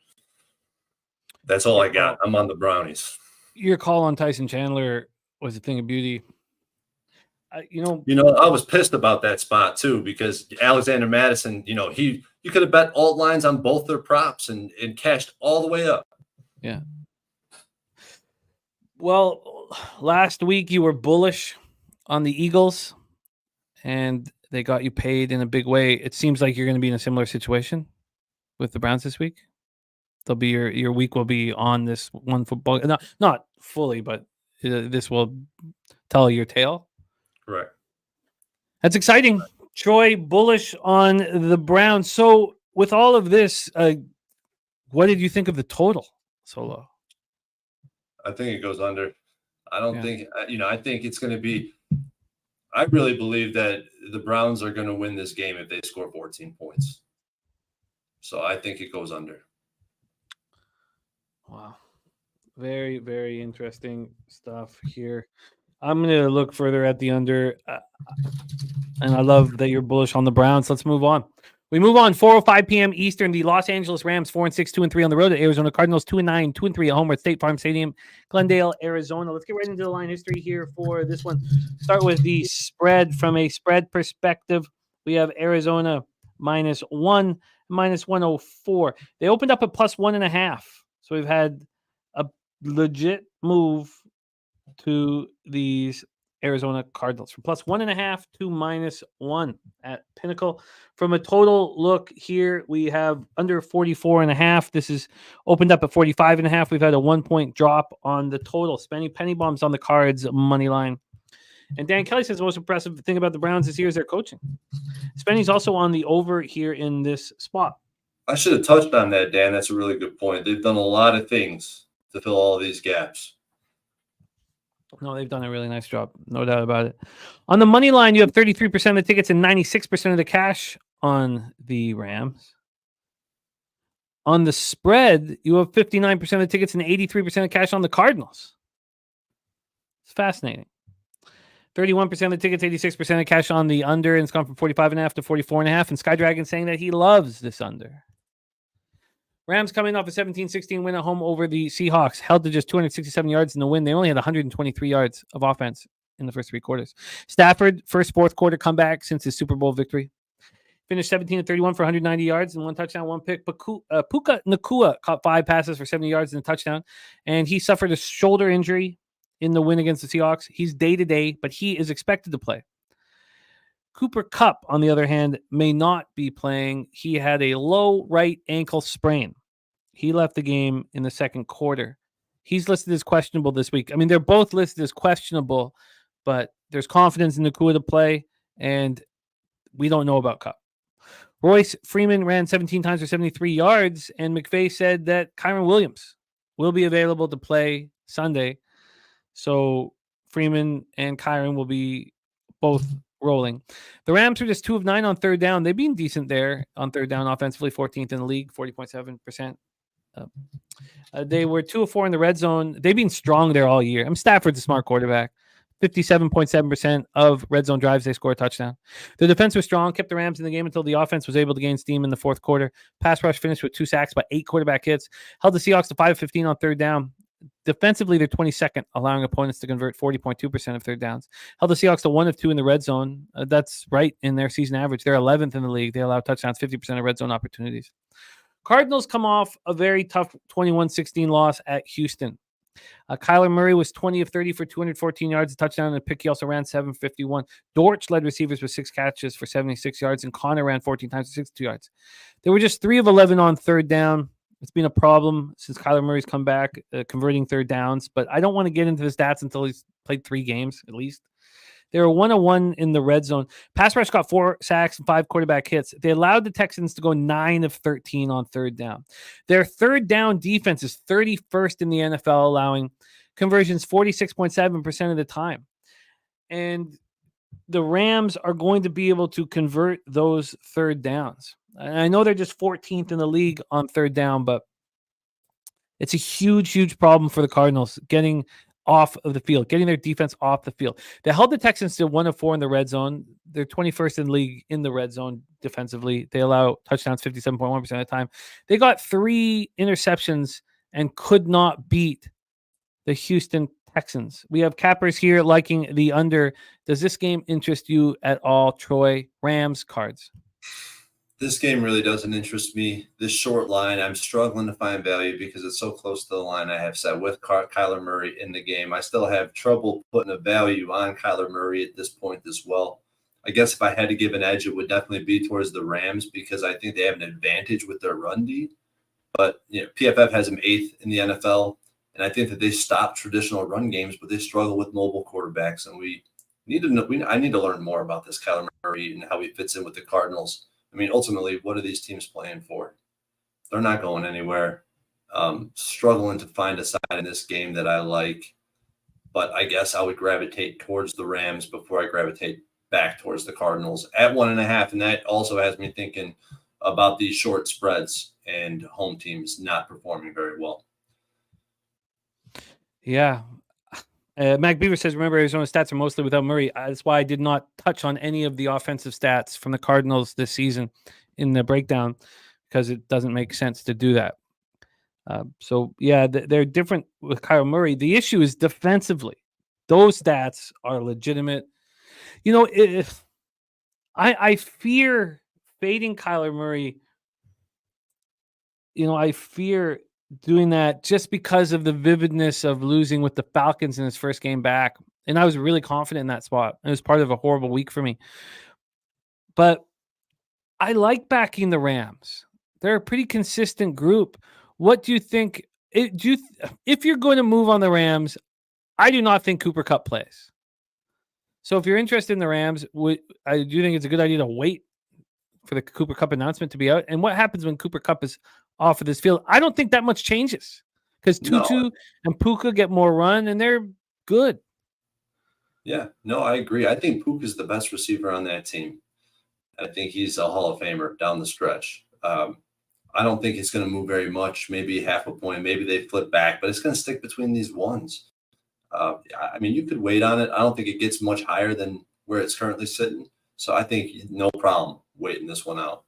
That's all I got. I'm on the Brownies. Your call on Tyson Chandler was a thing of beauty. I was pissed about that spot too because Alexander Madison, you could have bet alt lines on both their props and cashed all the way up. Yeah. Well, last week you were bullish on the Eagles, and they got you paid in a big way. It seems like you're going to be in a similar situation with the Browns this week. They'll be your week will be on this one football, not fully, but this will tell your tale. Correct. That's exciting. Troy, bullish on the Browns. So with all of this, what did you think of the total so low? I think it goes under. I don't think, I think it's going to be, I really believe that the Browns are going to win this game if they score 14 points. So I think it goes under. Wow. Very, very interesting stuff here. I'm going to look further at the under, and I love that you're bullish on the Browns. Let's move on. We move on. 4:05 p.m. Eastern. The Los Angeles Rams 4-6, 2-3 on the road. The Arizona Cardinals 2-9, 2-3 at home at State Farm Stadium, Glendale, Arizona. Let's get right into the line history here for this one. Start with the spread. From a spread perspective, we have Arizona -1, -104. They opened up at +1.5. So we've had a legit move to these Arizona Cardinals from +1.5 to -1 at Pinnacle. From a total look here, we have under 44.5. This is opened up at 45.5. We've had a 1-point drop on the total. Penny bombs on the Cards money line. And Dan Kelly says the most impressive thing about the Browns this year is their coaching. Spenny's also on the over here in this spot. I should have touched on that, Dan. That's a really good point. They've done a lot of things to fill all of these gaps. No, they've done a really nice job. No doubt about it. On the money line, you have 33% of the tickets and 96% of the cash on the Rams. On the spread, you have 59% of the tickets and 83% of cash on the Cardinals. It's fascinating. 31% of the tickets, 86% of cash on the under, and it's gone from 45.5 to 44.5. And Sky Dragon saying that he loves this under. Rams coming off a 17-16 win at home over the Seahawks, held to just 267 yards in the win. They only had 123 yards of offense in the first 3 quarters. Stafford, first fourth quarter comeback since his Super Bowl victory. Finished 17-31 for 190 yards and 1 touchdown, 1 pick. Puka Nacua caught 5 passes for 70 yards and a touchdown. And he suffered a shoulder injury in the win against the Seahawks. He's day-to-day, but he is expected to play. Cooper Kupp, on the other hand, may not be playing. He had a low right ankle sprain. He left the game in the second quarter. He's listed as questionable this week. I mean, they're both listed as questionable, but there's confidence in Nacua to play, and we don't know about Kupp. Royce Freeman ran 17 times for 73 yards, and McVay said that Kyron Williams will be available to play Sunday. So Freeman and Kyron will be both rolling. The Rams are just 2 of 9 on third down. They've been decent there on third down offensively, 14th in the league, 40.7%. They were 2 of 4 in the red zone. They've been strong there all year. Stafford's a smart quarterback, 57.7% of red zone drives, they score a touchdown. The defense was strong, kept the Rams in the game until the offense was able to gain steam in the fourth quarter. Pass rush finished with 2 sacks by 8 quarterback hits, held the Seahawks to 5-15 on third down. Defensively, they're 22nd, allowing opponents to convert 40.2% of third downs. Held the Seahawks to 1 of 2 in the red zone. That's right in their season average. They're 11th in the league. They allow touchdowns, 50% of red zone opportunities. Cardinals come off a very tough 21-16 loss at Houston. Kyler Murray was 20 of 30 for 214 yards, a touchdown, and a pick. He also ran 751. Dortch led receivers with 6 catches for 76 yards, and Connor ran 14 times for 62 yards. They were just 3 of 11 on third down. It's been a problem since Kyler Murray's come back, converting third downs, but I don't want to get into the stats until he's played 3 games at least. They were 1-1 in the red zone. Pass rush got 4 sacks and 5 quarterback hits. They allowed the Texans to go 9 of 13 on third down. Their third down defense is 31st in the NFL, allowing conversions 46.7% of the time. And the Rams are going to be able to convert those third downs. And I know they're just 14th in the league on third down, but it's a huge, huge problem for the Cardinals getting off of the field, getting their defense off the field. They held the Texans to 1 of 4 in the red zone. They're 21st in the league in the red zone defensively. They allow touchdowns 57.1% of the time. They got 3 interceptions and could not beat the Houston Texans. We have cappers here liking the under. Does this game interest you at all, Troy? Rams, Cards. This game really doesn't interest me. This short line, I'm struggling to find value because it's so close to the line I have set with Kyler Murray in the game. I still have trouble putting a value on Kyler Murray at this point as well. I guess if I had to give an edge, it would definitely be towards the Rams because I think they have an advantage with their run D. But PFF has them 8th in the NFL, and I think that they stop traditional run games, but they struggle with mobile quarterbacks. And I need to learn more about this Kyler Murray and how he fits in with the Cardinals. I mean, ultimately, what are these teams playing for? They're not going anywhere. Struggling to find a side in this game that I like, but I guess I would gravitate towards the Rams before I gravitate back towards the Cardinals at 1.5. And that also has me thinking about these short spreads and home teams not performing very well. Yeah. Mac Beaver says, remember, Arizona's stats are mostly without Murray. That's why I did not touch on any of the offensive stats from the Cardinals this season in the breakdown, because it doesn't make sense to do that. They're different with Kyler Murray. The issue is defensively. Those stats are legitimate. If I fear fading Kyler Murray, I fear doing that just because of the vividness of losing with the Falcons in his first game back. And I was really confident in that spot. It was part of a horrible week for me. But I like backing the Rams. They're a pretty consistent group. What do you think? If you're going to move on the Rams, I do not think Cooper Kupp plays. So if you're interested in the Rams, I do think it's a good idea to wait for the Cooper Kupp announcement to be out. And what happens when Cooper Kupp is off of this field? I don't think that much changes because Tutu and Puka get more run and they're good. Yeah, no, I agree. I think Puka is the best receiver on that team. I think he's a Hall of Famer down the stretch. I don't think it's going to move very much, maybe half a point. Maybe they flip back, but it's going to stick between these ones. I mean, you could wait on it. I don't think it gets much higher than where it's currently sitting. So I think no problem waiting this one out.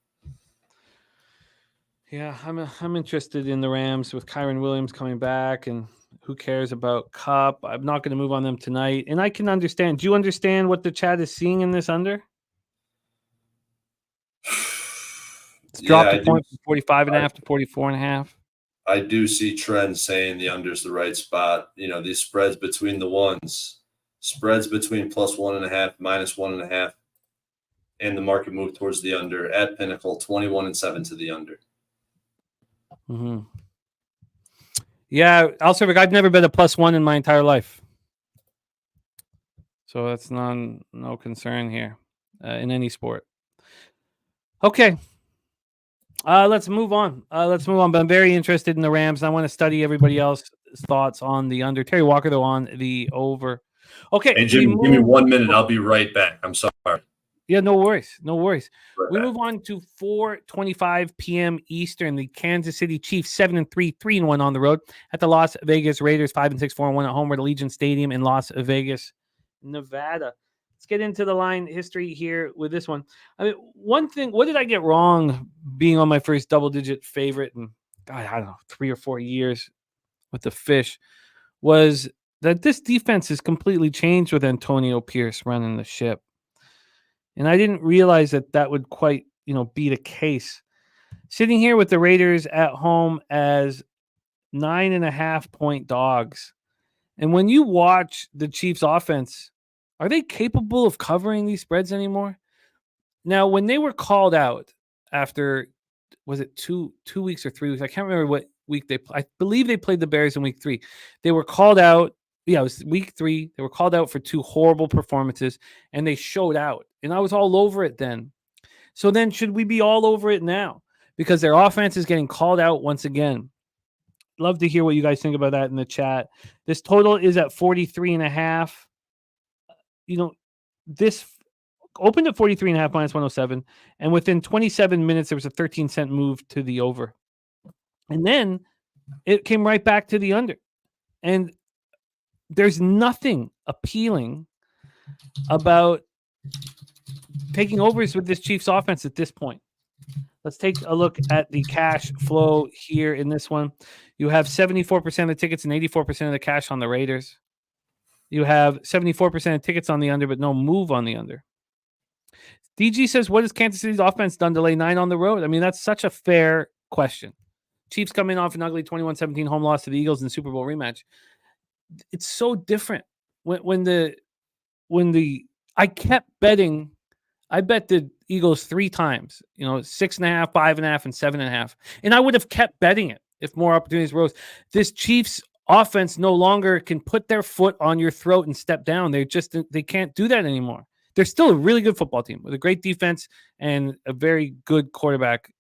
Yeah, I'm interested in the Rams with Kyron Williams coming back, and who cares about Kupp? I'm not going to move on them tonight. And I can understand. Do you understand what the chat is seeing in this under? It's dropped a point from 45.5 to 44.5. I do see trends saying the under's the right spot. These spreads between the ones, spreads between plus 1.5, minus 1.5, and the market move towards the under at Pinnacle, 21-7 to the under. Mm-hmm. Yeah, also, I've never bet a +1 in my entire life, so that's no concern here in any sport. Okay. Let's move on. But I'm very interested in the Rams. I want to study everybody else's thoughts on the under. Terry Walker, though, on the over. Okay. Hey, Jim, give me 1 minute. I'll be right back. I'm sorry. Yeah, no worries. Right we back. move on to 4:25 p.m. Eastern. The Kansas City Chiefs 7-3, 3-1 on the road at the Las Vegas Raiders 5-6, 4-1 at home at Allegiant Stadium in Las Vegas, Nevada. Let's get into the line history here with this one. I mean, one thing, what did I get wrong being on my first double-digit favorite in, God, I don't know, 3 or 4 years with the Fish, was that this defense has completely changed with Antonio Pierce running the ship. And I didn't realize that would quite, be the case. Sitting here with the Raiders at home as 9.5-point dogs. And when you watch the Chiefs offense, are they capable of covering these spreads anymore? Now, when they were called out after, was it two weeks or 3 weeks? I can't remember what week I believe they played the Bears in week 3. They were called out. Yeah, it was week 3. They were called out for 2 horrible performances, and they showed out. And I was all over it then. So then should we be all over it now? Because their offense is getting called out once again. Love to hear what you guys think about that in the chat. This total is at 43.5. This opened at 43.5 minus 107. And within 27 minutes, there was a 13-cent move to the over. And then it came right back to the under. And there's nothing appealing about taking overs with this Chiefs offense at this point. Let's take a look at the cash flow here in this one. You have 74% of the tickets and 84% of the cash on the Raiders. You have 74% of tickets on the under, but no move on the under. DG says, what has Kansas City's offense done to lay 9 on the road? I mean, that's such a fair question. Chiefs coming off an ugly 21-17 home loss to the Eagles in the Super Bowl rematch. It's so different. When I kept betting, I bet the Eagles 3 times, 6.5, 5.5, and 7.5. And I would have kept betting it if more opportunities rose. This Chiefs offense no longer can put their foot on your throat and step down. They can't do that anymore. They're still a really good football team with a great defense and a very good quarterback,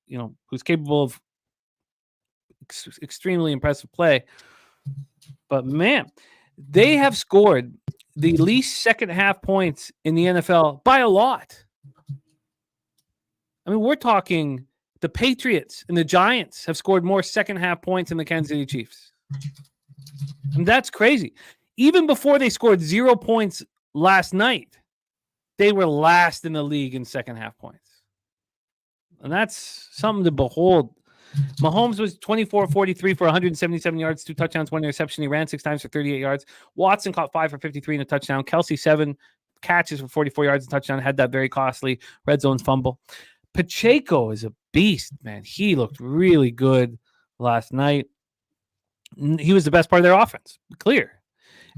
who's capable of extremely impressive play. But man, they have scored the least second half points in the NFL by a lot. I mean, we're talking the Patriots and the Giants have scored more second half points than the Kansas City Chiefs. And that's crazy. Even before they scored 0 points last night, they were last in the league in second half points. And that's something to behold. Mahomes was 24-43 for 177 yards, 2 touchdowns, 1 interception. He ran 6 times for 38 yards. Watson caught 5 for 53 and a touchdown. Kelsey 7 catches for 44 yards and touchdown. Had that very costly red zone fumble. Pacheco is a beast, man. He looked really good last night. He was the best part of their offense, clear.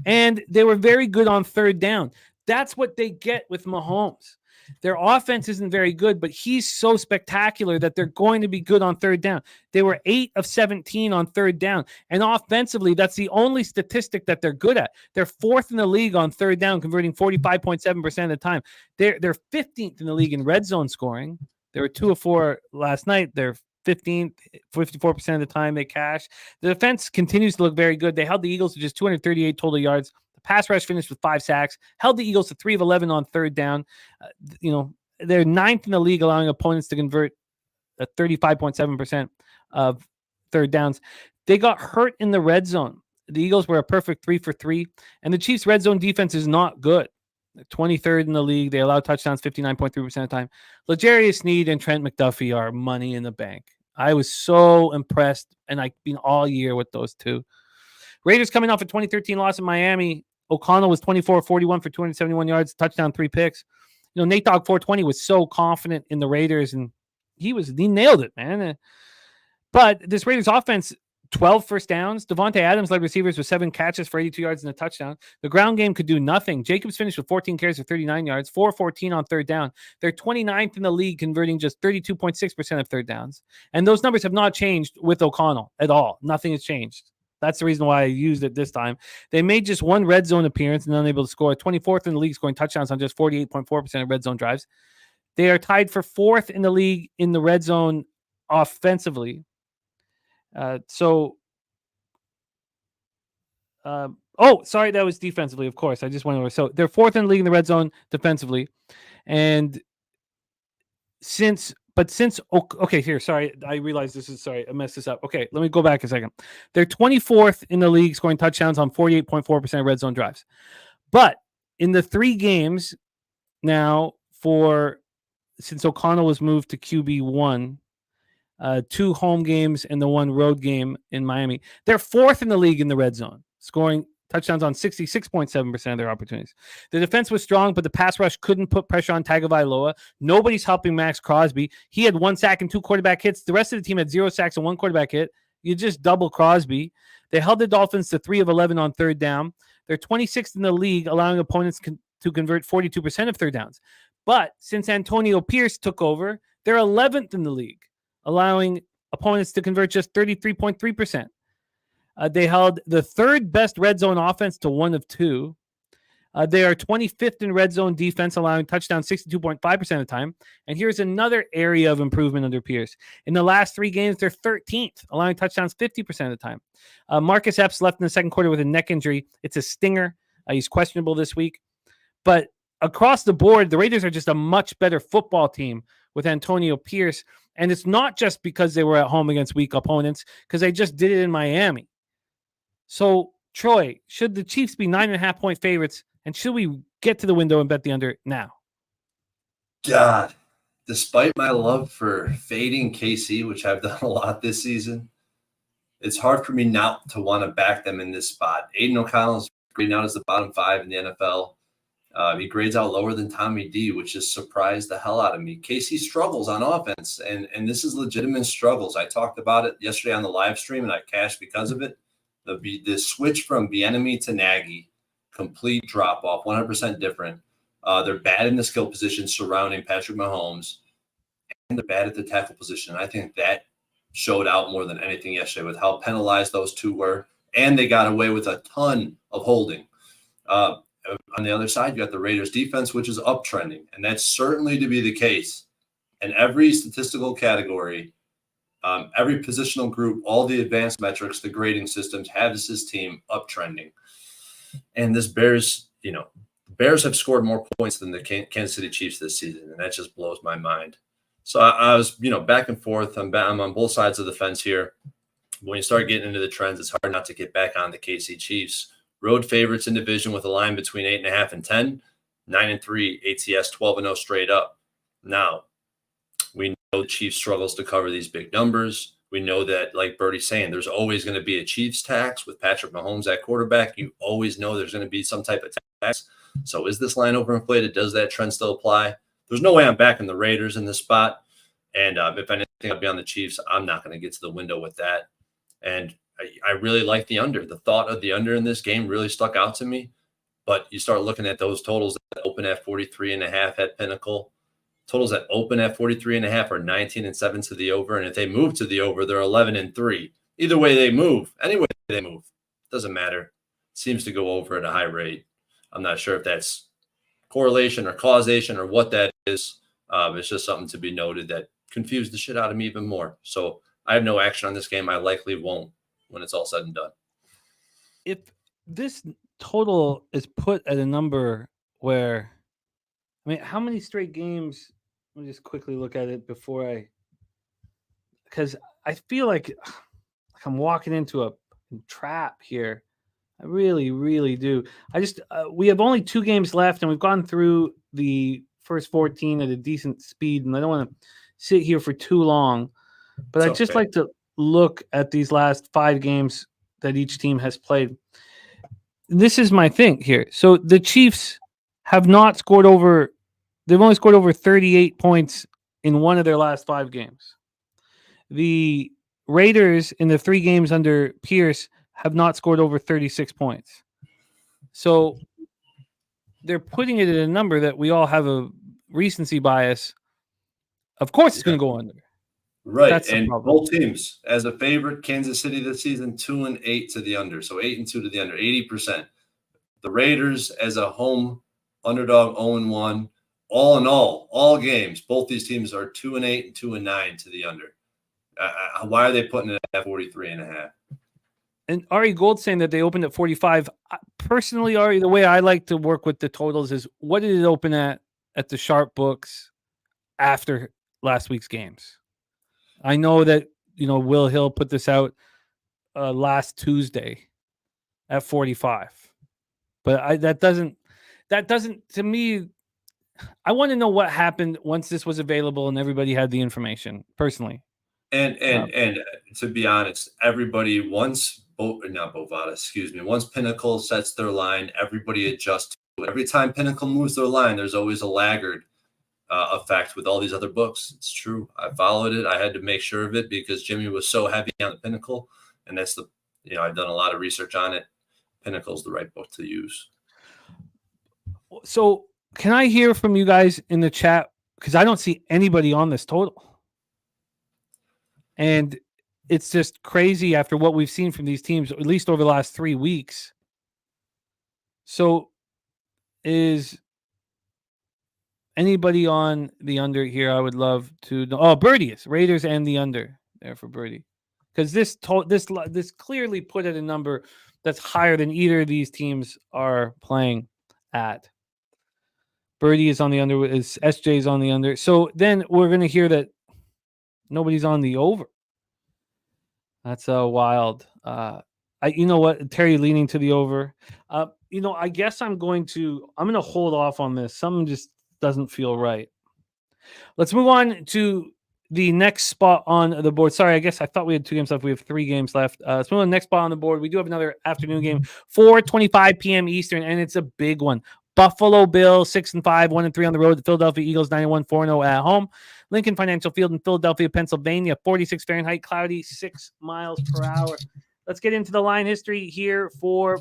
And they were very good on third down. That's what they get with Mahomes. Their offense isn't very good, but he's so spectacular that they're going to be good on third down. They were 8 of 17 on third down. And offensively, that's the only statistic that they're good at. They're 4th in the league on third down, converting 45.7% of the time. They're 15th in the league in red zone scoring. They were 2 of 4 last night. They're 15th, 54% of the time they cash. The defense continues to look very good. They held the Eagles to just 238 total yards. The pass rush finished with 5 sacks, held the Eagles to 3 of 11 on third down. They're 9th in the league, allowing opponents to convert 35.7% of third downs. They got hurt in the red zone. The Eagles were a perfect 3 for 3, and the Chiefs' red zone defense is not good. They're 23rd in the league. They allow touchdowns 59.3% of the time. L'Jarius Sneed and Trent McDuffie are money in the bank. I was so impressed, and I've been all year with those two. Raiders coming off a 2013 loss in Miami. O'Connell was 24-41 for 271 yards, touchdown, 3 picks. Nate Dogg 420 was so confident in the Raiders, and he nailed it, man. But this Raiders offense, 12 first downs. Devontae Adams led receivers with 7 catches for 82 yards and a touchdown. The ground game could do nothing. Jacobs finished with 14 carries for 39 yards, 4-14 on third down. They're 29th in the league, converting just 32.6% of third downs. And those numbers have not changed with O'Connell at all. Nothing has changed. That's the reason why I used it this time. They made just 1 red zone appearance and unable to score. 24th in the league, scoring touchdowns on just 48.4% of red zone drives. They are tied for 4th in the league in the red zone offensively. Sorry, that was defensively, of course. I just went over. So they're 4th in the league in the red zone defensively. And sorry, I realized I messed this up. Okay, let me go back a second. They're 24th in the league, scoring touchdowns on 48.4% of red zone drives. But in the 3 games now since O'Connell was moved to QB1, 2 home games and the 1 road game in Miami, they're 4th in the league in the red zone, scoring touchdowns on 66.7% of their opportunities. The defense was strong, but the pass rush couldn't put pressure on Tagovailoa. Nobody's helping Max Crosby. He had 1 sack and 2 quarterback hits. The rest of the team had 0 sacks and 1 quarterback hit. You just double Crosby. They held the Dolphins to 3 of 11 on third down. They're 26th in the league, allowing opponents to convert 42% of third downs. But since Antonio Pierce took over, they're 11th in the league, allowing opponents to convert just 33.3%. They held the 3rd best red zone offense to 1 of 2. They are 25th in red zone defense, allowing touchdowns 62.5% of the time. And here's another area of improvement under Pierce. In the last 3 games, they're 13th, allowing touchdowns 50% of the time. Marcus Epps left in the second quarter with a neck injury. It's a stinger. He's questionable this week. But across the board, the Raiders are just a much better football team with Antonio Pierce. And it's not just because they were at home against weak opponents, because they just did it in Miami. So, Troy, should the Chiefs be 9.5-point favorites, and should we get to the window and bet the under now? God, despite my love for fading KC, which I've done a lot this season, it's hard for me not to want to back them in this spot. Aiden O'Connell is grading out as the bottom 5 in the NFL. He grades out lower than Tommy D, which has surprised the hell out of me. KC struggles on offense, and this is legitimate struggles. I talked about it yesterday on the live stream, and I cashed because of it. The switch from Bieniemy to Nagy, complete drop-off, 100% different. They're bad in the skill position surrounding Patrick Mahomes, and they're bad at the tackle position. I think that showed out more than anything yesterday with how penalized those 2 were, and they got away with a ton of holding. On the other side, you got the Raiders defense, which is uptrending, and that's certainly to be the case. In every statistical category, every positional group, all the advanced metrics, the grading systems have this team uptrending. And this Bears have scored more points than the Kansas City Chiefs this season, and that just blows my mind. So I was, back and forth. I'm on both sides of the fence here. When you start getting into the trends, it's hard not to get back on the KC Chiefs. Road favorites in division with a line between 8.5 and 10, 9-3, ATS 12-0 straight up. Now, we know the Chiefs struggles to cover these big numbers. We know that, like Birdie's saying, there's always going to be a Chiefs tax with Patrick Mahomes at quarterback. You always know there's going to be some type of tax. So is this line overinflated? Does that trend still apply? There's no way I'm backing the Raiders in this spot. And if anything, I'll be on the Chiefs. I'm not going to get to the window with that. And I really like the under. The thought of the under in this game really stuck out to me. But you start looking at those totals that open at 43.5 at Pinnacle. Totals that open at 43.5 are 19-7 to the over. And if they move to the over, they're 11-3. Either way they move, any way they move, doesn't matter. It seems to go over at a high rate. I'm not sure if that's correlation or causation or what that is. It's just something to be noted that confused the shit out of me even more. So I have no action on this game. I likely won't when it's all said and done. If this total is put at a number where, how many straight games? Let me just quickly look at it because I feel like I'm walking into a trap here. I really, really do. We have only 2 games left, and we've gone through the first 14 at a decent speed, and I don't want to sit here for too long, but I'd just like to look at these last 5 games that each team has played. This is my thing here. So the Chiefs have not scored over, they've only scored over 38 points in one of their last 5 games. The Raiders in the 3 games under Pierce have not scored over 36 points. So they're putting it at a number that we all have a recency bias. Of course it's going to go under. Right. That's and both teams, as a favorite, Kansas City this season, 2-8 to the under. So 8-2 to the under, 80%. The Raiders as a home underdog, 0-1. All in all games, both these teams are 2-8 and 2-9 to the under. Why are they putting it at 43.5? And Ari Gold saying that they opened at 45. Personally, Ari, the way I like to work with the totals is what did it open at the sharp books after last week's games? I know that, Will Hill put this out last Tuesday at 45. But that doesn't that doesn't, to me, I want to know what happened once this was available and everybody had the information personally. And to be honest, everybody once Pinnacle sets their line, everybody adjusts to it. Every time Pinnacle moves their line, there's always a laggard effect with all these other books. It's true. I followed it. I had to make sure of it because Jimmy was so heavy on the Pinnacle, and that's I've done a lot of research on it. Pinnacle's the right book to use. So can I hear from you guys in the chat? Because I don't see anybody on this total. And it's just crazy after what we've seen from these teams, at least over the last 3 weeks. So is anybody on the under here? I would love to know. Oh, Birdie is Raiders and the under there for Birdie. Because this clearly put at a number that's higher than either of these teams are playing at. Birdie is on the under, SJ is on the under. So then we're going to hear that nobody's on the over. That's wild. You know what? Terry leaning to the over. I guess I'm going to hold off on this. Something just doesn't feel right. Let's move on to the next spot on the board. Sorry, I guess I thought we had 2 games left. We have 3 games left. Let's move on to the next spot on the board. We do have another afternoon game, 4:25 p.m. Eastern, and it's a big one. Buffalo Bills 6-5, 1-3 on the road. The Philadelphia Eagles 9-1, 4-0 at home. Lincoln Financial Field in Philadelphia, Pennsylvania, 46 Fahrenheit, cloudy, 6 miles per hour. Let's get into the line history here for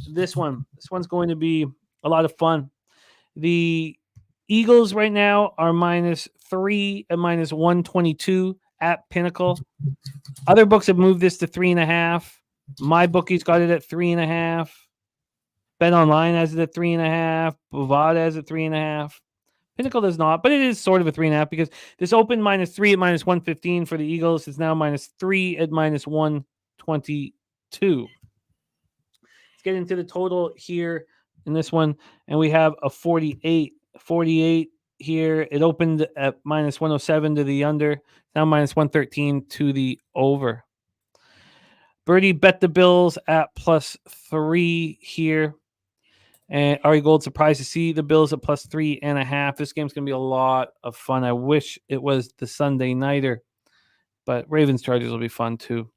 this one. This one's going to be a lot of fun. The Eagles right now are -3 and -122 at Pinnacle. Other books have moved this to 3.5. My bookie's got it at 3.5. Bet Online has it at 3.5. Bovada has it 3.5. Pinnacle does not, but it is sort of a 3.5 because this opened -3 at -115 for the Eagles. It's now -3 at -122. Let's get into the total here in this one, and we have a 48. 48 here. It opened at -107 to the under, now -113 to the over. Birdie bet the Bills at +3 here. And Ari Gold surprised to see the Bills at +3.5. This game's going to be a lot of fun. I wish it was the Sunday nighter, but Ravens Chargers will be fun too.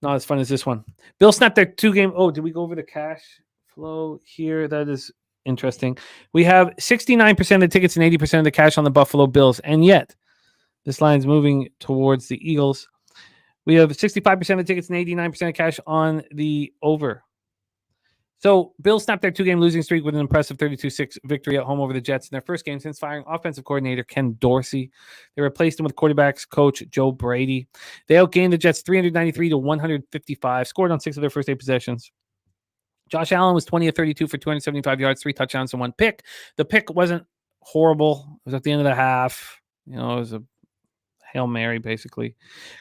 Not as fun as this one. Bills snapped their 2-game. Oh, did we go over the cash flow here? That is interesting. We have 69% of the tickets and 80% of the cash on the Buffalo Bills, and yet this line's moving towards the Eagles. We have 65% of the tickets and 89% of cash on the over. So Bills snapped their 2-game losing streak with an impressive 32-6 victory at home over the Jets in their first game since firing offensive coordinator Ken Dorsey. They replaced him with quarterbacks coach Joe Brady. They outgained the Jets 393 to 155, scored on 6 of their first 8 possessions. Josh Allen was 20 of 32 for 275 yards, 3 touchdowns, and 1 pick. The pick wasn't horrible. It was at the end of the half. It was a Hail Mary, basically.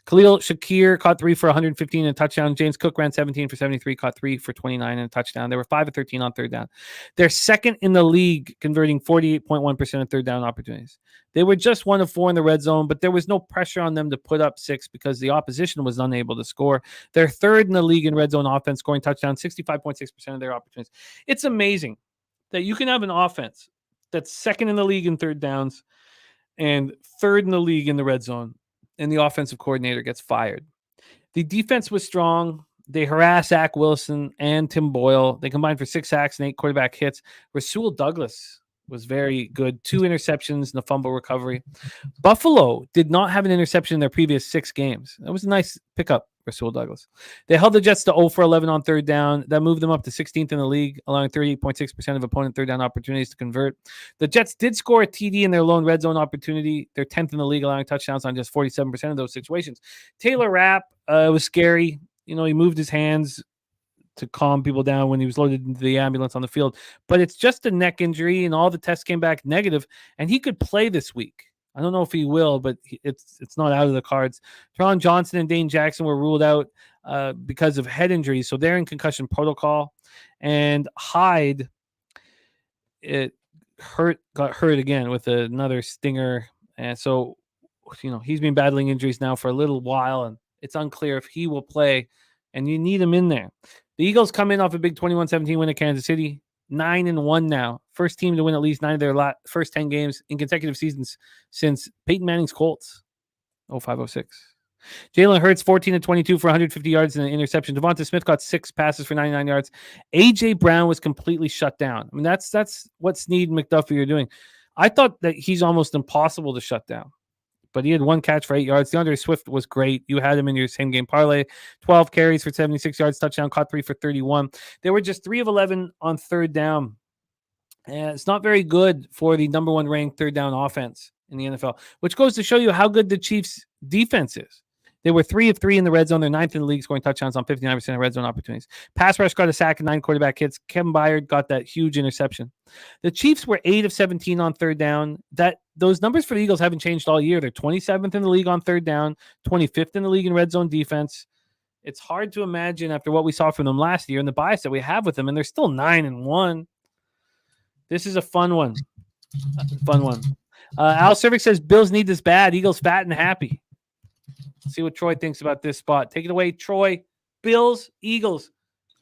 Khalil Shakir caught 3 for 115 and a touchdown. James Cook ran 17 for 73, caught 3 for 29 and a touchdown. They were 5 of 13 on third down. They're second in the league, converting 48.1% of third down opportunities. They were just 1 of 4 in the red zone, but there was no pressure on them to put up 6 because the opposition was unable to score. They're third in the league in red zone offense, scoring touchdowns, 65.6% of their opportunities. It's amazing that you can have an offense that's second in the league in third downs and third in the league in the red zone, and the offensive coordinator gets fired. The defense was strong. They harassed Zach Wilson and Tim Boyle. They combined for 6 sacks and 8 quarterback hits. Rasul Douglas was very good. 2 interceptions and a fumble recovery. Buffalo did not have an interception in their previous 6 games. That was a nice pickup, Rasul Douglas. They held the Jets to 0 for 11 on third down. That moved them up to 16th in the league, allowing 38.6% of opponent third down opportunities to convert. The Jets did score a TD in their lone red zone opportunity. They're 10th in the league, allowing touchdowns on just 47% of those situations. Taylor Rapp, it was scary. He moved his hands to calm people down when he was loaded into the ambulance on the field. But it's just a neck injury, and all the tests came back negative, and he could play this week. I don't know if he will, but it's not out of the cards. Teron Johnson and Dane Jackson were ruled out because of head injuries, so they're in concussion protocol. And Hyde, got hurt again with another stinger, and so he's been battling injuries now for a little while, and it's unclear if he will play. And you need him in there. The Eagles come in off a big 21-17 win at Kansas City, 9-1 now first team to win at least 9 of their first 10 games in consecutive seasons since Peyton Manning's Colts, 05-06. Jalen Hurts, 14 of 22 for 150 yards and an interception. Devonta Smith got 6 passes for 99 yards. A.J. Brown was completely shut down. I mean, that's what Snead and McDuffie are doing. I thought that he's almost impossible to shut down, but he had 1 catch for 8 yards. DeAndre Swift was great. You had him in your same game parlay. 12 carries for 76 yards, touchdown, caught 3 for 31. They were just 3 of 11 on third down. And it's not very good for the number 1 ranked third down offense in the NFL, which goes to show you how good the Chiefs' defense is. They were 3 of 3 in the red zone. They're 9th in the league, scoring touchdowns on 59% of red zone opportunities. Pass rush got a sack and 9 quarterback hits. Kevin Byard got that huge interception. The Chiefs were 8 of 17 on third down. Those numbers for the Eagles haven't changed all year. They're 27th in the league on third down, 25th in the league in red zone defense. It's hard to imagine after what we saw from them last year and the bias that we have with them, and they're still 9-1. This is a fun one. Al Cervix says Bills need this bad. Eagles fat and happy. See what Troy thinks about this spot. Take it away, Troy. Bills, Eagles,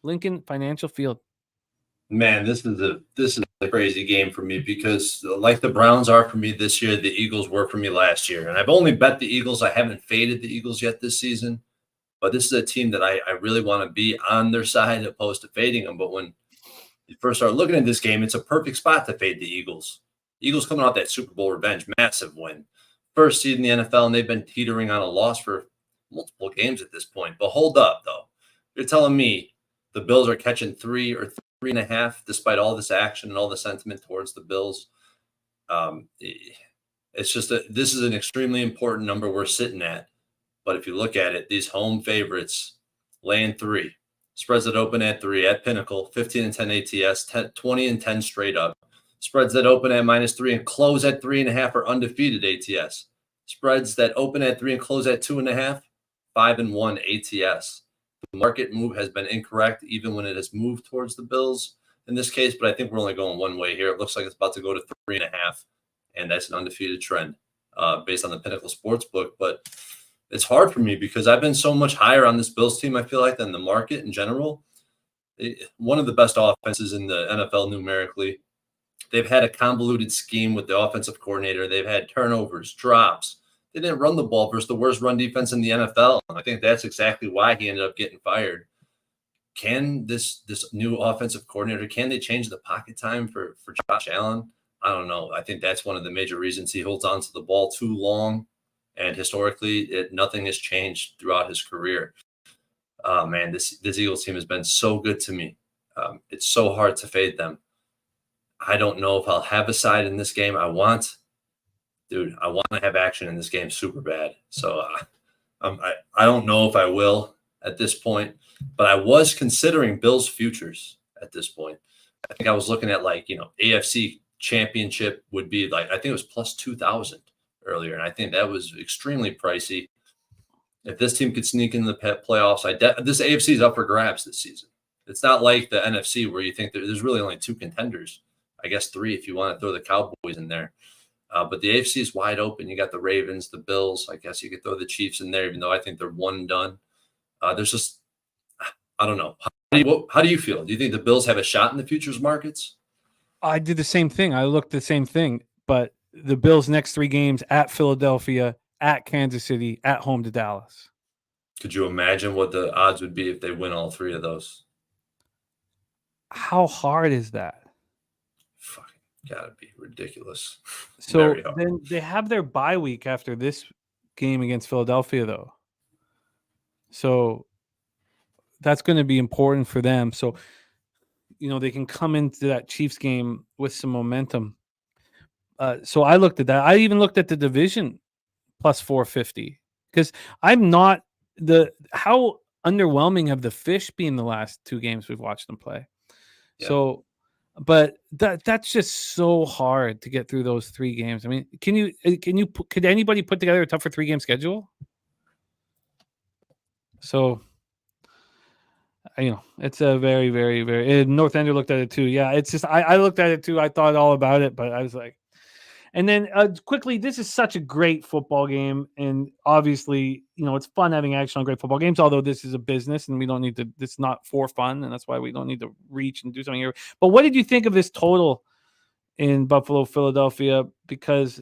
Lincoln Financial Field. Man, this is a crazy game for me because like the Browns are for me this year, the Eagles were for me last year. And I've only bet the Eagles. I haven't faded the Eagles yet this season. But this is a team that I really want to be on their side opposed to fading them. But when you first start looking at this game, it's a perfect spot to fade the Eagles. Eagles coming off that Super Bowl revenge, massive win. First seed in the NFL, and they've been teetering on a loss for multiple games at this point. But hold up, though. You're telling me the Bills are catching 3 or 3.5 despite all this action and all the sentiment towards the Bills. It's just this is an extremely important number we're sitting at. But if you look at it, these home favorites laying 3. Spreads that open at 3 at Pinnacle, 15-10 ATS, 20-10 straight up. Spreads that open at -3 and close at 3.5 are undefeated ATS. Spreads that open at 3 and close at 2.5, 5-1 ATS. The market move has been incorrect, even when it has moved towards the Bills in this case, but I think we're only going one way here. It looks like it's about to go to 3.5, and that's an undefeated trend based on the Pinnacle Sportsbook. But it's hard for me because I've been so much higher on this Bills team, I feel like, than the market in general. One of the best offenses in the NFL numerically. They've had a convoluted scheme with the offensive coordinator. They've had turnovers, drops. They didn't run the ball versus the worst run defense in the NFL. I think that's exactly why he ended up getting fired. Can this new offensive coordinator, can they change the pocket time for Josh Allen? I don't know. I think that's one of the major reasons he holds on to the ball too long. And historically, nothing has changed throughout his career. Man, this Eagles team has been so good to me. It's so hard to fade them. I don't know if I'll have a side in this game. I want to have action in this game super bad. So I don't know if I will at this point, but I was considering Bills futures at this point. I think I was looking at AFC championship would be I think it was plus 2,000 earlier. And I think that was extremely pricey. If this team could sneak into the playoffs, this AFC is up for grabs this season. It's not like the NFC where you think there's really only 2 contenders. I guess 3 if you want to throw the Cowboys in there. But the AFC is wide open. You got the Ravens, the Bills. I guess you could throw the Chiefs in there, even though I think they're one and done. There's just, I don't know. How do you feel? Do you think the Bills have a shot in the futures markets? I did the same thing. I looked the same thing. But the Bills' next 3 games at Philadelphia, at Kansas City, at home to Dallas. Could you imagine what the odds would be if they win all 3 of those? How hard is that? Fucking gotta be ridiculous. So then they have their bye week after this game against Philadelphia, though. So that's going to be important for them. So, they can come into that Chiefs game with some momentum. So I looked at that. I even looked at the division plus 450 because I'm not how underwhelming have the Fish been the last 2 games we've watched them play. Yeah. So, but that's just so hard to get through those 3 games. I mean, could anybody put together a tougher 3-game schedule? So, it's a very, very, very. North Ender looked at it too. Yeah, it's just I looked at it too. I thought all about it, but I was like, and then quickly, this is such a great football game, and obviously, it's fun having action on great football games. Although this is a business, and we don't need to. It's not for fun, and that's why we don't need to reach and do something here. But what did you think of this total in Buffalo, Philadelphia, because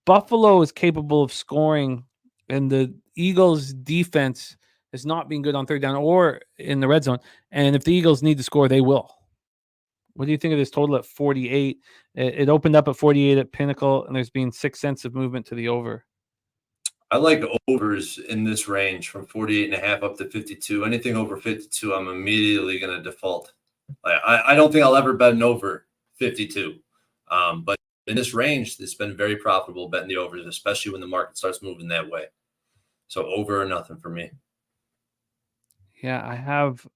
Buffalo is capable of scoring, and the Eagles' defense has not been good on third down or in the red zone. And if the Eagles need to score, they will. What do you think of this total at 48? It opened up at 48 at Pinnacle, and there's been 6 cents of movement to the over. I like overs in this range from 48.5 up to 52. Anything over 52, I'm immediately going to default. I don't think I'll ever bet an over 52. But in this range, it's been very profitable betting the overs, especially when the market starts moving that way. So over or nothing for me. Yeah, I have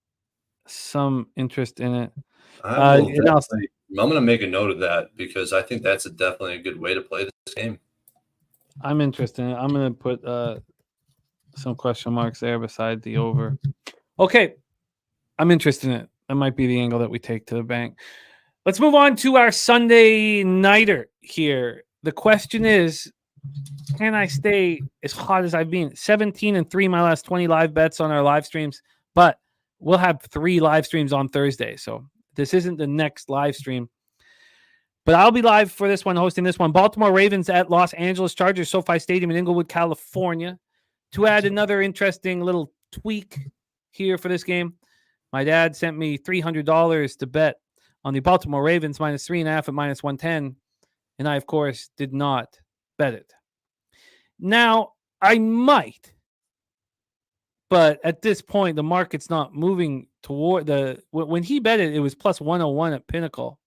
some interest in it. I'm going to make a note of that because I think that's definitely a good way to play this game. I'm interested in it. I'm going to put some question marks there beside the over. Okay, I'm interested in it. That might be the angle that we take to the bank. Let's move on to our Sunday nighter here. The question is, can I stay as hot as I've been? 17-3 my last 20 live bets on our live streams, but we'll have 3 live streams on Thursday. So this isn't the next live stream, but I'll be live for this one, hosting this one. Baltimore Ravens at Los Angeles Chargers, SoFi Stadium in Inglewood, California. To add another interesting little tweak here for this game, my dad sent me $300 to bet on the Baltimore Ravens minus 3.5 at minus 110. And I, of course, did not bet it. Now, I might, but at this point, the market's not moving toward when he bet it, it was plus 101 at Pinnacle.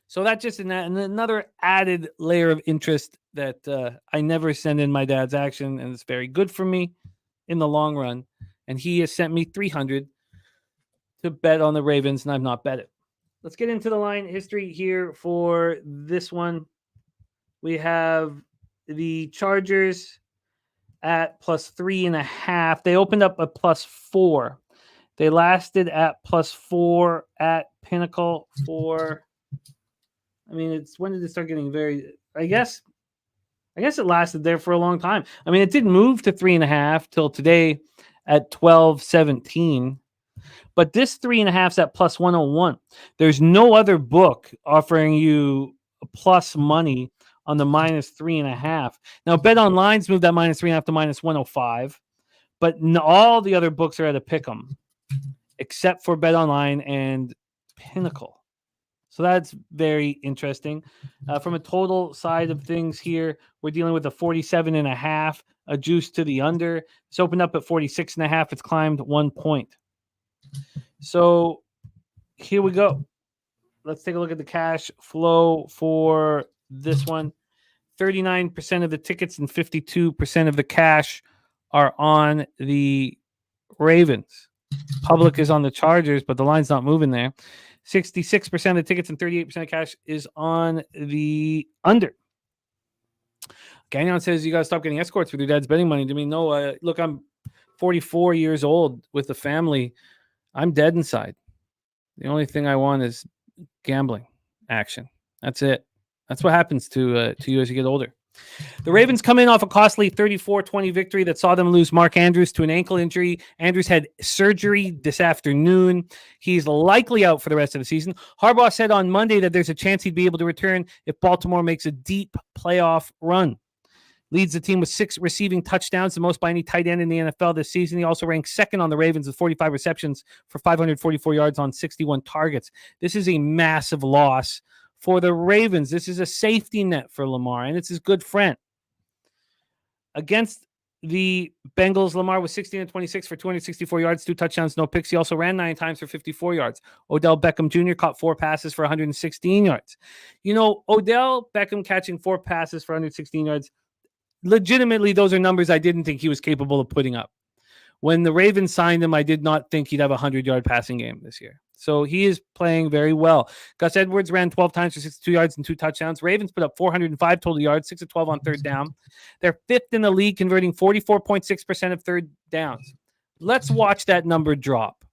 So that's just another added layer of interest that I never send in my dad's action, and it's very good for me in the long run. And he has sent me $300 to bet on the Ravens, and I've not bet it. Let's get into the line history here for this one. We have the Chargers at plus 3.5. They opened up at plus 4. They lasted at plus 4 at Pinnacle for, when did it start getting I guess it lasted there for a long time. It didn't move to 3.5 till today at 12.17. But this 3.5 is at plus 101. There's no other book offering you a plus money on the minus 3.5. Now, Bet Online's moved that minus 3.5 to minus 105, but all the other books are at a pick 'em, except for Bet Online and Pinnacle. So that's very interesting. From a total side of things here, we're dealing with a 47.5, a juice to the under. It's opened up at 46.5. It's climbed 1 point. So here we go. Let's take a look at the cash flow for this one. 39% of the tickets and 52% of the cash are on the Ravens. Public is on the Chargers, but the line's not moving there. 66% of the tickets and 38% of cash is on the under. Gagnon says you got to stop getting escorts with your dad's betting money. No, look, I'm 44 years old with a family. I'm dead inside. The only thing I want is gambling action. That's it. That's what happens to you as you get older. The Ravens come in off a costly 34-20 victory that saw them lose Mark Andrews to an ankle injury. Andrews had surgery this afternoon. He's likely out for the rest of the season. Harbaugh said on Monday that there's a chance he'd be able to return if Baltimore makes a deep playoff run. Leads the team with 6 receiving touchdowns, the most by any tight end in the NFL this season. He also ranks second on the Ravens with 45 receptions for 544 yards on 61 targets. This is a massive loss for the Ravens. This is a safety net for Lamar, and it's his good friend. Against the Bengals, Lamar was 16-26 for 264 yards, 2 touchdowns, no picks. He also ran 9 times for 54 yards. Odell Beckham Jr. caught 4 passes for 116 yards. Odell Beckham catching 4 passes for 116 yards, legitimately, those are numbers I didn't think he was capable of putting up. When the Ravens signed him, I did not think he'd have a 100-yard passing game this year. So he is playing very well. Gus Edwards ran 12 times for 62 yards and 2 touchdowns. Ravens put up 405 total yards, 6 of 12 on third down. They're 5th in the league, converting 44.6% of third downs. Let's watch that number drop,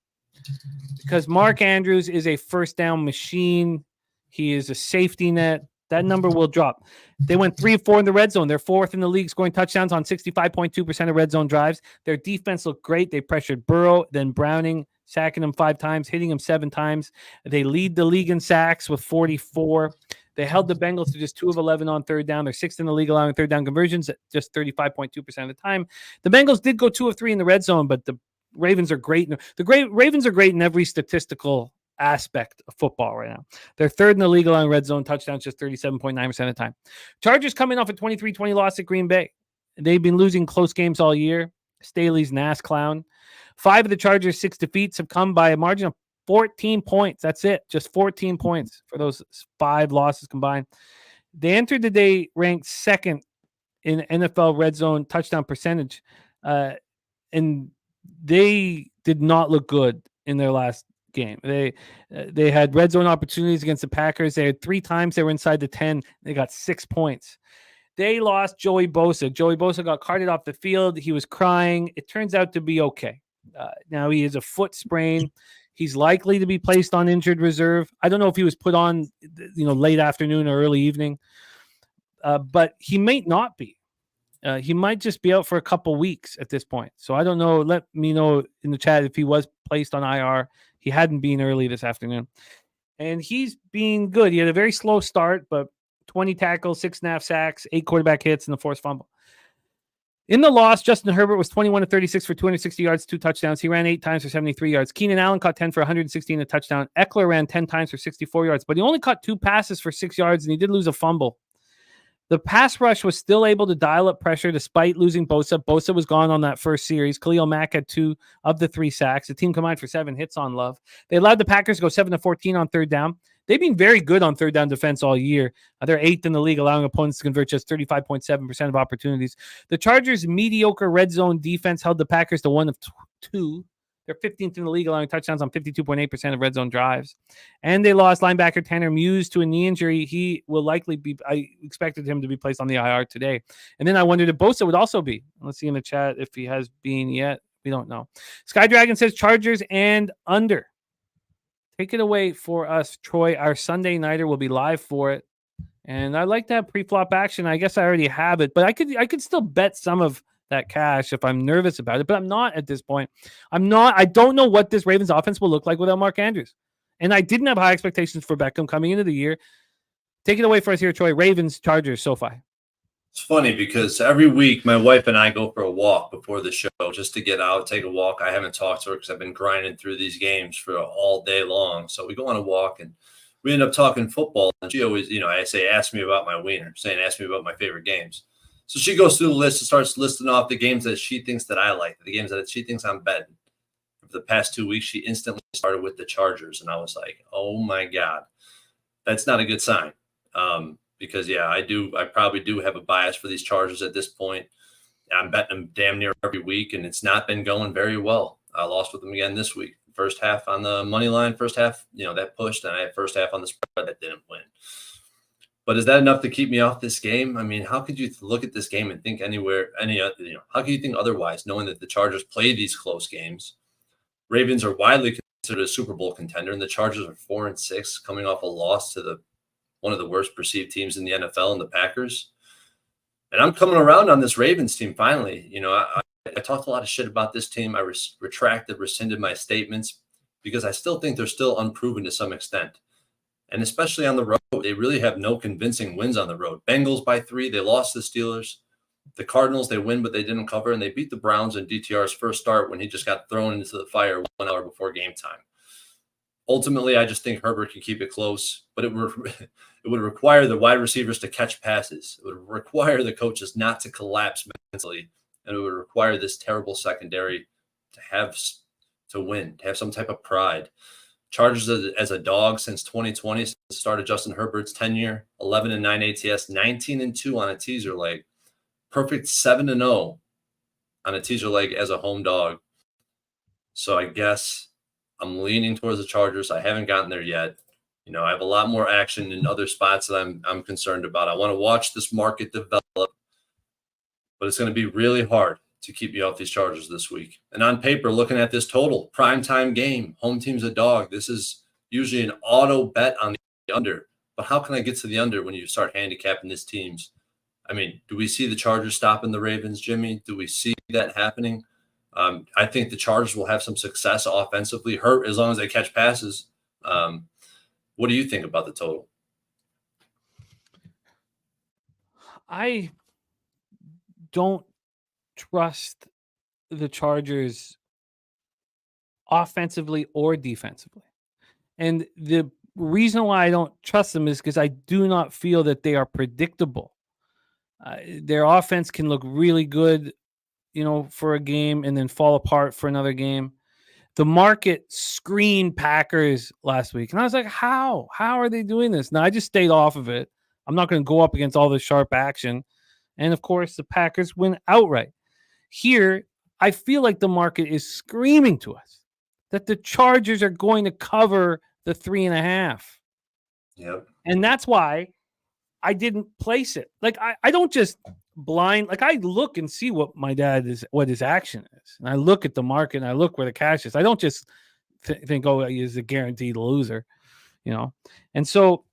because Mark Andrews is a first down machine. He is a safety net. That number will drop. They went 3 of 4 in the red zone. They're 4th in the league, scoring touchdowns on 65.2% of red zone drives. Their defense looked great. They pressured Burrow, then Browning, sacking him 5 times, hitting him 7 times. They lead the league in sacks with 44. They held the Bengals to just 2 of 11 on third down. They're 6th in the league allowing third down conversions at just 35.2% of the time. The Bengals did go 2 of 3 in the red zone, but the Ravens are great. Ravens are great in every statistical aspect of football right now. They're 3rd in the league allowing red zone touchdowns just 37.9% of the time. Chargers coming off a 23-20 loss at Green Bay. They've been losing close games all year. Staley's an ass clown. 5 of the Chargers' 6 defeats have come by a margin of 14 points. That's it. Just 14 points for those 5 losses combined. They entered the day ranked 2nd in NFL red zone touchdown percentage. And they did not look good in their last game. They had red zone opportunities against the Packers. They had 3 times they were inside the 10. They got 6 points. They lost Joey Bosa. Joey Bosa got carted off the field. He was crying. It turns out to be okay. Now he has a foot sprain. He's likely to be placed on injured reserve. I don't know if he was put on, late afternoon or early evening, but he may not be. He might just be out for a couple weeks at this point. So I don't know. Let me know in the chat if he was placed on IR. He hadn't been early this afternoon. And he's been good. He had a very slow start, but 20 tackles, 6.5 sacks, 8 quarterback hits, and a forced fumble. In the loss, Justin Herbert was 21 of 36 for 260 yards, 2 touchdowns. He ran 8 times for 73 yards. Keenan Allen caught 10 for 116 and a touchdown. Eckler ran 10 times for 64 yards, but he only caught 2 passes for 6 yards, and he did lose a fumble. The pass rush was still able to dial up pressure despite losing Bosa. Bosa was gone on that first series. Khalil Mack had 2 of the 3 sacks. The team combined for 7 hits on Love. They allowed the Packers to go 7 of 14 on third down. They've been very good on third down defense all year. They're 8th in the league, allowing opponents to convert just 35.7% of opportunities. The Chargers' mediocre red zone defense held the Packers to 1 of 2. They're 15th in the league, allowing touchdowns on 52.8% of red zone drives. And they lost linebacker Tanner Muse to a knee injury. He will likely be, I expected him to be placed on the IR today. And then I wondered if Bosa would also be. Let's see in the chat if he has been yet. We don't know. Sky Dragon says Chargers and under. Take it away for us, Troy. Our Sunday nighter will be live for it. And I like to have pre-flop action. I guess I already have it, but I could still bet some of that cash if I'm nervous about it, but I'm not at this point. I don't know what this Ravens offense will look like without Mark Andrews. And I didn't have high expectations for Beckham coming into the year. Take it away for us here, Troy. Ravens, Chargers, SoFi. It's funny because every week my wife and I go for a walk before the show just to get out, take a walk. I haven't talked to her because I've been grinding through these games for all day long. So we go on a walk and we end up talking football. And she always, I say, ask me about my wiener, saying, ask me about my favorite games. So she goes through the list and starts listing off the games that she thinks that I like, the games that she thinks I'm betting. For the past 2 weeks, she instantly started with the Chargers. And I was like, oh my God, that's not a good sign. Because I probably do have a bias for these Chargers at this point. I'm betting them damn near every week, and it's not been going very well. I lost with them again this week. First half on the money line, first half, that pushed, and I had first half on the spread that didn't win. But is that enough to keep me off this game? I mean, how could you look at this game and think how can you think otherwise, knowing that the Chargers play these close games? Ravens are widely considered a Super Bowl contender, and the Chargers are 4-6, coming off a loss to one of the worst perceived teams in the NFL and the Packers. And I'm coming around on this Ravens team finally. I talked a lot of shit about this team. I rescinded my statements because I still think they're still unproven to some extent. And especially on the road, they really have no convincing wins on the road. Bengals by 3, they lost the Steelers. The Cardinals, they win, but they didn't cover. And they beat the Browns in DTR's first start when he just got thrown into the fire 1 hour before game time. Ultimately, I just think Herbert can keep it close, but it would require the wide receivers to catch passes. It would require the coaches not to collapse mentally, and it would require this terrible secondary to win, to have some type of pride. Chargers as a dog since 2020, since the start of Justin Herbert's tenure, 11-9 ATS, 19-2 on a teaser leg, perfect 7-0 on a teaser leg as a home dog. So I guess I'm leaning towards the Chargers. I haven't gotten there yet. I have a lot more action in other spots that I'm concerned about. I want to watch this market develop, but it's going to be really hard to keep me off these Chargers this week. And on paper, looking at this total, primetime game, home team's a dog. This is usually an auto bet on the under. But how can I get to the under when you start handicapping these teams? I mean, do we see the Chargers stopping the Ravens, Jimmy? Do we see that happening? I think the Chargers will have some success offensively, hurt as long as they catch passes. What do you think about the total? I don't trust the Chargers offensively or defensively. And the reason why I don't trust them is because I do not feel that they are predictable. Their offense can look really good, for a game and then fall apart for another game. The market screened Packers last week. And I was like, how? How are they doing this? Now, I just stayed off of it. I'm not going to go up against all the sharp action. And, of course, the Packers win outright. Here, I feel like the market is screaming to us that the Chargers are going to cover the 3.5. Yep. And that's why I didn't place it. Like, I don't just blind. Like, I look and see what what his action is. And I look at the market and I look where the cash is. I don't just think, oh, he's a guaranteed loser, And so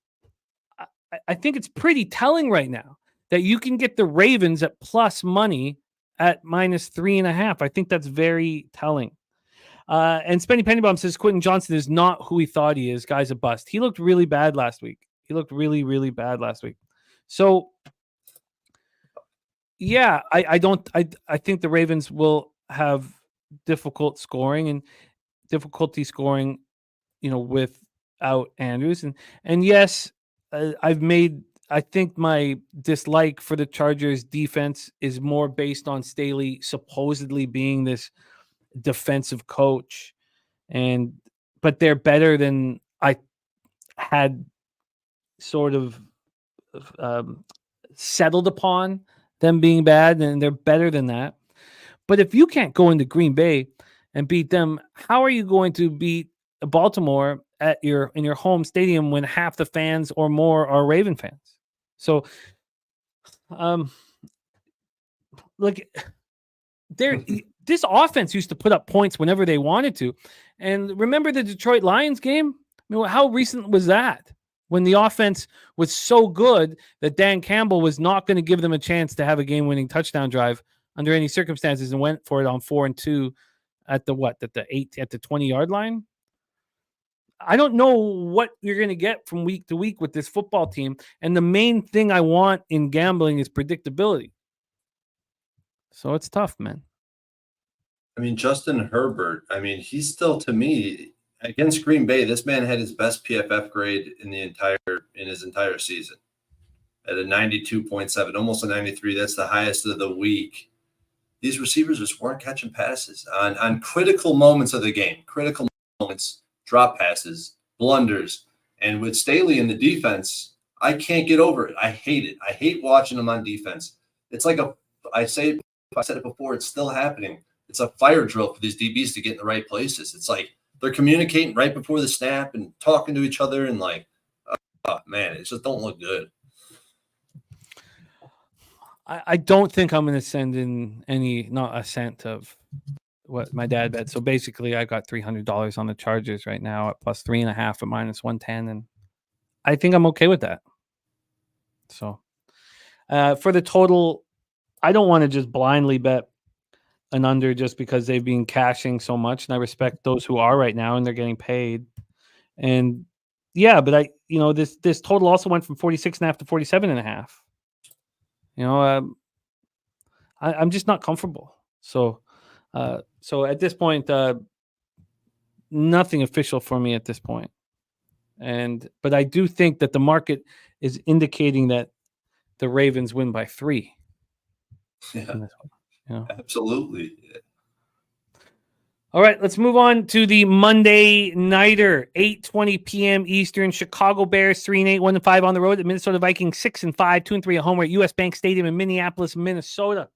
I think it's pretty telling right now that you can get the Ravens at plus money at minus 3.5. I think that's very telling. And Spenny Pennybomb says Quentin Johnson is not who he thought he is. Guy's a bust. He looked really bad last week. Really, really bad last week. So, yeah, I think the Ravens will have difficulty scoring, without Andrews. And yes, I think my dislike for the Chargers defense is more based on Staley supposedly being this defensive coach, but they're better than I had sort of settled upon them being bad, and they're better than that. But if you can't go into Green Bay and beat them, how are you going to beat Baltimore in your home stadium when half the fans or more are Raven fans? So, this offense used to put up points whenever they wanted to. And remember the Detroit Lions game? I mean, how recent was that? When the offense was so good that Dan Campbell was not going to give them a chance to have a game-winning touchdown drive under any circumstances, and went for it on 4-2 at the 20-yard line. I don't know what you're going to get from week to week with this football team. And the main thing I want in gambling is predictability. So it's tough, man. I mean, Justin Herbert, he's still, to me, against Green Bay, this man had his best PFF grade in his entire season at a 92.7, almost a 93. That's the highest of the week. These receivers just weren't catching passes on critical moments of the game, critical moments, drop passes, blunders. And with Staley in the defense, I can't get over it. I hate it. I hate watching them on defense. It's like I said it before, it's still happening. It's a fire drill for these DBs to get in the right places. It's like they're communicating right before the snap and talking to each other, and man, it just don't look good. I don't think I'm going to send in not a cent of what my dad bet. So basically, I got $300 on the Chargers right now at plus 3.5 at minus 110, and I think I'm okay with that. So for the total, I don't want to just blindly bet an under just because they've been cashing so much, and I respect those who are right now and they're getting paid. And yeah, but this total also went from 46.5 to 47.5. I'm just not comfortable. So at this point, nothing official for me at this point. But I do think that the market is indicating that the Ravens win by 3. Yeah. Absolutely. All right, let's move on to the Monday nighter, 8:20 p.m. Eastern. Chicago Bears 3-8, 1-5 on the road. The Minnesota Vikings 6-5, 2-3 at home. We're at US Bank Stadium in Minneapolis, Minnesota.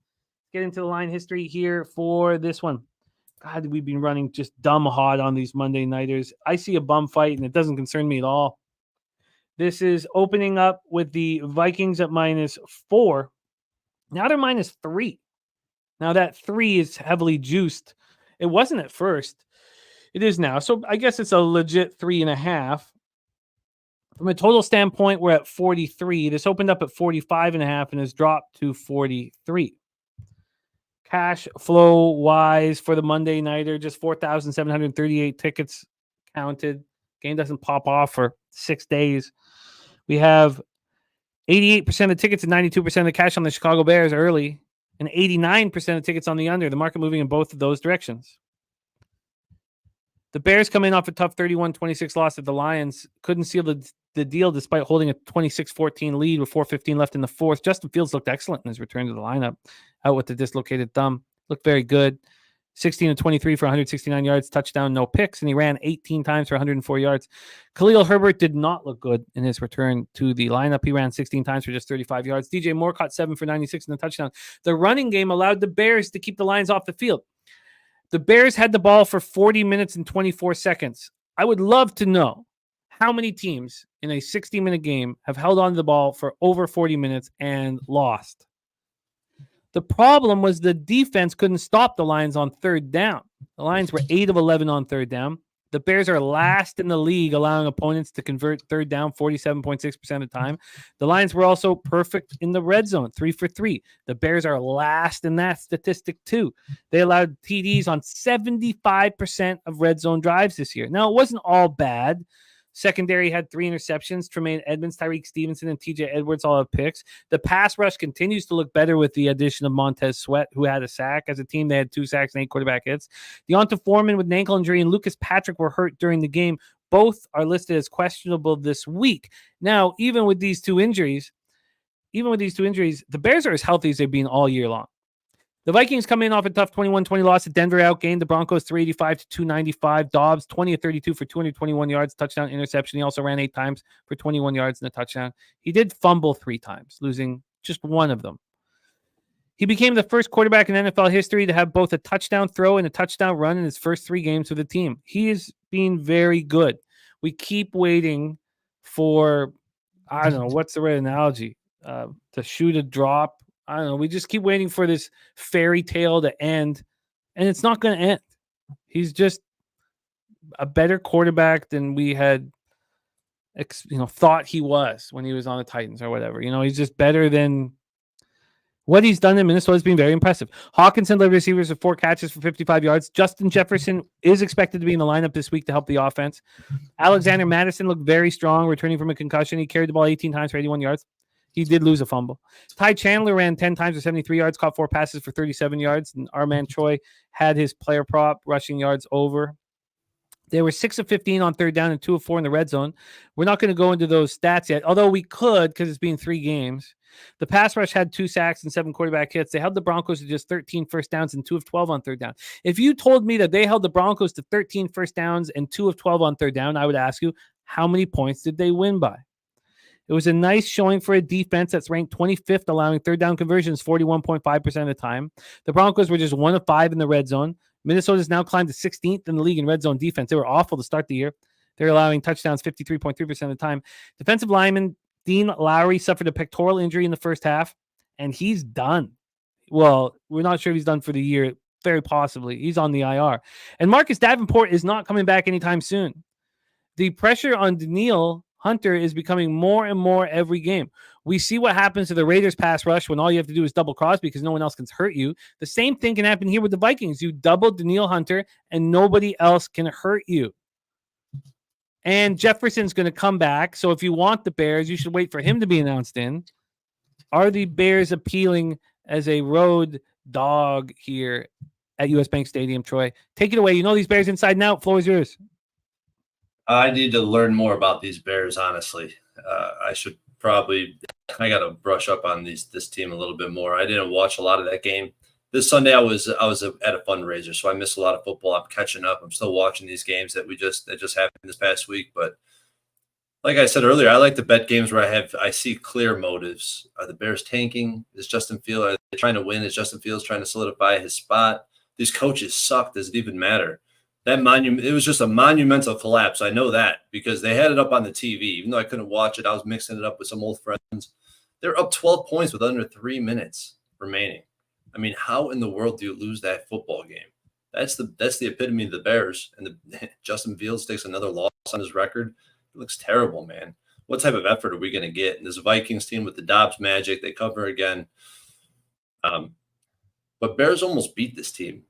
Get into the line history here for this one. God, we've been running just dumb hot on these Monday nighters. I see a bum fight, and it doesn't concern me at all. This is opening up with the Vikings at -4. Now they're -3. Now that 3 is heavily juiced. It wasn't at first. It is now. So I guess it's a legit 3.5. From a total standpoint, we're at 43. This opened up at 45.5 and has dropped to 43. Cash flow wise for the Monday nighter, just 4,738 tickets counted. Game doesn't pop off for 6 days. We have 88% of tickets and 92% of the cash on the Chicago Bears early, and 89% of tickets on the under. The market moving in both of those directions. The Bears come in off a tough 31-26 loss at the Lions. Couldn't seal the deal despite holding a 26-14 lead with 4:15 left in the fourth. Justin Fields looked excellent in his return to the lineup, out with the dislocated thumb. Looked very good. 16-23 for 169 yards, touchdown, no picks, and he ran 18 times for 104 yards. Khalil Herbert did not look good in his return to the lineup. He ran 16 times for just 35 yards. DJ Moore caught 7 for 96 in the touchdown. The running game allowed the Bears to keep the Lions off the field. The Bears had the ball for 40 minutes and 24 seconds. I would love to know how many teams in a 60-minute game have held on to the ball for over 40 minutes and lost. The problem was the defense couldn't stop the Lions on third down. The Lions were 8 of 11 on third down. The Bears are last in the league, allowing opponents to convert third down 47.6% of the time. The Lions were also perfect in the red zone, 3 for 3. The Bears are last in that statistic too. They allowed TDs on 75% of red zone drives this year. Now, it wasn't all bad. Secondary had 3 interceptions. Tremaine Edmonds, Tyreek Stevenson, and TJ Edwards all have picks. The pass rush continues to look better with the addition of Montez Sweat, who had a sack. As a team, they had 2 sacks and 8 quarterback hits. Deonta Foreman with an ankle injury and Lucas Patrick were hurt during the game. Both are listed as questionable this week. Now, even with these two injuries, the Bears are as healthy as they've been all year long. The Vikings come in off a tough 21-20 loss at Denver, outgained the Broncos 385-295. Dobbs 20 of 32 for 221 yards, touchdown, interception. He also ran 8 times for 21 yards and a touchdown. He did fumble 3 times, losing just one of them. He became the first quarterback in NFL history to have both a touchdown throw and a touchdown run in his first 3 games with the team. He is being very good. We keep waiting for, I don't know, what's the right analogy? To shoot a drop. I don't know. We just keep waiting for this fairy tale to end, and it's not going to end. He's just a better quarterback than we had, thought he was when he was on the Titans or whatever. He's just better than what he's done in Minnesota. Has been very impressive. Hawkinson led receivers with 4 catches for 55 yards. Justin Jefferson is expected to be in the lineup this week to help the offense. Alexander Madison looked very strong, returning from a concussion. He carried the ball 18 times for 81 yards. He did lose a fumble. Ty Chandler ran 10 times for 73 yards, caught 4 passes for 37 yards. And our man Troy had his player prop rushing yards over. They were 6 of 15 on third down and 2 of 4 in the red zone. We're not going to go into those stats yet, although we could because it's been 3 games. The pass rush had 2 sacks and 7 quarterback hits. They held the Broncos to just 13 first downs and 2 of 12 on third down. If you told me that they held the Broncos to 13 first downs and 2 of 12 on third down, I would ask you, how many points did they win by? It was a nice showing for a defense that's ranked 25th, allowing third down conversions 41.5% of the time. The Broncos were just 1 of 5 in the red zone. Minnesota's now climbed to 16th in the league in red zone defense. They were awful to start the year. They're allowing touchdowns 53.3% of the time. Defensive lineman Dean Lowry suffered a pectoral injury in the first half, and he's done. Well, we're not sure if he's done for the year. Very possibly. He's on the IR. And Marcus Davenport is not coming back anytime soon. The pressure on Danielle Hunter is becoming more and more every game. We see what happens to the Raiders pass rush when all you have to do is double cross because no one else can hurt you. The same thing can happen here with the Vikings. You double Danielle Hunter and nobody else can hurt you. And Jefferson's going to come back. So if you want the Bears, you should wait for him to be announced in. Are the Bears appealing as a road dog here at US Bank Stadium, Troy? Take it away. You know these Bears inside and out. Floor is yours. I need to learn more about these Bears, honestly. I got to brush up on this team a little bit more. I didn't watch a lot of that game. This Sunday I was at a fundraiser, so I missed a lot of football. I'm catching up. I'm still watching these games that just happened this past week. But like I said earlier, I like to bet games where I see clear motives. Are the Bears tanking? Is Justin Fields, are they trying to win? Is Justin Fields trying to solidify his spot? These coaches suck. Does it even matter? It was just a monumental collapse. I know that because they had it up on the TV. Even though I couldn't watch it, I was mixing it up with some old friends. They're up 12 points with under 3 minutes remaining. I mean, how in the world do you lose that football game? That's the epitome of the Bears. And Justin Fields takes another loss on his record. It looks terrible, man. What type of effort are we going to get? And this Vikings team with the Dobbs magic, they cover again. But Bears almost beat this team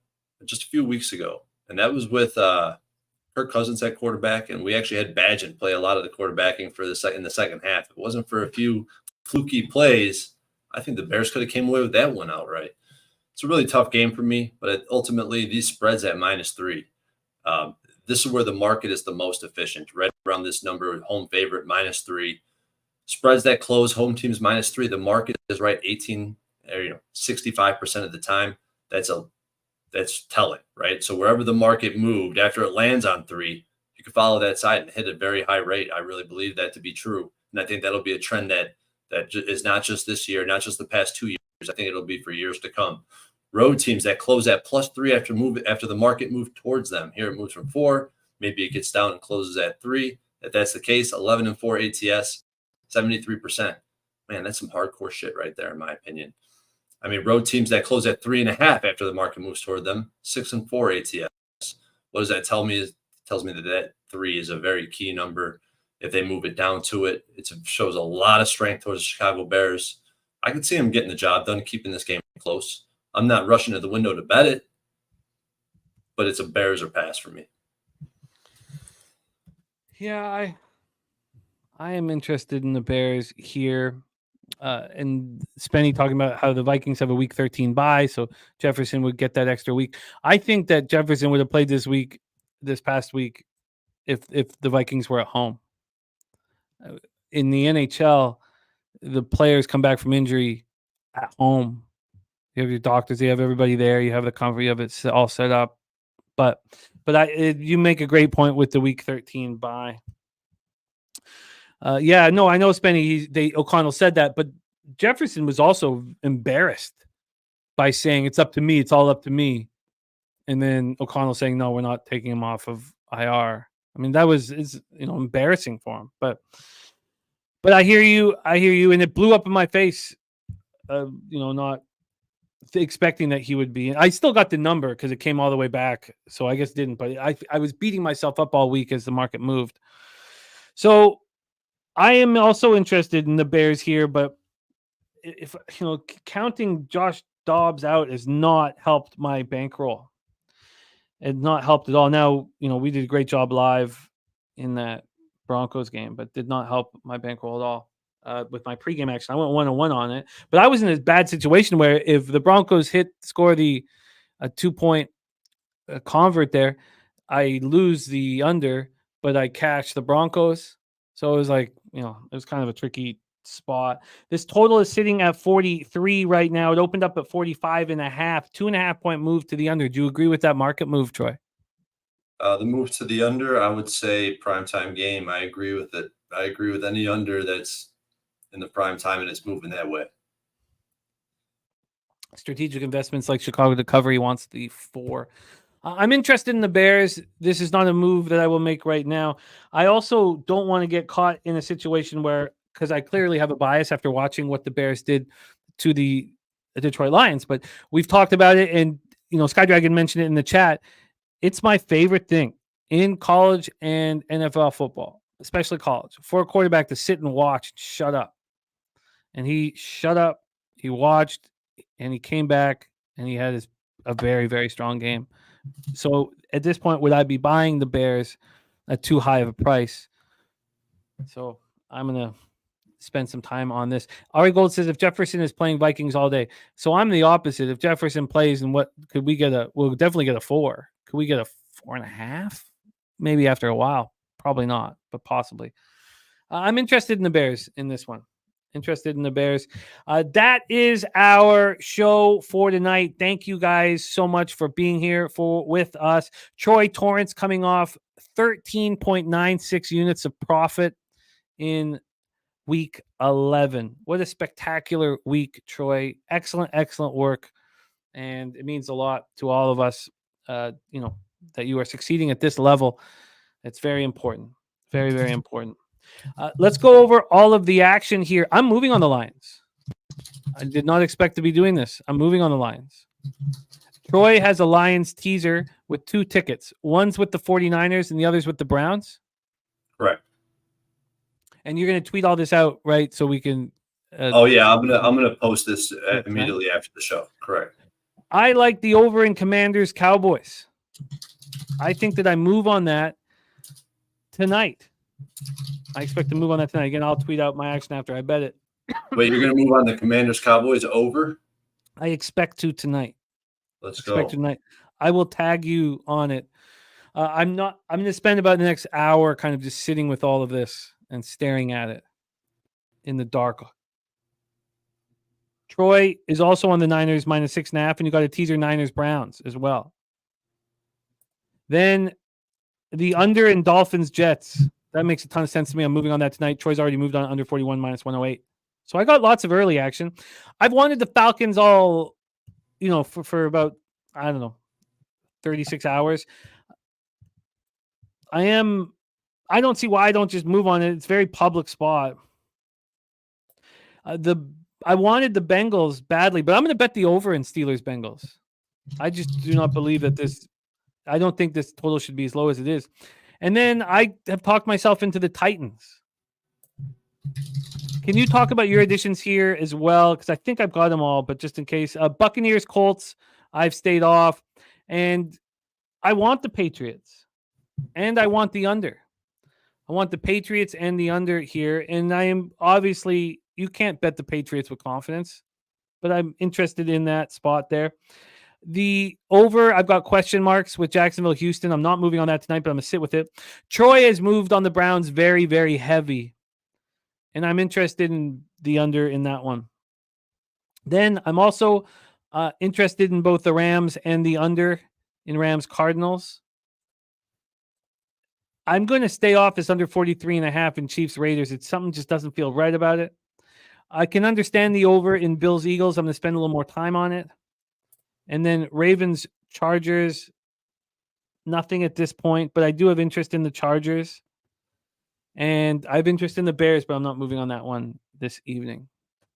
just a few weeks ago, and that was with Kirk Cousins at quarterback, and we actually had Badgett play a lot of the quarterbacking for in the second half. If it wasn't for a few fluky plays, I think the Bears could have came away with that one outright. It's a really tough game for me, but ultimately these spreads at -3. This is where the market is the most efficient, right around this number, home favorite -3. Spreads that close, home teams -3. The market is right 65% of the time. That's telling, right? So wherever the market moved after it lands on 3, you can follow that side and hit a very high rate. I really believe that to be true, and I think that'll be a trend that is not just this year, not just the past 2 years. I think it'll be for years to come. Road teams that close at +3 after the market moved towards them. Here it moves from 4. Maybe it gets down and closes at 3. If that's the case, 11-4 ATS, 73%. Man, that's some hardcore shit right there, in my opinion. I mean, road teams that close at 3.5 after the market moves toward them, 6-4 ATS. What does that tell me? It tells me that 3 is a very key number. If they move it down to it, it shows a lot of strength towards the Chicago Bears. I could see them getting the job done, keeping this game close. I'm not rushing to the window to bet it, but it's a Bears or pass for me. Yeah, I am interested in the Bears here. And Spenny talking about how the Vikings have a week 13 bye, so Jefferson would get that extra week. I think that Jefferson would have played this past week, if the Vikings were at home. In the NHL, the players come back from injury at home. You have your doctors, you have everybody there, you have the comfort, you have it all set up. But you make a great point with the week 13 bye. Yeah, no, I know Spenny. O'Connell said that, but Jefferson was also embarrassed by saying it's up to me, it's all up to me, and then O'Connell saying no, we're not taking him off of IR. I mean, that was embarrassing for him. But I hear you, and it blew up in my face. Not expecting that he would be. I still got the number because it came all the way back, so I guess it didn't. But I was beating myself up all week as the market moved. So I am also interested in the Bears here, but if counting Josh Dobbs out has not helped my bankroll. It's not helped at all. Now, we did a great job live in that Broncos game, but did not help my bankroll at all. With my pregame action, I went 1-1 on it, but I was in a bad situation where if the Broncos score a 2-point convert there, I lose the under, but I cash the Broncos. So it was like, it was kind of a tricky spot. This total is sitting at 43 right now. It opened up at 45.5, 2.5 point move to the under. Do you agree with that market move, Troy? The move to the under, I would say primetime game. I agree with it. I agree with any under that's in the prime time and it's moving that way. Strategic investments like Chicago to cover. He wants the 4. I'm interested in the Bears. This is not a move that I will make right now. I also don't want to get caught in a situation where, because I clearly have a bias after watching what the Bears did to the Detroit Lions, but we've talked about it, and Skydragon mentioned it in the chat. It's my favorite thing in college and NFL football, especially college, for a quarterback to sit and watch and shut up. And he shut up, he watched, and he came back, and he had a very, very strong game. So at this point, would I be buying the Bears at too high of a price? So I'm going to spend some time on this. Ari Gold says if Jefferson is playing Vikings all day. So I'm the opposite. If Jefferson plays, and what could we get? We'll definitely get a 4. Could we get a 4.5? Maybe after a while. Probably not, but possibly. I'm interested in the Bears in this one. Interested in the Bears. That is our show for tonight. Thank you guys so much for being here with us. Troy Torrence coming off 13.96 units of profit in week 11. What a spectacular week, Troy. Excellent work. And it means a lot to all of us, that you are succeeding at this level. It's very important. Very, very important. Let's go over all of the action here. I'm moving on the Lions. I did not expect to be doing this. I'm moving on the Lions. Troy has a Lions teaser with 2 tickets. One's with the 49ers and the other's with the Browns. Correct. And you're going to tweet all this out, right? So we can. I'm gonna post this immediately after the show. Correct. I like the over in Commanders Cowboys. I think that I move on that tonight. I expect to move on that tonight. Again, I'll tweet out my action after I bet it. Wait, you're going to move on the Commanders Cowboys over? I expect to tonight. Let's Expect go. tonight. I will tag you on it. I'm going to spend about the next hour kind of just sitting with all of this and staring at it in the dark. Troy is also on the Niners -6.5, and you got a teaser Niners Browns as well. Then the under in Dolphins Jets. That makes a ton of sense to me. I'm moving on that tonight. Troy's already moved on under 41 -108. So I got lots of early action. I've wanted the Falcons all, for about, 36 hours. I don't see why I don't just move on it. It's a very public spot. I wanted the Bengals badly, but I'm going to bet the over in Steelers Bengals. I just do not believe that I don't think this total should be as low as it is. And then I have talked myself into the Titans. Can you talk about your additions here as well? Because I think I've got them all, but just in case. Buccaneers, Colts, I've stayed off. And I want the Patriots. And I want the under. I want the Patriots and the under here. And I am obviously, you can't bet the Patriots with confidence, but I'm interested in that spot there. The over, I've got question marks with Jacksonville, Houston. I'm not moving on that tonight, but I'm going to sit with it. Troy has moved on the Browns very, very heavy. And I'm interested in the under in that one. Then I'm also interested in both the Rams and the under in Rams Cardinals. I'm going to stay off this under 43.5 in Chiefs Raiders. It's something just doesn't feel right about it. I can understand the over in Bills Eagles. I'm going to spend a little more time on it. And then Ravens Chargers, nothing at this point, but I do have interest in the Chargers. And I have interest in the Bears, but I'm not moving on that one this evening.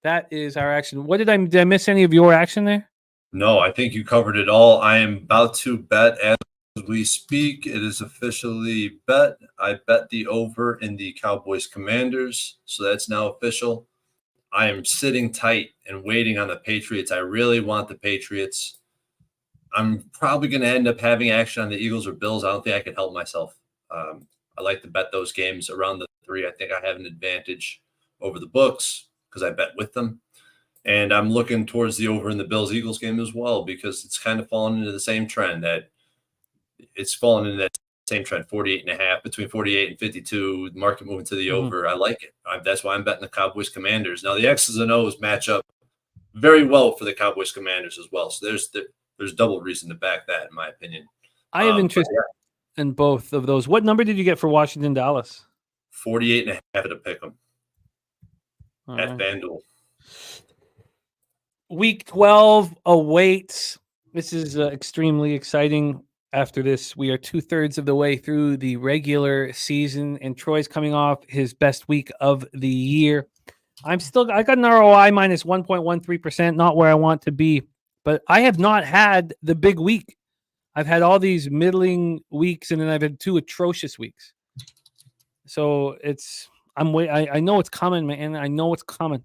That is our action. Did I miss any of your action there? No, I think you covered it all. I am about to bet as we speak. It is officially bet. I bet the over in the Cowboys Commanders, so that's now official. I am sitting tight and waiting on the Patriots. I really want the Patriots. I'm probably going to end up having action on the Eagles or Bills. I don't think I can help myself. I like to bet those games around the 3. I think I have an advantage over the books because I bet with them. And I'm looking towards the over in the Bills-Eagles game as well because it's kind of fallen into the same trend that it's fallen into that same trend, 48.5, between 48 and 52, market moving to the over. I like it. That's why I'm betting the Cowboys Commanders. Now, the X's and O's match up very well for the Cowboys Commanders as well. So there's double reason to back that, in my opinion. I have interest in both of those. What number did you get for Washington, Dallas? 48.5 at a pick 'em at FanDuel. Week 12 awaits. This is extremely exciting. After this, we are 2/3 of the way through the regular season, and Troy's coming off his best week of the year. I got an ROI minus 1.13%, not where I want to be, but I have not had the big week. I've had all these middling weeks, and then I've had 2 atrocious weeks. So I know it's coming, man. I know it's coming.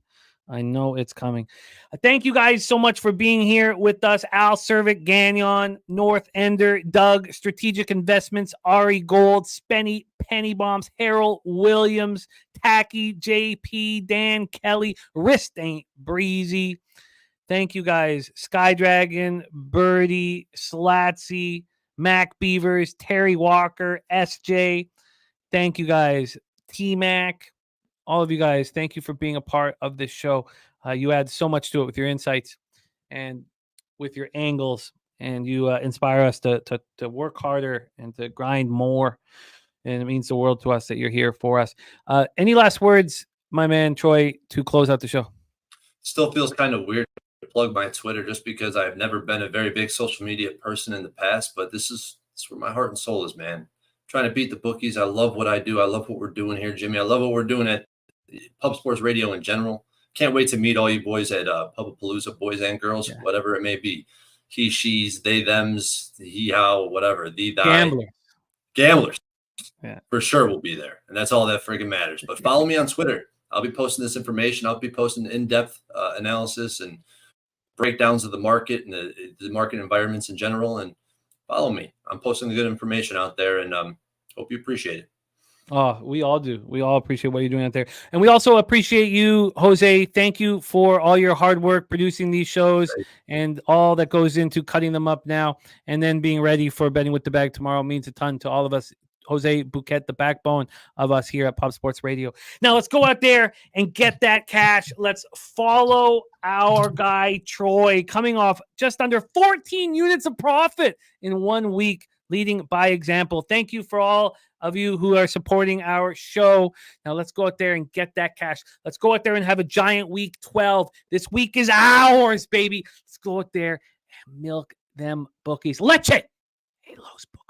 Thank you guys so much for being here with us. Al Cervic, Gagnon, North Ender, Doug, Strategic Investments, Ari Gold, Spenny, Penny Bombs, Harold Williams, Tacky, JP, Dan Kelly, Wrist Ain't Breezy. Thank you guys. Sky Dragon, Birdie, Slatsy, Mac Beavers, Terry Walker, SJ. Thank you guys. T-Mac. All of you guys, thank you for being a part of this show. You add so much to it with your insights and with your angles, and you inspire us to work harder and to grind more. And it means the world to us that you're here for us. Any last words, my man Troy, to close out the show? Still feels kind of weird to plug my Twitter just because I've never been a very big social media person in the past, but this is where my heart and soul is, man. Trying to beat the bookies. I love what I do. I love what we're doing here, Jimmy. I love what we're doing at Pub Sports Radio in general. Can't wait to meet all you boys at Pubapalooza, boys and girls, whatever it may be. He, she's, they, thems, he, how, whatever. The, thy. Gamblers. Yeah. For sure will be there. And that's all that friggin' matters. But follow me on Twitter. I'll be posting this information. I'll be posting in-depth analysis and breakdowns of the market and the market environments in general. And follow me. I'm posting the good information out there, and hope you appreciate it. Oh, we all do. We all appreciate what you're doing out there. And we also appreciate you, Jose. Thank you for all your hard work producing these shows and all that goes into cutting them up now and then being ready for Betting with the Bag tomorrow. It means a ton to all of us. Jose Bouquet, the backbone of us here at Pop Sports Radio. Now let's go out there and get that cash. Let's follow our guy, Troy, coming off just under 14 units of profit in 1 week, leading by example. Thank you for all of you who are supporting our show. Now let's go out there and get that cash. Let's go out there and have a giant week 12. This week is ours, baby. Let's go out there and milk them bookies. Leche. Hey, Los Bookies.